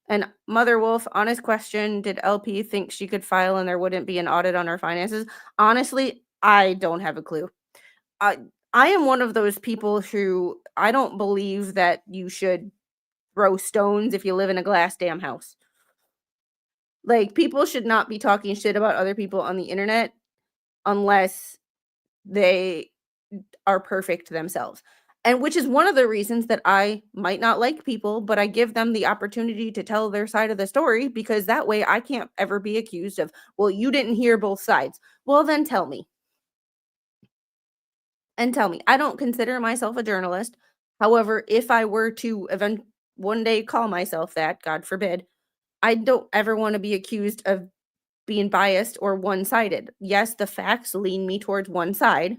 And Mother Wolf, honest question, did LP think she could file and there wouldn't be an audit on her finances? Honestly, I don't have a clue. I am one of those people who I don't believe that you should throw stones if you live in a glass damn house. Like, people should not be talking shit about other people on the internet unless they are perfect themselves. And which is one of the reasons that I might not like people, but I give them the opportunity to tell their side of the story because that way I can't ever be accused of, well, you didn't hear both sides. Well, then tell me. And tell me. I don't consider myself a journalist. However, if I were to one day call myself that, God forbid, I don't ever want to be accused of being biased or one-sided. Yes, the facts lean me towards one side,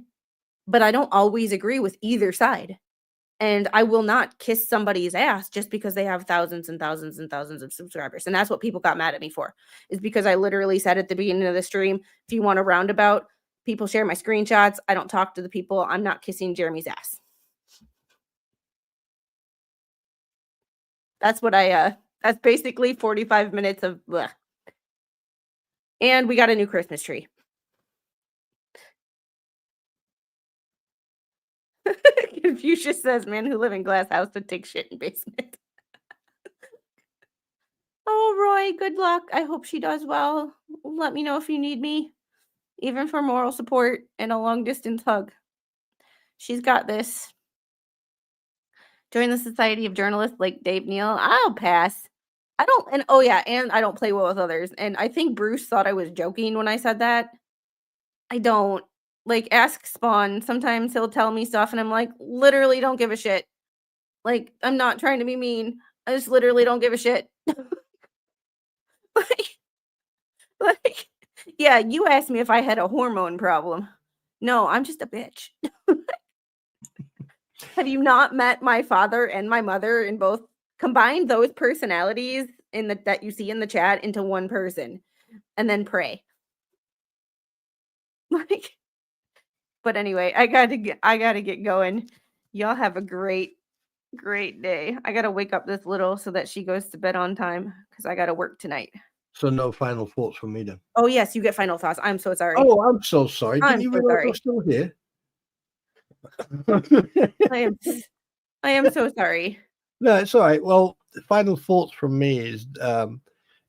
but I don't always agree with either side. And I will not kiss somebody's ass just because they have thousands and thousands and thousands of subscribers. And that's what people got mad at me for, is because I literally said at the beginning of the stream, if you want a roundabout, people share my screenshots. I don't talk to the people. I'm not kissing Jeremy's ass. That's what that's basically 45 minutes of bleh. And we got a new Christmas tree. Confucius says, man who live in glass house to take shit in basement. Oh, Roy, good luck. I hope she does well. Let me know if you need me, even for moral support and a long distance hug. She's got this. Join the Society of Journalists like Dave Neal. I'll pass. I don't, and oh yeah, and I don't play well with others. And I think Bruce thought I was joking when I said that. I don't. Like, ask Spawn. Sometimes he'll tell me stuff and I'm like, literally don't give a shit. Like, I'm not trying to be mean. I just literally don't give a shit. like, yeah, you asked me if I had a hormone problem. No, I'm just a bitch. Have you not met my father and my mother in both? Combine those personalities in the that you see in the chat into one person and then pray. Like, but anyway, I gotta get going. Y'all have a great day. I gotta wake up this little so that she goes to bed on time because I gotta work tonight. So no final thoughts from me then. Oh yes, you get final thoughts. I'm so sorry. Oh, I'm so sorry. I'm Didn't you so realize sorry. I'm still here? I am so sorry. No, it's all right. Well, the final thoughts from me is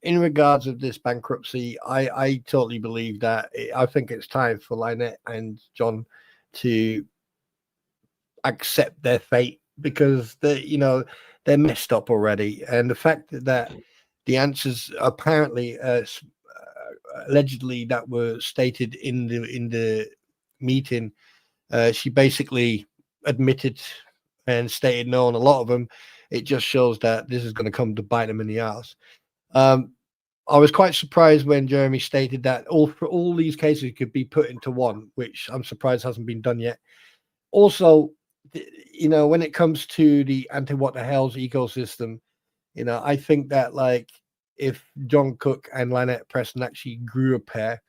in regards of this bankruptcy, I totally believe that I think it's time for Lynette and John to accept their fate because they're messed up already, and the fact that the answers apparently allegedly that were stated in the meeting, she basically admitted and stated no on a lot of them. It just shows that this is going to come to bite them in the ass. I was quite surprised when Jeremy stated that all these cases could be put into one, which I'm surprised hasn't been done yet. Also, when it comes to the anti-what the hell's ecosystem, I think that, like, if John Cook and Lynette Preston actually grew a pair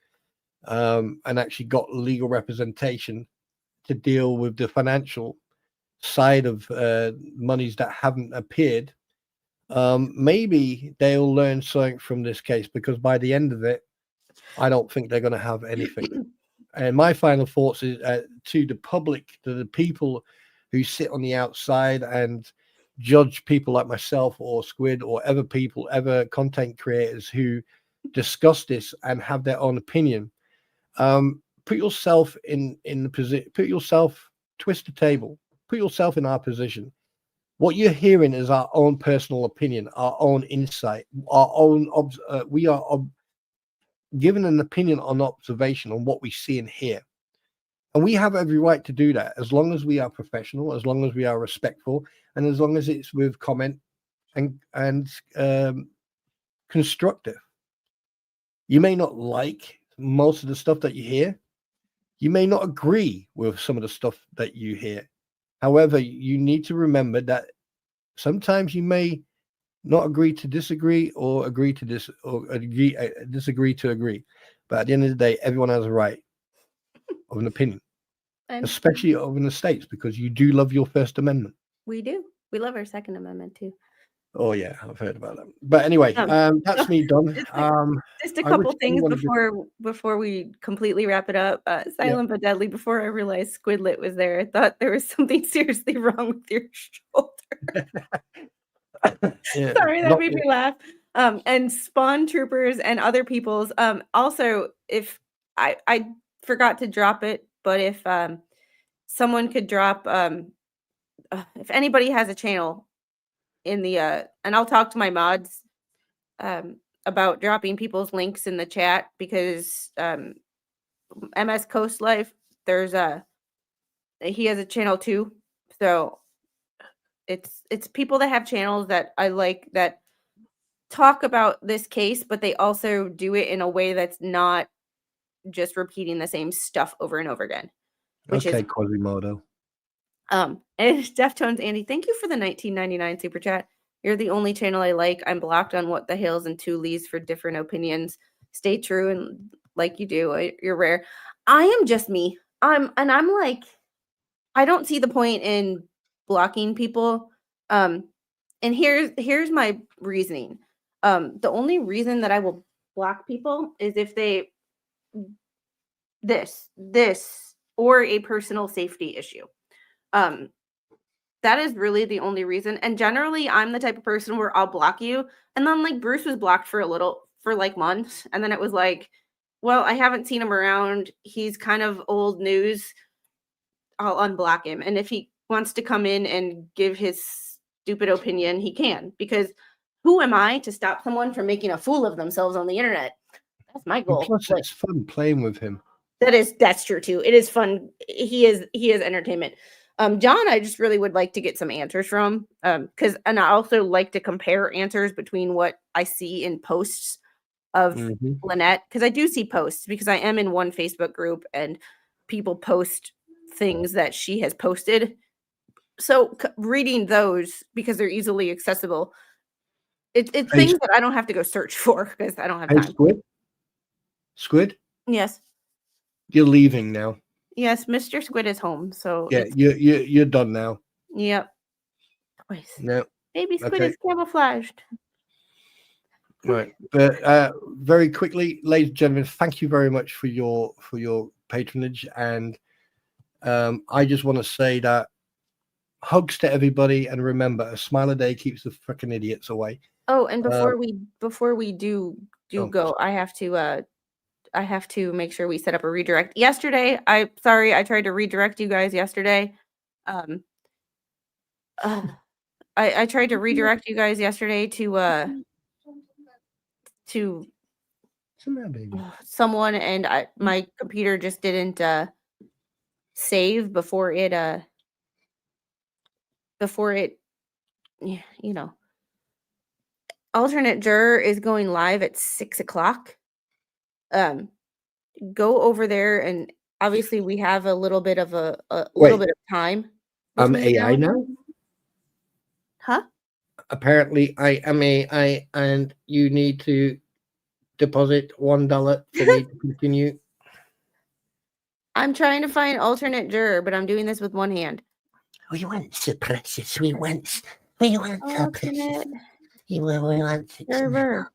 and actually got legal representation to deal with the financial side of monies that haven't appeared, maybe they'll learn something from this case, because by the end of it, I don't think they're going to have anything. And my final thoughts is to the public, to the people who sit on the outside and judge people like myself or Squid or other content creators who discuss this and have their own opinion. Put yourself in the position, twist the table, put yourself in our position. What you're hearing is our own personal opinion, our own insight, our own we are given an opinion on observation on what we see and hear. And we have every right to do that, as long as we are professional, as long as we are respectful, and as long as it's with comment and constructive. You may not like most of the stuff that you hear. You may not agree with some of the stuff that you hear. However, you need to remember that sometimes you may not agree to disagree, or agree to disagree to agree. But at the end of the day, everyone has a right of an opinion, especially over in the States, because you do love your First Amendment. We do. We love our Second Amendment too. Oh yeah, I've heard about that. But anyway, that's me done. Just a couple things before we completely wrap it up. Silent but deadly. Before I realized Squidlet was there, I thought there was something seriously wrong with your shoulder. Sorry, that made me laugh. And Spawn Troopers and other people's. Also, if I forgot to drop it, but if someone could drop, if anybody has a channel in the and I'll talk to my mods about dropping people's links in the chat, because MS Coast Life, he has a channel too. So it's people that have channels that I like, that talk about this case, but they also do it in a way that's not just repeating the same stuff over and over again. Okay, Quasimodo. And Deftones Andy, thank you for the 1999 super chat. You're the only channel I like. I'm blocked on what the Hales and Toolies for different opinions. Stay true and like you do. You're rare. I am just me. I'm like, I don't see the point in blocking people. And here's my reasoning. The only reason that I will block people is if they this or a personal safety issue. That is really the only reason. And generally, I'm the type of person where I'll block you. And then, like, Bruce was blocked for like months. And then it was like, well, I haven't seen him around. He's kind of old news. I'll unblock him. And if he wants to come in and give his stupid opinion, he can. Because who am I to stop someone from making a fool of themselves on the internet? That's my And goal. plus, Like, it's fun playing with him. that's true too. It is fun. He is entertainment. John, I just really would like to get some answers from, and I also like to compare answers between what I see in posts of Lynette, because I do see posts, because I am in one Facebook group and people post things that she has posted. So reading those, because they're easily accessible, it's things that I don't have to go search for because I don't have time. Squid? Yes. You're leaving now. Yes, Mr. Squid is home. So yeah, you're done now. Yep. Twice. No. Baby Squid is camouflaged. Right. But very quickly, ladies and gentlemen, thank you very much for your patronage. And I just want to say that hugs to everybody, and remember, a smile a day keeps the freaking idiots away. Oh, and before we do go, I have to make sure we set up a redirect. Yesterday, I tried to redirect you guys yesterday. I tried to redirect you guys yesterday to someone, and my computer just didn't save before it you know. Alternate juror is going live at 6:00. Go over there, and obviously we have a little bit of a little bit of time. I'm AI now? Huh? Apparently I am AI, and you need to deposit $1 for me to continue. I'm trying to find alternate juror, but I'm doing this with one hand. We want suppressors. We want suppressors. We want juror.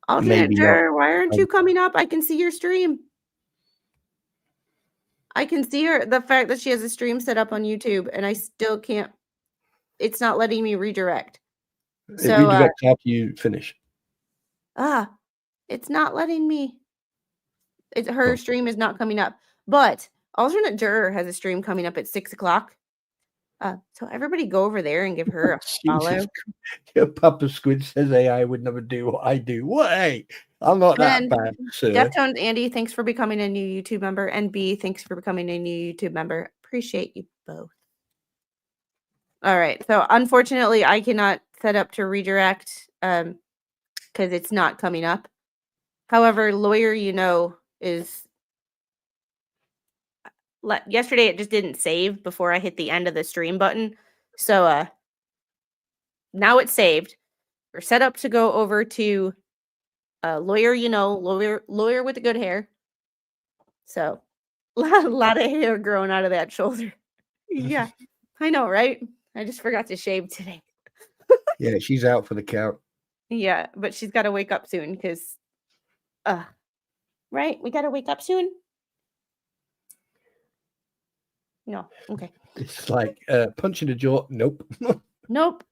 Alternate juror, why aren't you coming up? I can see your stream. I can see the fact that she has a stream set up on YouTube, and I still can't. It's not letting me redirect. It redirects after you finish. It's not letting me. Her stream is not coming up. But alternate juror has a stream coming up at 6:00. So everybody go over there and give her a follow. Papa Squid says AI would never do what I do. What? Hey, I'm not that bad, sir. Deftones Andy, thanks for becoming a new YouTube member. And B, thanks for becoming a new YouTube member. Appreciate you both. All right. So unfortunately, I cannot set up to redirect because it's not coming up. However, lawyer, is yesterday it just didn't save before I hit the end of the stream button. So now it's saved. We're set up to go over to lawyer, lawyer with the good hair. So a lot of hair growing out of that shoulder. Yeah, I know, right? I just forgot to shave today. Yeah, she's out for the count. Yeah, but she's got to wake up soon because, right? We got to wake up soon. No, okay. It's like punch in the jaw. Nope. Nope.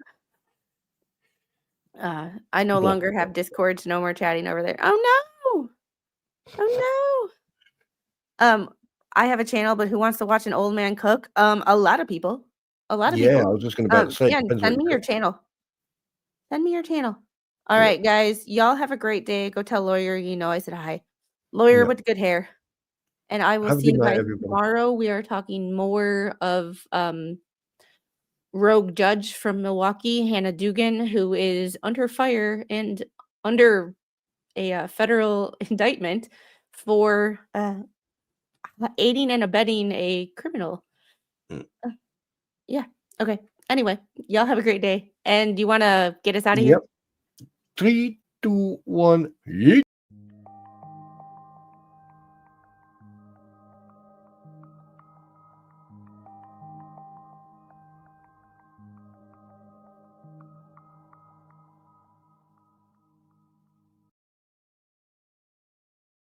I no longer have Discords. No more chatting over there. Oh no! I have a channel, but who wants to watch an old man cook? A lot of people. A lot of people. Yeah, I was just going to say. Send me your channel. Send me your channel. All right, guys. Y'all have a great day. Go tell lawyer I said hi. Lawyer with good hair. And I will see you guys tomorrow. We are talking more of rogue judge from Milwaukee, Hannah Dugan, who is under fire and under a federal indictment for aiding and abetting a criminal. Yeah. Okay. Anyway, y'all have a great day. And you want to get us out of here? Yep. 3, 2, 1. Yeet.